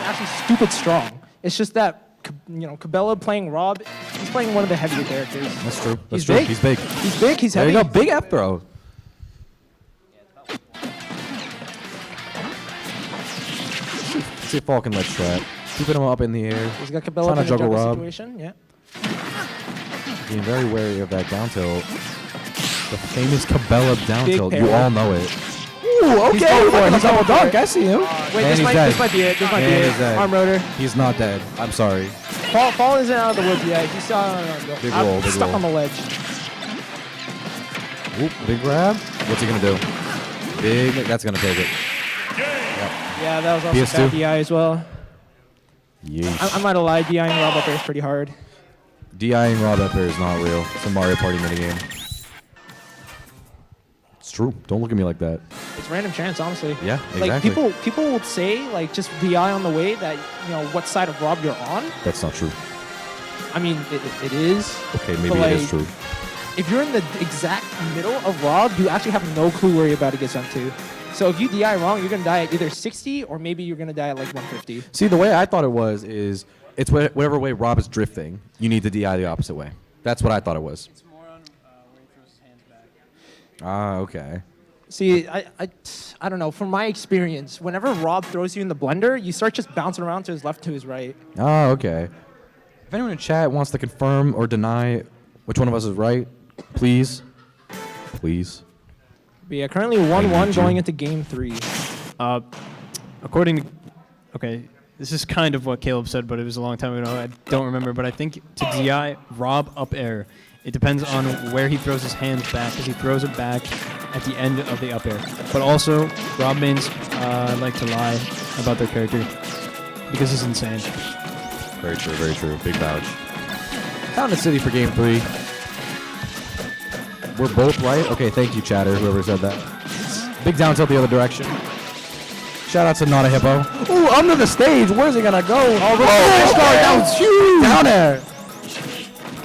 actually stupid strong. It's just that Cabela playing Rob, he's playing one of the heavier characters. That's true. He's big. He's big. He's big. He's There heavy. you go. Big F throw. Let's see if Fall can let trap. Keeping him up in the air. He's got Cabela Trying in to a juggle juggle Rob. situation. Yeah. Being very wary of that down tilt. The famous Cabela down Big tilt. parry. You all know it. Ooh, okay. He's going for it. He's double dunk. I see him. Wait, And this he's might dead. be it. This might be And it. he's dead. Arm rotor. He's not dead. I'm sorry. Fall isn't out of the woods yet. He's still Big roll, big stuck roll. on the ledge. Oop, big grab. What's he gonna do? Big. That's gonna take it. Yeah, that was also PS2. bad DI as well. Yeesh. I might have lied. DIing Rob up there is pretty hard. DIing Rob up there is not real. It's a Mario Party minigame. It's true. Don't look at me like that. It's random chance, honestly. Yeah, Like exactly. people would say like just DI on the way that what side of Rob you're on. That's not true. I mean it is. Okay, maybe but, it is like, true. If you're in the exact middle of Rob, you actually have no clue where you're about to get sent to. So if you DI wrong, you're gonna die at either 60 or maybe you're gonna die at like 150. See, the way I thought it was is it's whatever way Rob is drifting, you need to DI the opposite way. That's what I thought it was. It's more on where he throws his hands back. Ah, okay. See, I don't know. From my experience, whenever Rob throws you in the blender, you start just bouncing around to his left, to his right. Ah, okay. If anyone in chat wants to confirm or deny which one of us is right, please. Please. But yeah, currently I 1-1 need going you. into game 3. According to, okay, this is kind of what Caleb said, but it was a long time ago. I don't remember, but I think to DI Rob up air It depends on where he throws his hands back, because he throws it back at the end of the up air. But also, Rob mains like to lie about their character because he's insane. Very true, very true. Big vouch. Down to City for game 3. We're both right? Okay, thank you, chatter, whoever said that. Big down tilt the other direction. Shout out to Not a Hippo. Ooh, under the stage. Where's he gonna go? Oh, that was huge. Down air.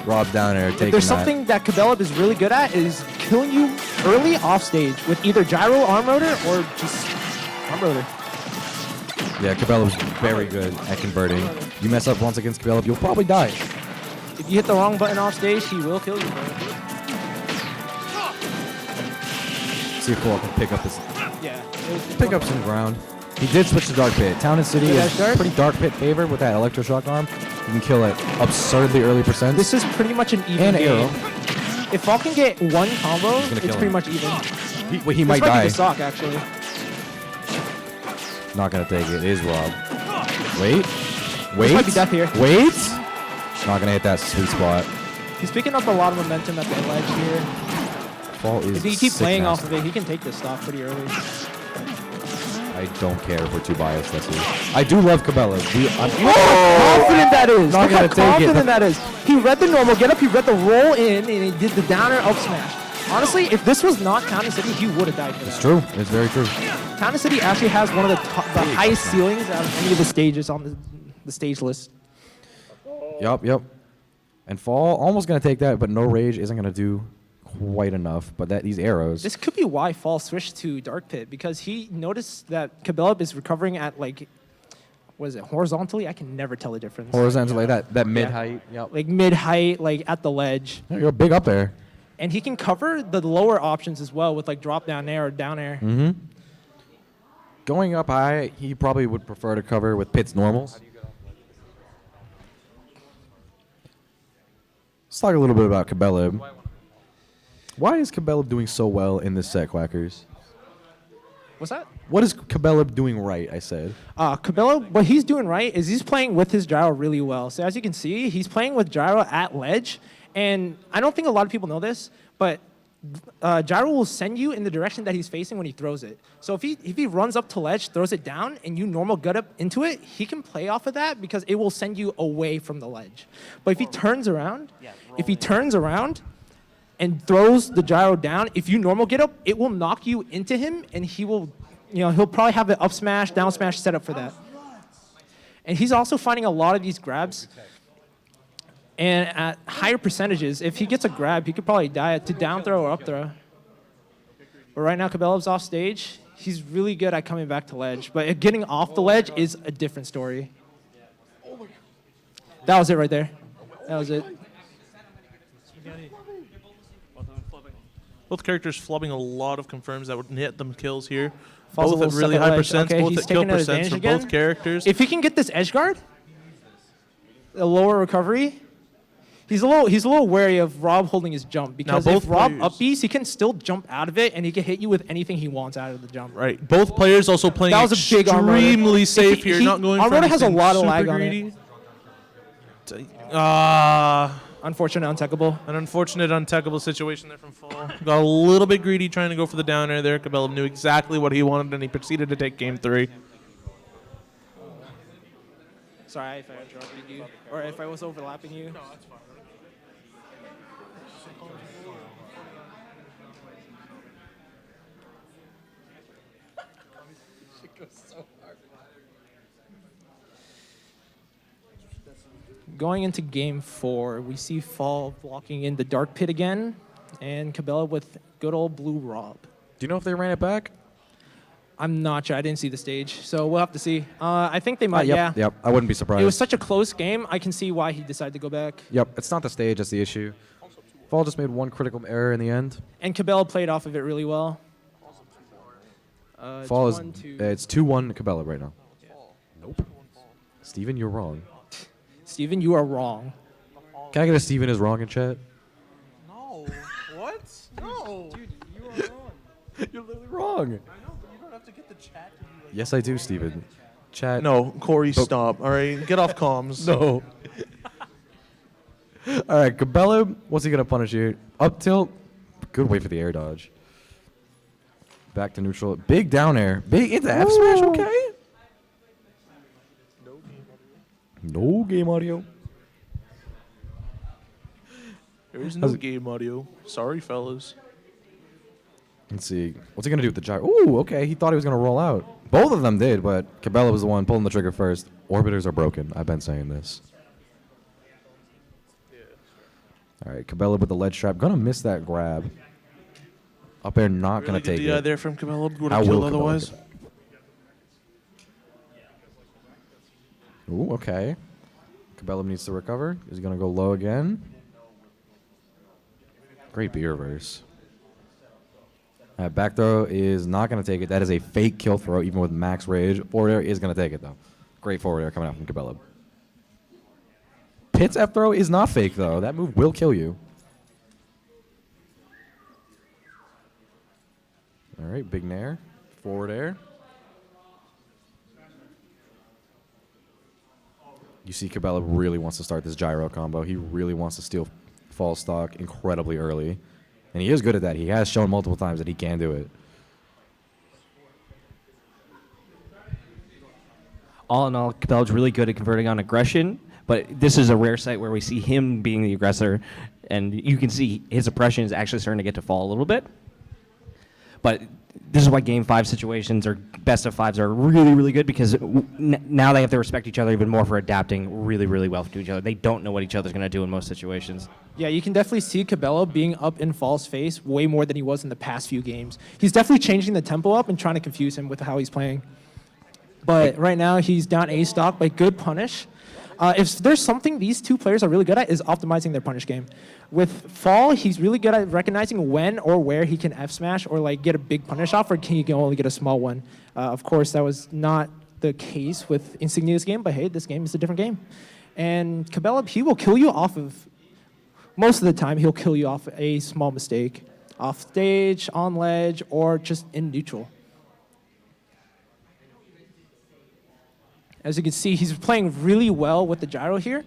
Rob down air taking There's something that Cabela is really good at is killing you early off stage with either gyro arm rotor or just arm rotor. Yeah, Cabela's very good at converting. You mess up once against Cabela, you'll probably die. If you hit the wrong button off stage, he will kill you. See if Cole can pick up this. Yeah. Pick up some ground. He did switch to Dark Pit. Town and City is pretty Dark Pit favored with that Electroshock arm. You can kill it absurdly early percent. This is pretty much an even and game. arrow. If Fall can get one combo, He's it's pretty much even. He might die. This might be the sock, actually. Not gonna take it. It is Rob. Wait. This might be death here. Wait. Not gonna hit that sweet spot. He's picking up a lot of momentum at the ledge here. Fall is If he keeps sick playing nasty. off of it, he can take this stock pretty early. I don't care if we're too biased. That's it. I do love Cabela. I'm Confident that is. Not Look how gonna take it. confident that is. He read the normal get up, he read the roll in, and he did the downer up smash. Honestly, if this was not Town and City, he would have died for that. It's true. It's very true. Town and City actually has one of the highest ceilings out of any of the stages on the stage list. Yup. And Fall almost gonna take that, but no rage isn't gonna do quite enough. But these arrows. This could be why Fall switched to Dark Pit, because he noticed that Cabela is recovering at like, what is it, horizontally? I can never tell the difference. Horizontally, that mid height. Yep. Like mid height, like at the ledge. There you go, big up there. And he can cover the lower options as well with like drop down air or down air. Mm-hmm. Going up high, he probably would prefer to cover with Pit's normals. Let's talk a little bit about Cabela. Why is Cabela doing so well in this set, Quackers? What's that? What is Cabela doing right, I said? Cabela, what he's doing right is he's playing with his gyro really well. So as you can see, he's playing with gyro at ledge. And I don't think a lot of people know this, but gyro will send you in the direction that he's facing when he throws it. So if he runs up to ledge, throws it down, and you normal gut up into it, he can play off of that because it will send you away from the ledge. But if he turns around, and throws the gyro down, if you normal get up, it will knock you into him, and he will, he'll probably have an up smash, down smash set up for that. And he's also finding a lot of these grabs. And at higher percentages, if he gets a grab, he could probably die to down throw or up throw. But right now, Cabela's off stage. He's really good at coming back to ledge. But getting off the ledge is a different story. That was it right there. That was it. Both characters flubbing a lot of confirms that would hit them kills here. Falls a Both at little really stuck at high ledge. percents, Okay, both he's at kill taking an percents for advantage both again. characters. If he can get this edge guard, a lower recovery, he's a little wary of Rob holding his jump, because both if Rob players- up B's, he can still jump out of it, and he can hit you with anything he wants out of the jump. Right. Both players also playing That was a big arm rotor. extremely safe If here, he- not going arm for rotor has a anything lot of super lag on it. greedy. Unfortunate, untechable. An unfortunate, untechable situation there from Fall. Got a little bit greedy trying to go for the down air there. Cabela knew exactly what he wanted, and he proceeded to take game 3. Sorry if I interrupted you, or if I was overlapping you. No, that's fine. Going into game 4, we see Fall blocking in the Dark Pit again, and Cabela with good old Blue Rob. Do you know if they ran it back? I'm not sure. I didn't see the stage, so we'll have to see. I think they might, Yep. I wouldn't be surprised. It was such a close game, I can see why he decided to go back. Yep, it's not the stage that's the issue. Fall just made one critical error in the end. And Cabela played off of it really well. Fall is it's 2-1 Cabela right now. Nope. Steven, you're wrong. Steven, you are wrong. Can I get a Steven is wrong in chat? No. What? No. Dude, you are wrong. You're literally wrong. I know, but you don't have to get the chat to be like, Yes, I do, Steven. Chat. No, Corey, stop. All right, get off comms. No. All right, Cabello, what's he going to punish here? Up tilt. Good way for the air dodge. Back to neutral. Big down air. Big into F smash, okay? No game audio. There is no game audio. Sorry, fellas. Let's see. What's he going to do with the gyro? Ooh, okay. He thought he was going to roll out. Both of them did, but Cabello was the one pulling the trigger first. Orbiters are broken. I've been saying this. All right, Cabello with the ledge trap. Going to miss that grab. Up air not going to take DI it. there from Cabello. Would How have will killed Cabello otherwise. get that? Ooh, okay. Cabello needs to recover. Is he going to go low again? Great B reverse. Back throw is not going to take it. That is a fake kill throw, even with max rage. Forward air is going to take it, though. Great forward air coming out from Cabello. Pit's F throw is not fake, though. That move will kill you. All right, big nair. Forward air. You see Cabello really wants to start this gyro combo. He really wants to steal fall stock incredibly early. And he is good at that. He has shown multiple times that he can do it. All in all, Cabello's really good at converting on aggression, but this is a rare sight where we see him being the aggressor, and you can see his oppression is actually starting to get to fall a little bit. But this is why Game 5 situations or best of fives are really, really good, because now they have to respect each other even more for adapting really, really well to each other. They don't know what each other's going to do in most situations. Yeah, you can definitely see Cabello being up in Fall's face way more than he was in the past few games. He's definitely changing the tempo up and trying to confuse him with how he's playing. But right now, he's down A stock, but good punish. If there's something these two players are really good at is optimizing their punish game. With Fall, he's really good at recognizing when or where he can F smash or like get a big punish off, or he can only get a small one. Of course, that was not the case with Insignia's game, but hey, this game is a different game. And Cabello, he will kill you off of, most of the time, he'll kill you off a small mistake. Off stage, on ledge, or just in neutral. As you can see, he's playing really well with the gyro here.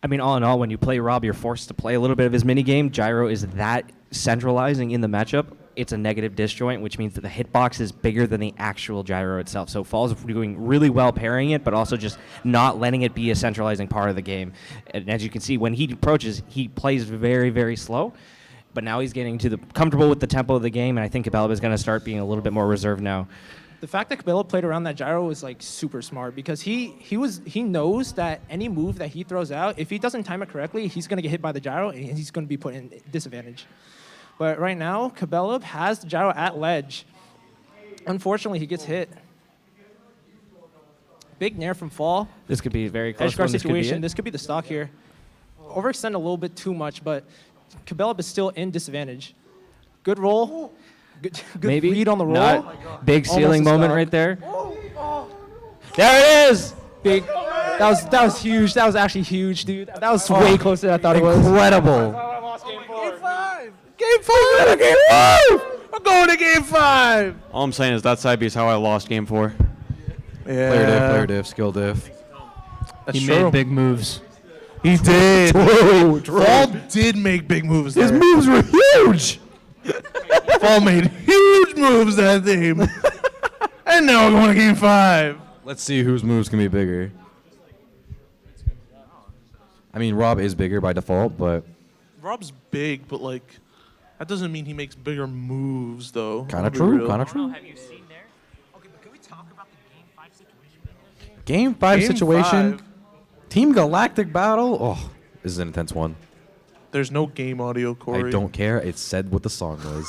I mean, all in all, when you play Rob, you're forced to play a little bit of his minigame. Gyro is that centralizing in the matchup. It's a negative disjoint, which means that the hitbox is bigger than the actual gyro itself. So Fall's doing really well pairing it, but also just not letting it be a centralizing part of the game. And as you can see, when he approaches, he plays very, very slow. But now he's getting to the comfortable with the tempo of the game, and I think Cabello is going to start being a little bit more reserved now. The fact that Cabello played around that gyro was like super smart, because he knows that any move that he throws out, if he doesn't time it correctly, he's going to get hit by the gyro and he's going to be put in disadvantage. But right now, Cabello has the gyro at ledge. Unfortunately, he gets hit. Big nair from Fall. This could be a very close Edge guard one. situation. This could be the stock here. Overextend a little bit too much, but Cabello is still in disadvantage. Good roll. Good Maybe read on the roll. Not big ceiling Almost a moment stock. right there. There it is. Big. That was huge. That was actually huge, dude. That was way closer than I thought it was. Incredible. Game 5! Game 5! I'm going to Game 5! All I'm saying is that side B is how I lost Game 4. Yeah. Player diff, skill diff. That's He true. made big moves. He did. True. Fall did make big moves there. His moves were huge. Fall made huge moves that game. And now we're going to Game 5. Let's see whose moves can be bigger. I mean, Rob is bigger by default, but Rob's big, but like, that doesn't mean he makes bigger moves, though. kind of I'll be true. real. Kind of true. Have you seen there? Okay, but can we talk about the Game 5 situation? Game 5 Game situation. 5. Team Galactic battle. Oh, this is an intense one. There's no game audio, Corey. I don't care. It said what the song was.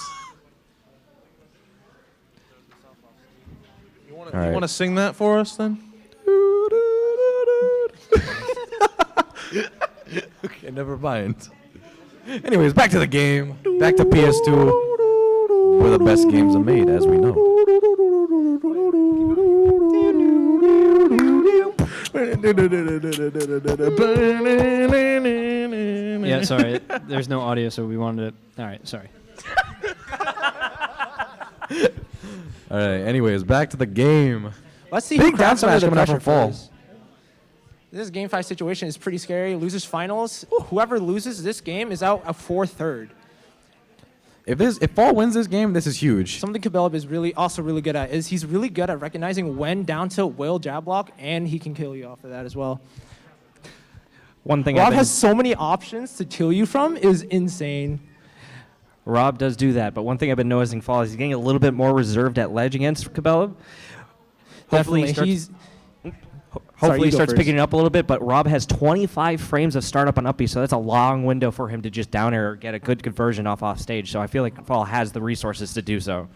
You want All right. to sing that for us, then? Okay, never mind. Anyways, back to the game. Back to PS2, where the best games are made, as we know. Yeah, sorry. There's no audio, so we wanted to. All right, sorry. All right. Anyways, back to the game. Let's see Big who cracks down under smash the coming out pressure from Fall. first. This game 5 situation is pretty scary. Losers finals. Whoever loses this game is out a 4-3rd. If Fall wins this game, this is huge. Something Kabelab is also really good at is he's really good at recognizing when down tilt will jab block, and he can kill you off of that as well. One thing Rob has so many options to kill you from is insane. Rob does do that, but one thing I've been noticing Fall is he's getting a little bit more reserved at ledge against Kabelab. Definitely, Hopefully he starts picking it up a little bit, but Rob has 25 frames of startup on up B, so that's a long window for him to just down air or get a good conversion off stage. So I feel like Fall has the resources to do so.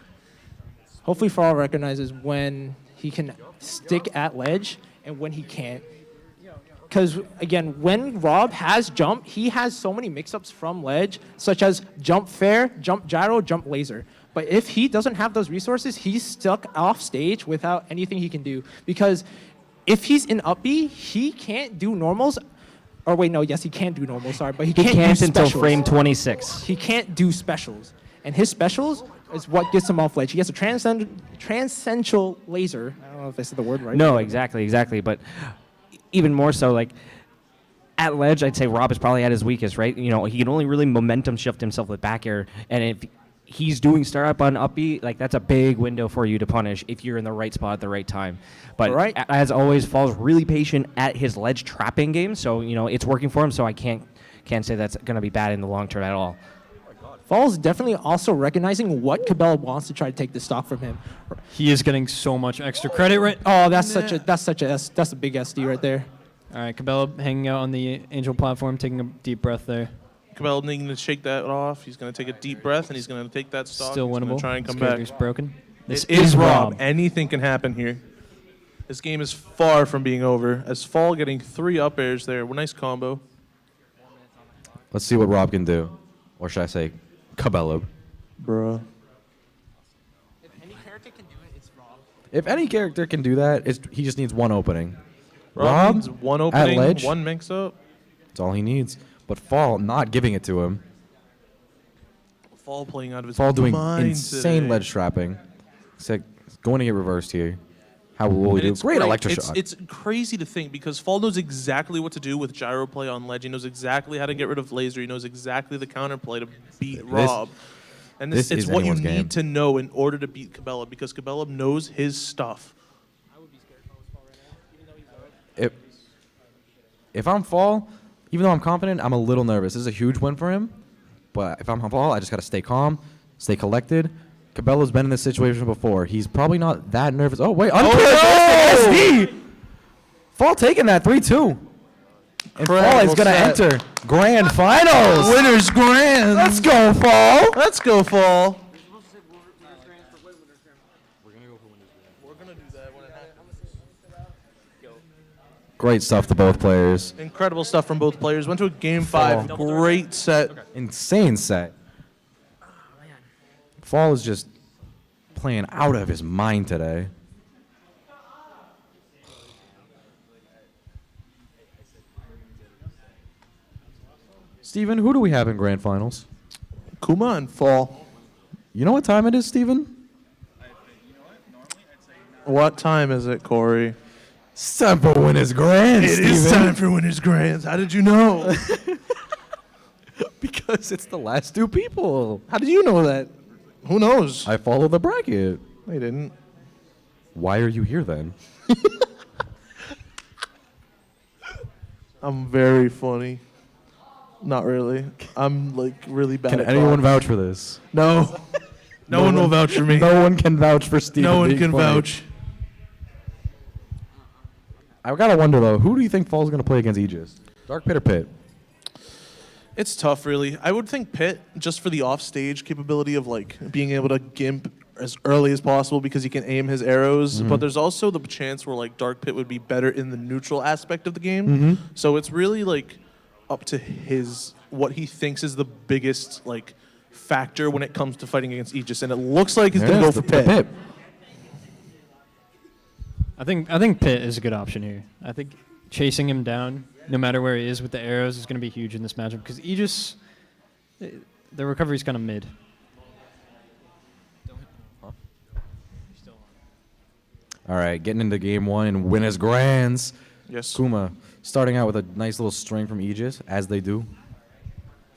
Hopefully Fall recognizes when he can stick at ledge and when he can't. Because, again, when Rob has jump, he has so many mix-ups from ledge, such as jump fair, jump gyro, jump laser. But if he doesn't have those resources, he's stuck off stage without anything he can do. Because if he's in up B, he can't do normals. Or wait, no, yes, he can do normals, sorry, but he can't do until specials. frame 26. He can't do specials. And his specials is what gets him off ledge. He has a transcendental laser. I don't know if I said the word right. No, exactly. But even more so, like, at ledge, I'd say Rob is probably at his weakest, right? You know, he can only really momentum shift himself with back air. And if he's doing startup on up B, like, that's a big window for you to punish if you're in the right spot at the right time. But as always, Fall's really patient at his ledge trapping game, so, you know, it's working for him, so I can't say that's going to be bad in the long term at all. Fall's definitely also recognizing what Cabela wants to try to take the stock from him. He is getting so much extra credit right. Oh, that's a big SD right there. All right, Cabela hanging out on the Angel platform, taking a deep breath there. Cabela needing to shake that off. He's going to take a deep breath, and he's going to take that stock. Still he's winnable. Try and come This back. character's broken. This is Rob. Anything can happen here. This game is far from being over. As Fall getting 3 up airs there. Nice combo. Let's see what Rob can do. Or should I say, Cabello. Bruh. If any character can do it, it's Rob. If any character can do that, he just needs one opening. Rob needs one opening, at ledge, one mix-up. That's all he needs. But Fall not giving it to him. Fall playing out of his Fall doing mind insane today. ledge trapping. It's like going to get reversed here. How will he do? Great electroshock. It's crazy to think because Fall knows exactly what to do with gyro play on ledge. He knows exactly how to get rid of laser. He knows exactly the counterplay to beat Rob. And this it's is what you anyone's game. need to know in order to beat Cabela because Cabela knows his stuff. If I'm Fall, even though I'm confident, I'm a little nervous. This is a huge win for him. But if I'm Fall, I just got to stay calm, stay collected. Cabela's been in this situation before. He's probably not that nervous. Oh, wait. SD! Fall taking that 3-2. And Fall is going to enter Grand Finals. Winners Grand. Let's go, Fall. Let's go, Fall. Great stuff to both players. Incredible stuff from both players. Went to a game 5. Great set. Insane set. Fall is just playing out of his mind today. Steven, who do we have in Grand Finals? Kuma and Fall. You know what time it is, Steven? What time is it, Corey? It's time for Winners Grand, It is time for Winners Grands. How did you know? Because it's the last 2 people. How did you know that? Who knows? I follow the bracket. I didn't. Why are you here then? I'm very funny. Not really. I'm like really bad. Can at anyone talking. vouch for this? No. No one will vouch for me. No one can vouch for Steven. No one being can funny. vouch. I've got to wonder, though, who do you think Fall's going to play against Aegis? Dark Pit or Pit? It's tough, really. I would think Pit, just for the offstage capability of like being able to gimp as early as possible because he can aim his arrows. But there's also the chance where like Dark Pit would be better in the neutral aspect of the game. So it's really like up to what he thinks is the biggest like factor when it comes to fighting against Aegis, and it looks like he's gonna go for Pit. I think Pit is a good option here. I think chasing him down, no matter where he is with the arrows, is going to be huge in this matchup because Aegis, the recovery is kind of mid. All right, getting into game 1 and Winners Grands. Yes. Kuma starting out with a nice little string from Aegis, as they do.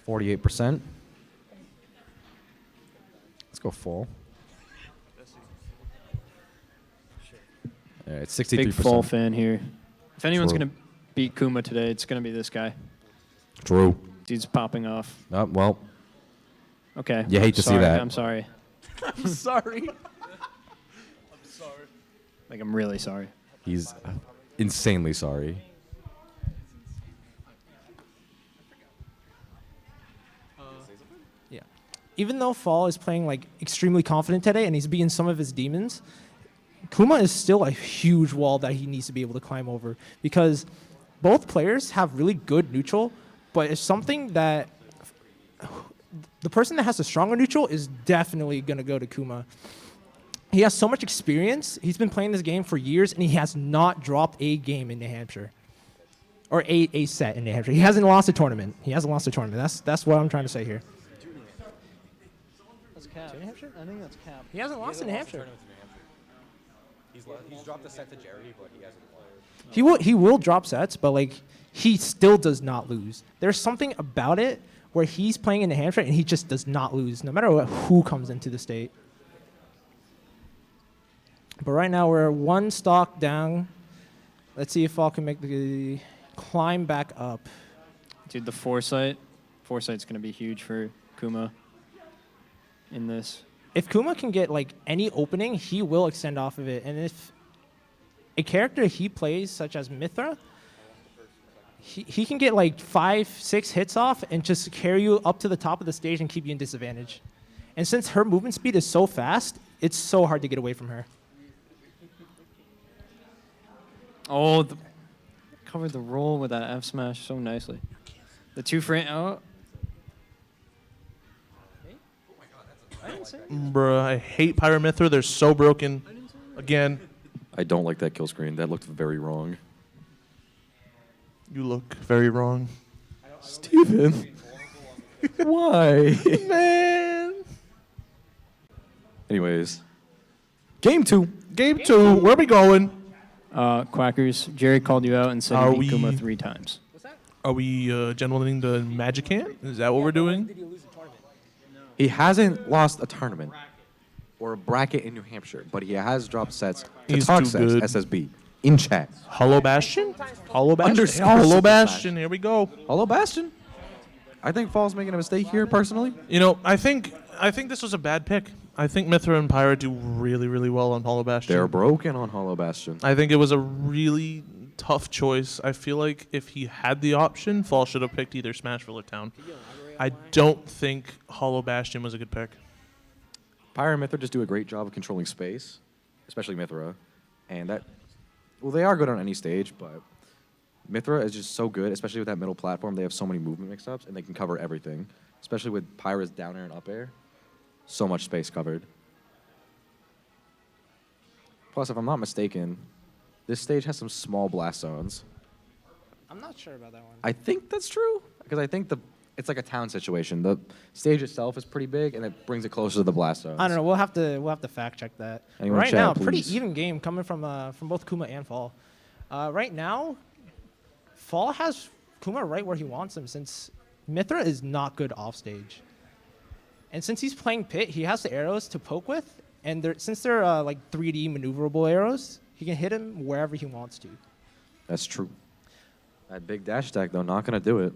48%. Let's go Fall. All right, 63%. Big Fall fan here. If anyone's True. going to beat Kuma today, it's going to be this guy. True. Dude's popping off. Oh, well, Okay. you hate to see Sorry, that. I'm sorry. I'm sorry. Like, I'm really sorry. He's insanely sorry. Yeah. Even though Fall is playing like extremely confident today and he's beating some of his demons, Kuma is still a huge wall that he needs to be able to climb over because both players have really good neutral, but it's something that the person that has the stronger neutral is definitely going to go to Kuma. He has so much experience. He's been playing this game for years, and he has not dropped a game in New Hampshire. Or a set in New Hampshire. He hasn't lost a tournament. He hasn't lost a tournament. That's what I'm trying to say here. That's Cap. New Hampshire? I think that's Cap. He hasn't lost in New Hampshire. He's dropped a set to Jerry, but he hasn't. He will drop sets, but like he still does not lose. There's something about it where he's playing in New Hampshire and he just does not lose, no matter who comes into the state. But right now we're one stock down. Let's see if Fall can make the climb back up. Dude, the Foresight's going to be huge for Kuma in this. If Kuma can get like any opening, he will extend off of it. And if a character he plays, such as Mithra, he can get like 5-6 hits off and just carry you up to the top of the stage and keep you in disadvantage. And since her movement speed is so fast, it's so hard to get away from her. Oh, covered the roll with that F smash so nicely. The two frame. Oh. Bruh, I hate Pyramithra. They're so broken. Again, I don't like that kill screen. That looked very wrong. you look very wrong. Steven. Why? Man. Anyways. Game 2. Game 2. Where are we going? Quackers, Jerry called you out and said Are you beat Kuma we- 3 times. Are we gentlemening the Magic Hand? Is that what we're doing? He hasn't lost a tournament or a bracket in New Hampshire, but he has dropped sets to He's talk too sets, good. SSB, in chat. Hollow Bastion? Hollow Bastion. Underscore Hollow Super Bastion. Here we go. Hollow Bastion. I think Fall's making a mistake here, personally. You know, I think this was a bad pick. I think Mithra and Pyra do really, really well on Hollow Bastion. They're broken on Hollow Bastion. I think it was a really tough choice. I feel like if he had the option, Fall should have picked either Smashville or Town. I don't think Hollow Bastion was a good pick. Pyra and Mithra just do a great job of controlling space, especially Mithra. And that, well, they are good on any stage, but Mithra is just so good, especially with that middle platform. They have so many movement mix-ups, and they can cover everything, especially with Pyra's down air and up air. So much space covered. Plus, if I'm not mistaken, this stage has some small blast zones. I'm not sure about that one. I think that's true, because I think it's like a town situation. The stage itself is pretty big, and it brings it closer to the blast zones. I don't know. We'll have to fact check that. Anyone Right chat, now, please. pretty even game coming from both Kuma and Fall. Right now, Fall has Kuma right where he wants him since Mithra is not good off stage, and since he's playing Pit, he has the arrows to poke with, and since they're like 3D maneuverable arrows, he can hit him wherever he wants to. That's true. That big dash attack, though, not going to do it.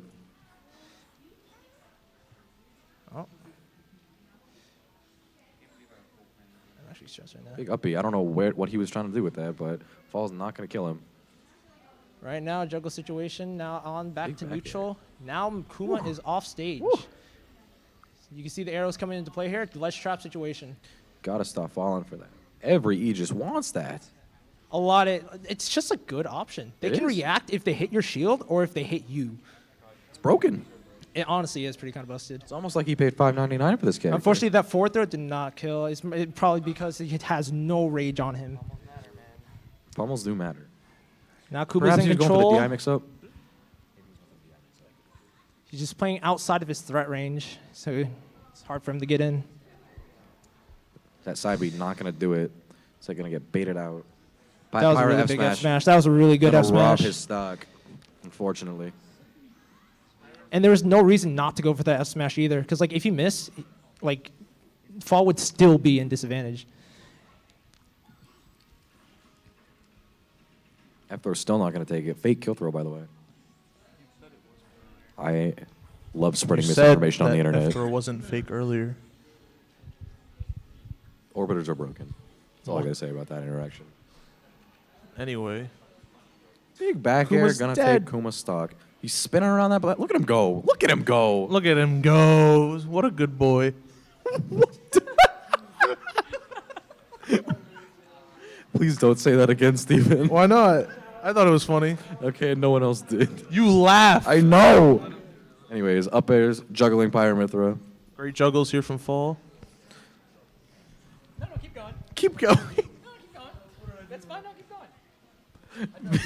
Oh. I'm actually stressed right now. Big uppy. I don't know what he was trying to do with that, but Fall's not going to kill him. Right now, juggle situation. Now on back Big to back neutral. Now Kuma is off stage. You can see the arrows coming into play here. Ledge trap situation. Got to stop falling for that. Every Aegis wants that. It's just a good option. They It can is. react if they hit your shield or if they hit you. It's broken. It honestly is pretty kind of busted. It's almost like he paid $5.99 for this character. Unfortunately, that forward throw did not kill. It's probably because it has no rage on him. Pummels do matter. Now Kuma's Perhaps in he's control. going for the DI mix-up. He's just playing outside of his threat range, so it's hard for him to get in. That side beat not going to do it. It's like going to get baited out. That was a Pyro really F big smash. F smash. That was a really good Gonna F rob smash. his stock, unfortunately. And there was no reason not to go for that F smash either, because like if you miss, like Fall would still be in disadvantage. F throw's still not going to take it. Fake kill throw, by the way. I love spreading misinformation on the internet. F-throw wasn't fake earlier. Orbiters are broken. That's all I got to say about that interaction. Anyway. Big back air Kuma's gonna dead. take Kuma stock. He's spinning around that, but look at him go. Look at him go. Look at him go. What a good boy. Please don't say that again, Steven. Why not? I thought it was funny. Okay, no one else did. You laugh. I know. Anyways, up airs, juggling Pyramithra. Great juggles here from Fall. No, keep going. Keep going. No, keep going. That's fine. No, keep going.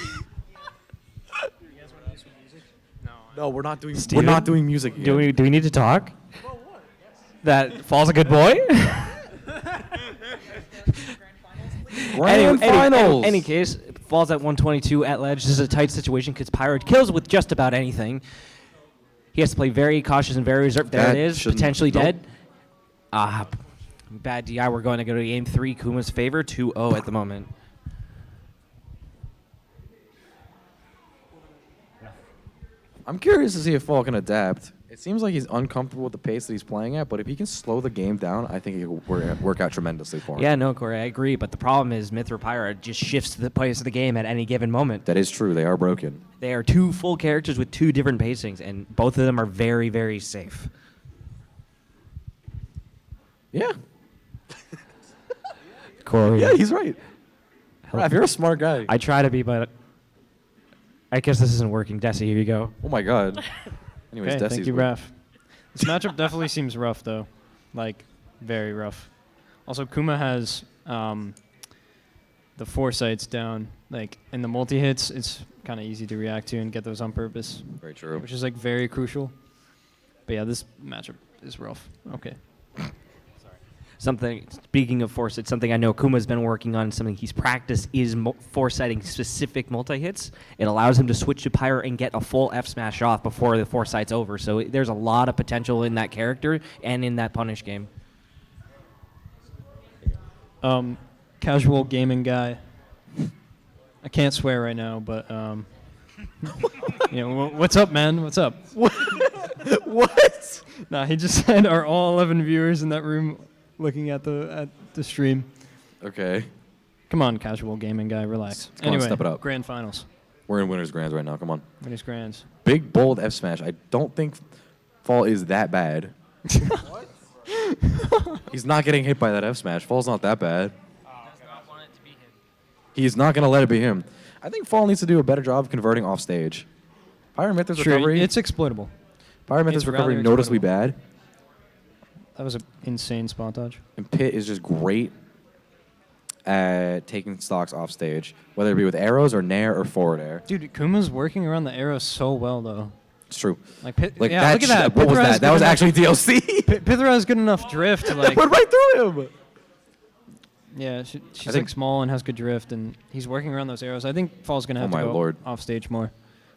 No, we're not doing. Steven? We're not doing music. Do Yet. we need to talk? That Fall's a good boy? Grand finals. Any case, Fall's at 122 at ledge. This is a tight situation because Pyro kills with just about anything. He has to play very cautious and very reserved. There That it is, shouldn't- potentially nope. dead. Bad DI. We're going to go to game 3. Kuma's favor, 2-0 at the moment. I'm curious to see if Fall can adapt. It seems like he's uncomfortable with the pace that he's playing at, but if he can slow the game down, I think it will work out tremendously for him. Yeah, no, Corey, I agree. But the problem is Mithra Pyro just shifts the pace of the game at any given moment. That is true. They are broken. They are two full characters with two different pacings, and both of them are very, very safe. Yeah. Corey. Yeah, he's right. Raph, you're a smart guy. I try to be, but I guess this isn't working. Desi, here you go. Oh my God. Anyways, Okay, Desi's thank you, win. Raph. This matchup definitely seems rough, though. Like, very rough. Also, Kuma has the foresights down. Like, in the multi-hits, it's kind of easy to react to and get those on purpose. Very true. Which is, like, very crucial. But yeah, this matchup is rough. Okay. Speaking of foresight, something I know Kuma's been working on, something he's practiced, is foresighting specific multi-hits. It allows him to switch to Pyre and get a full F smash off before the foresight's over. So there's a lot of potential in that character and in that punish game. Casual gaming guy. I can't swear right now, but what's up, man? What's up? What? Nah, he just said, are all 11 viewers in that room looking at the stream? Okay. Come on, casual gaming guy, relax. Come on, Anyway, step it up. grand finals. We're in winners grands right now. Come on. Winners grands. Big bold F smash. I don't think Fall is that bad. He's not getting hit by that F smash. Fall's not that bad. He's not gonna let it be him. I think Fall needs to do a better job of converting off stage. Pyramithra's Sure, recovery. it's exploitable. Pyramithra's it's recovery rather noticeably exploitable. bad. That was an insane spot dodge. And Pit is just great at taking stocks off stage, whether it be with arrows or nair or forward air. Dude, Kuma's working around the arrow so well, though. It's true. Like, yeah, that look at that. What was Pythra has that? That was good actually enough- DLC. Pythra has good enough drift to, like... Went right through him. Yeah, she's think- like small and has good drift, and he's working around those arrows. I think Fall's going to have Oh to my go lord. off stage more.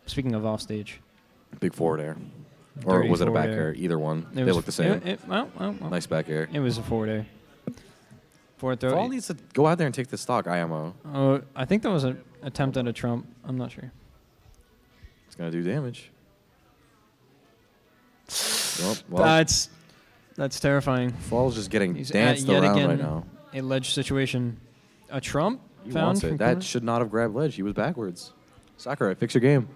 Speaking of off stage. Big forward air. Or Dirty was it a forward back air. air? Either one. It They was- look the same. Well. Nice back air. It was a forward air. Forward throw. Fall needs to go out there and take the stock IMO. Oh, I think that was an attempt at a trump. I'm not sure. It's going to do damage. Well, That's terrifying. Fall's just getting He's danced at yet around again right now. a ledge situation. A trump He found wants from it. That Kuma? should not have grabbed ledge. He was backwards. Sakurai, fix your game.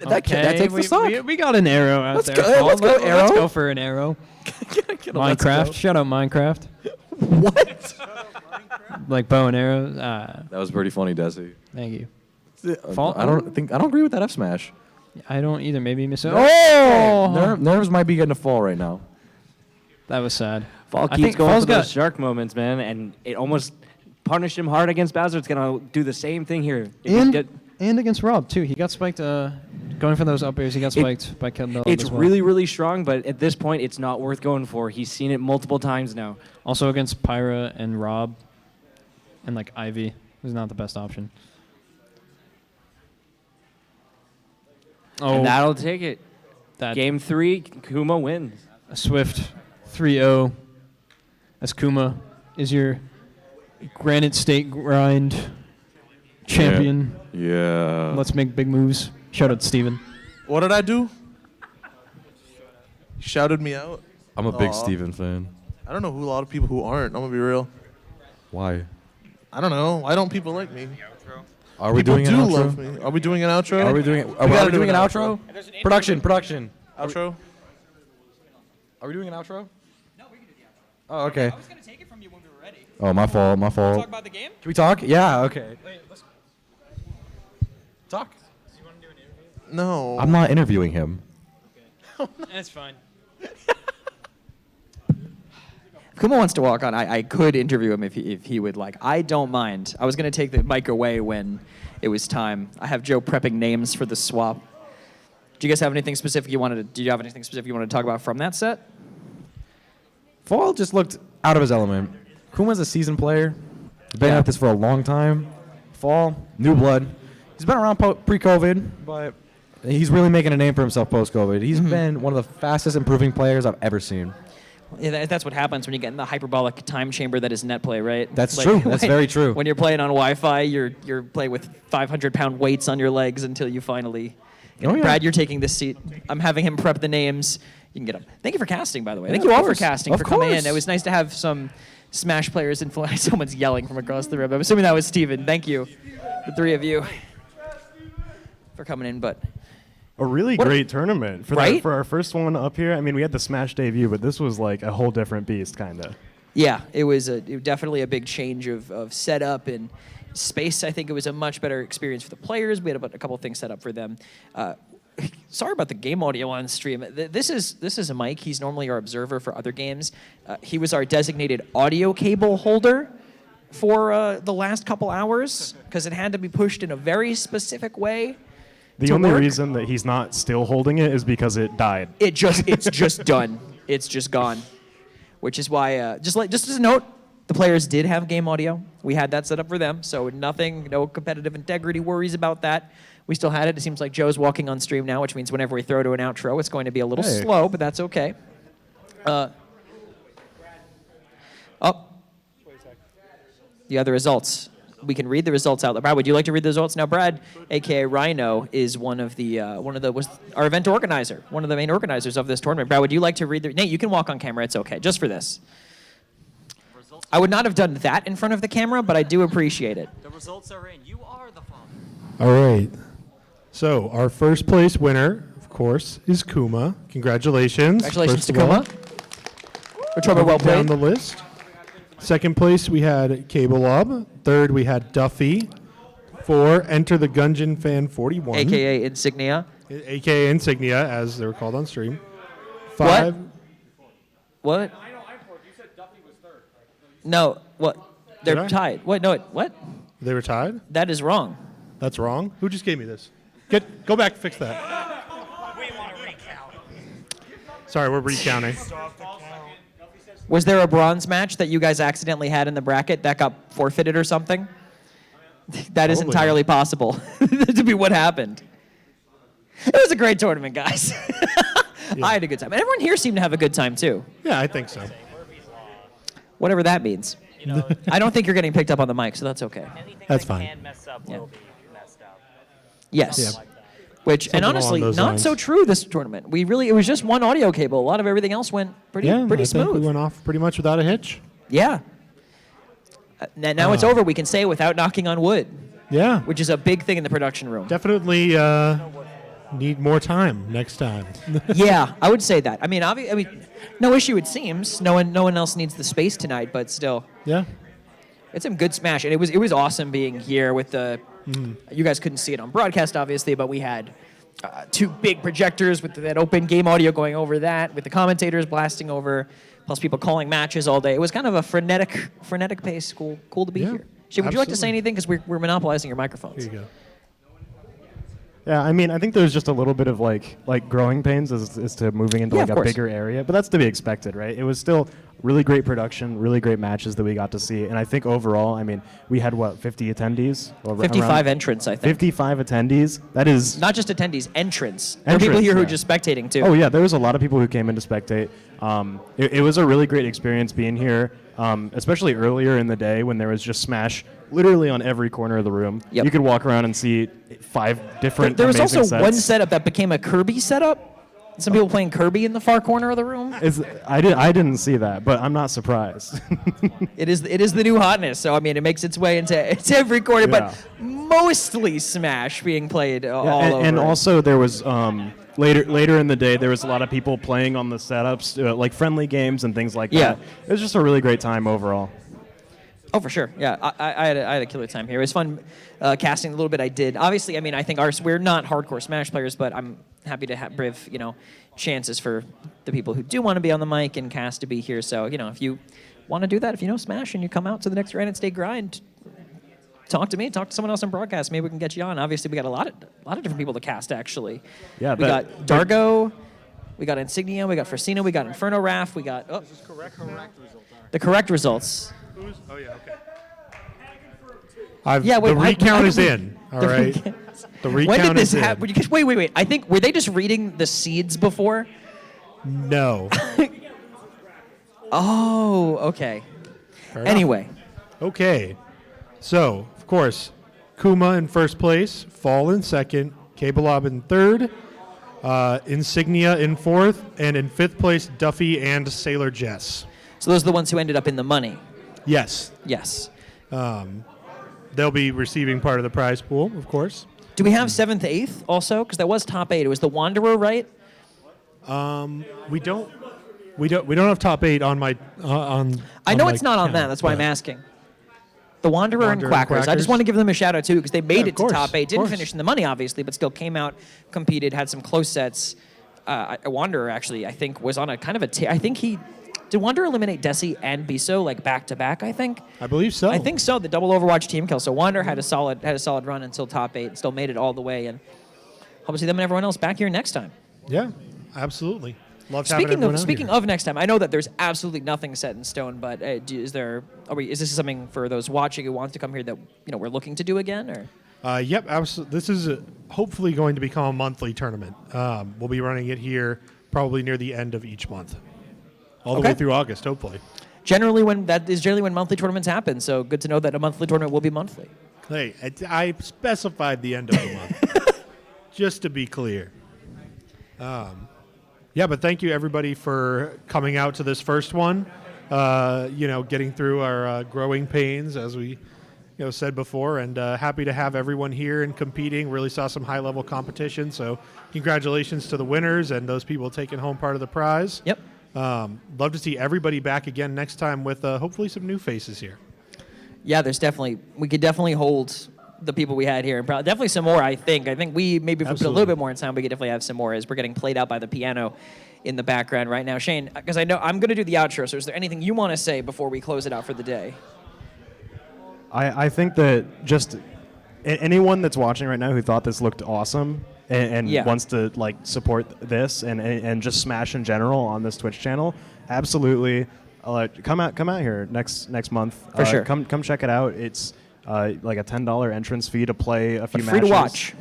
Okay, That takes the stock. we got an arrow out Let's there. go- Fall. let's go, Let's arrow. go for an arrow. Let's go. Minecraft. Shout out Minecraft. What? Like bow and arrows. That was pretty funny, Desi. Thank you. I don't agree with that F smash. I don't either. Maybe miss it. Nerves might be getting a fall right now. That was sad. Fall I keeps think going Fall's for those got- shark moments, man, and it almost punished him hard against Bowser. It's going to do the same thing here. If he get- And against Rob too. He got spiked. Going for those up airs, he got spiked by Kendall. It's as well. really, really strong, but at this point, it's not worth going for. He's seen it multiple times now. Also against Pyra and Rob, and like Ivy. was not the best option. And that'll take it. That Game 3, Kuma wins. a swift 3-0 as Kuma is your Granite State grind champion. Yeah. Let's make big moves. Shout out to Steven. What did I do? He shouted me out. I'm a big Aw. Steven fan. I don't know who a lot of people who aren't. I'm gonna be real. Why? I don't know. Why don't people like me? Are we People doing an do outro? love me. Are we doing an outro? Are we doing it? Are We we gotta do doing an an outro? Production. Outro? Are we doing an outro? No, we can do the outro. Oh, okay. I was gonna take it from you when we were ready. Oh, my fault. My fault. Talk about the game? Can we talk? Yeah. Okay. Wait, let's Talk. Do you want to do an interview? No. I'm not interviewing him. That's fine. If Kuma wants to walk on, I could interview him if he would like. I don't mind. I was going to take the mic away when it was time. I have Joe prepping names for the swap. Do you guys have anything specific you wanted to, do you have anything specific you wanted to talk about from that set? Fall just looked out of his element. Kuma's a seasoned player. He's been Yeah. at this for a long time. Fall, new blood. He's been around pre-COVID, but he's really making a name for himself post-COVID. He's been one of the fastest improving players I've ever seen. Yeah, that's what happens when you get in the hyperbolic time chamber that is net play, right? That's true. That's very true. When you're playing on Wi-Fi, you're playing with 500-pound weights on your legs until you finally. Oh, yeah. Brad, you're taking this seat. I'm having him prep the names. You can get them. Thank you for casting, by the way. Yeah, Thank you of all for course. casting, Of for coming in. course. It was nice to have some Smash players influence. Someone's yelling from across the room. I'm assuming that was Steven. Thank you, the three of you, for coming in. But A really What- great tournament for Right? for our first one up here. I mean, we had the Smash debut, but this was like a whole different beast, kind of. yeah, it was definitely a big change of setup and space. I think it was a much better experience for the players. We had a couple of things set up for them. Sorry about the game audio on stream. This is a Mike. He's normally our observer for other games. He was our designated audio cable holder for the last couple hours because it had to be pushed in a very specific way. The to only work. reason that he's not still holding it is because it died. It's just done. It's just gone. Which is why, just as a note, the players did have game audio. We had that set up for them, so no competitive integrity worries about that. We still had it. It seems like Joe's walking on stream now, which means whenever we throw to an outro, it's going to be a little Hey. slow, but that's okay. The other results. We can read the results out loud. Brad, would you like to read the results? Now, Brad, aka Rhino, is one of our event organizer, one of the main organizers of this tournament. Brad, would you like to read Nate, you can walk on camera. It's okay, just for this. I would not have done that in front of the camera, but I do appreciate it. The results are in. You are the father. All right. So our first place winner, of course, is Kuma. Congratulations. Congratulations first to of all. Kuma. Which one well Down played. the list. Second place, we had Cable Lob. Third, we had Duffy. 4, Enter the Gungeon Fan 41. AKA Insignia. AKA Insignia, as they were called on stream. 5. What? No, what? They're Did I? tied. What? No, what? They were tied? That is wrong. That's wrong. Who just gave me this? Go back, fix that. We want to recount. Sorry, we're recounting. Was there a bronze match that you guys accidentally had in the bracket that got forfeited or something? That is Probably. entirely possible to be what happened. It was a great tournament, guys. I had a good time. And everyone here seemed to have a good time, too. Yeah, I think so. Whatever that means. I don't think you're getting picked up on the mic, so that's okay. That's fine. Can mess up will be messed up. Yes. Yeah. Which, Something and honestly, along those not lines. so true this tournament. It was just one audio cable. A lot of everything else went pretty I think smooth. we went off pretty much without a hitch. Yeah. Now it's over. We can say it without knocking on wood, Yeah. which is a big thing in the production room. Definitely need more time next time. Yeah, I would say that. I mean, no issue. It seems no one else needs the space tonight, but still, Yeah. it's some good Smash, and it was awesome being here with the. You guys couldn't see it on broadcast, obviously, but we had 2 big projectors with that open game audio going over that, with the commentators blasting over, plus people calling matches all day. It was kind of a frenetic pace. Cool to be Yeah, here. Would you like to say absolutely. anything? Because we're monopolizing your microphones. Here you go. Yeah, I mean, I think there's just a little bit of like growing pains as to moving into Yeah, like of a course. bigger area, but that's to be expected, right? It was still really great production, really great matches that we got to see, and I think overall, I mean, we had what 50 attendees, 55 entrants, I think. 55 attendees. That is Not just attendees, entrants. There are people here who are just spectating too. Oh yeah, there was a lot of people who came in to spectate. It was a really great experience being here, especially earlier in the day when there was just Smash literally on every corner of the room. Yep. You could walk around and see 5 different. There was amazing also sets. one setup that became a Kirby setup. Some people playing Kirby in the far corner of the room. I didn't see that, but I'm not surprised. It is the new hotness. So I mean, it makes its way into every corner, Yeah. but mostly Smash being played all over. And it. also there was later in the day there was a lot of people playing on the setups like friendly games and things like Yeah. that. It was just a really great time overall. Oh, for sure. Yeah, I had a killer time here. It was fun casting a little bit I did. Obviously, I mean, I think we're not hardcore Smash players, but I'm happy to give, chances for the people who do want to be on the mic and cast to be here. So, if you want to do that, if you know Smash and you come out to the next Granite State Grind, talk to me, talk to someone else on broadcast. Maybe we can get you on. Obviously, we got a lot of different people to cast, actually. Yeah, we got Dargo, we got Insignia, we got Frosino, we got Inferno Raph, we got... Oh, the correct results. Oh, yeah, okay. The recount is in. All right. The recount when did this is in. happen? Wait. I think, were they just reading the seeds before? No. Oh, okay. Fair enough. Anyway. Okay. So, of course, Kuma in first place, Fall in second, K-Blob in third, Insignia in fourth, and in fifth place, Duffy and Sailor Jess. So those are the ones who ended up in the money. Yes. Yes. They'll be receiving part of the prize pool, of course. Do we have 7th, 8th also? Because that was top 8. It was the Wanderer, right? We don't have top 8 on my on. I know my it's not on count, that. That's why I'm but- asking. The Wanderer and Wanderer and Quackers. I just Quackers. want to give them a shout out too because they made Yeah, it of to course, top 8. of Didn't course. finish in the money, obviously, but still came out, competed, had some close sets. Wanderer actually, I think, was on a kind of a. I think he did. Wanderer eliminate Desi and Biso like back to back. I think. I believe so. I think so. The double Overwatch team kill. So Wanderer had a solid run until top 8. And still made it all the way, and hope to see them and everyone else back here next time. Yeah, absolutely. Loved having everyone out Speaking here. of next time, I know that there's absolutely nothing set in stone, but is this something for those watching who want to come here that we're looking to do again, or? Yep, absolutely. This is hopefully going to become a monthly tournament. We'll be running it here probably near the end of each month, all the way through August, hopefully. Generally, when monthly tournaments happen. So good to know that a monthly tournament will be monthly. Hey, I specified the end of the month, just to be clear. Yeah, but thank you everybody for coming out to this first one. Getting through our growing pains, as we said before, and happy to have everyone here and competing. Really saw some high-level competition, so congratulations to the winners and those people taking home part of the prize. Yep. Love to see everybody back again next time with hopefully some new faces here. Yeah, we could definitely hold the people we had here, and definitely some more. I think we maybe if we put a little bit more in time, we could definitely have some more as we're getting played out by the piano in the background right now. Shane, because I know I'm going to do the outro, so is there anything you want to say before we close it out for the day? I think that just anyone that's watching right now who thought this looked awesome and Yeah. wants to support this and just Smash in general on this Twitch channel, absolutely come out here next month. For sure. Come check it out. It's like a $10 entrance fee to play a few But free matches. to watch.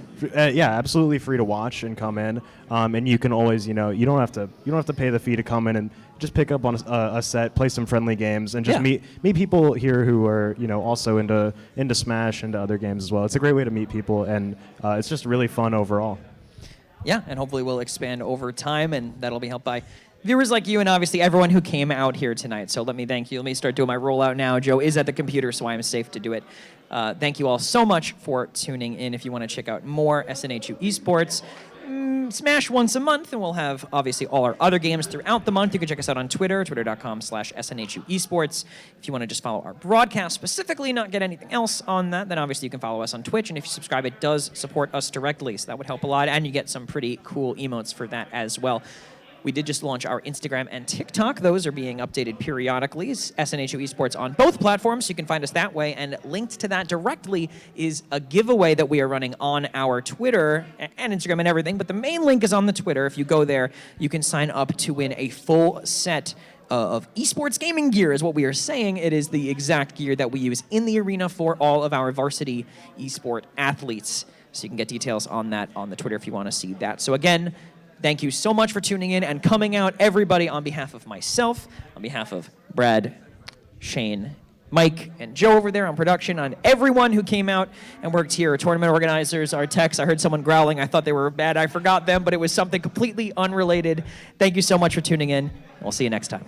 Yeah, absolutely free to watch and come in. And you can always, you don't have to pay the fee to come in and just pick up on a set, play some friendly games, and just meet people here who are also into Smash and other games as well. It's a great way to meet people, and it's just really fun overall. Yeah, and hopefully we'll expand over time, and that'll be helped by viewers like you and obviously everyone who came out here tonight. So let me thank you. Let me start doing my rollout now. Joe is at the computer, so I am safe to do it. Thank you all so much for tuning in. If you want to check out more SNHU Esports, Smash once a month, and we'll have obviously all our other games throughout the month. You can check us out on Twitter, twitter.com/SNHUesports. If you want to just follow our broadcast specifically, not get anything else on that, then obviously you can follow us on Twitch. And if you subscribe, it does support us directly, so that would help a lot. And you get some pretty cool emotes for that as well. We did just launch our Instagram and TikTok. Those are being updated periodically. It's SNHU Esports on both platforms, so you can find us that way. And linked to that directly is a giveaway that we are running on our Twitter and Instagram and everything. But the main link is on the Twitter. If you go there, you can sign up to win a full set of esports gaming gear is what we are saying. It is the exact gear that we use in the arena for all of our varsity esport athletes. So you can get details on that on the Twitter if you want to see that. So again, thank you so much for tuning in and coming out, everybody, on behalf of myself, on behalf of Brad, Shane, Mike, and Joe over there on production, on everyone who came out and worked here, our tournament organizers, our techs. I heard someone growling. I thought they were bad. I forgot them, but it was something completely unrelated. Thank you so much for tuning in. We'll see you next time.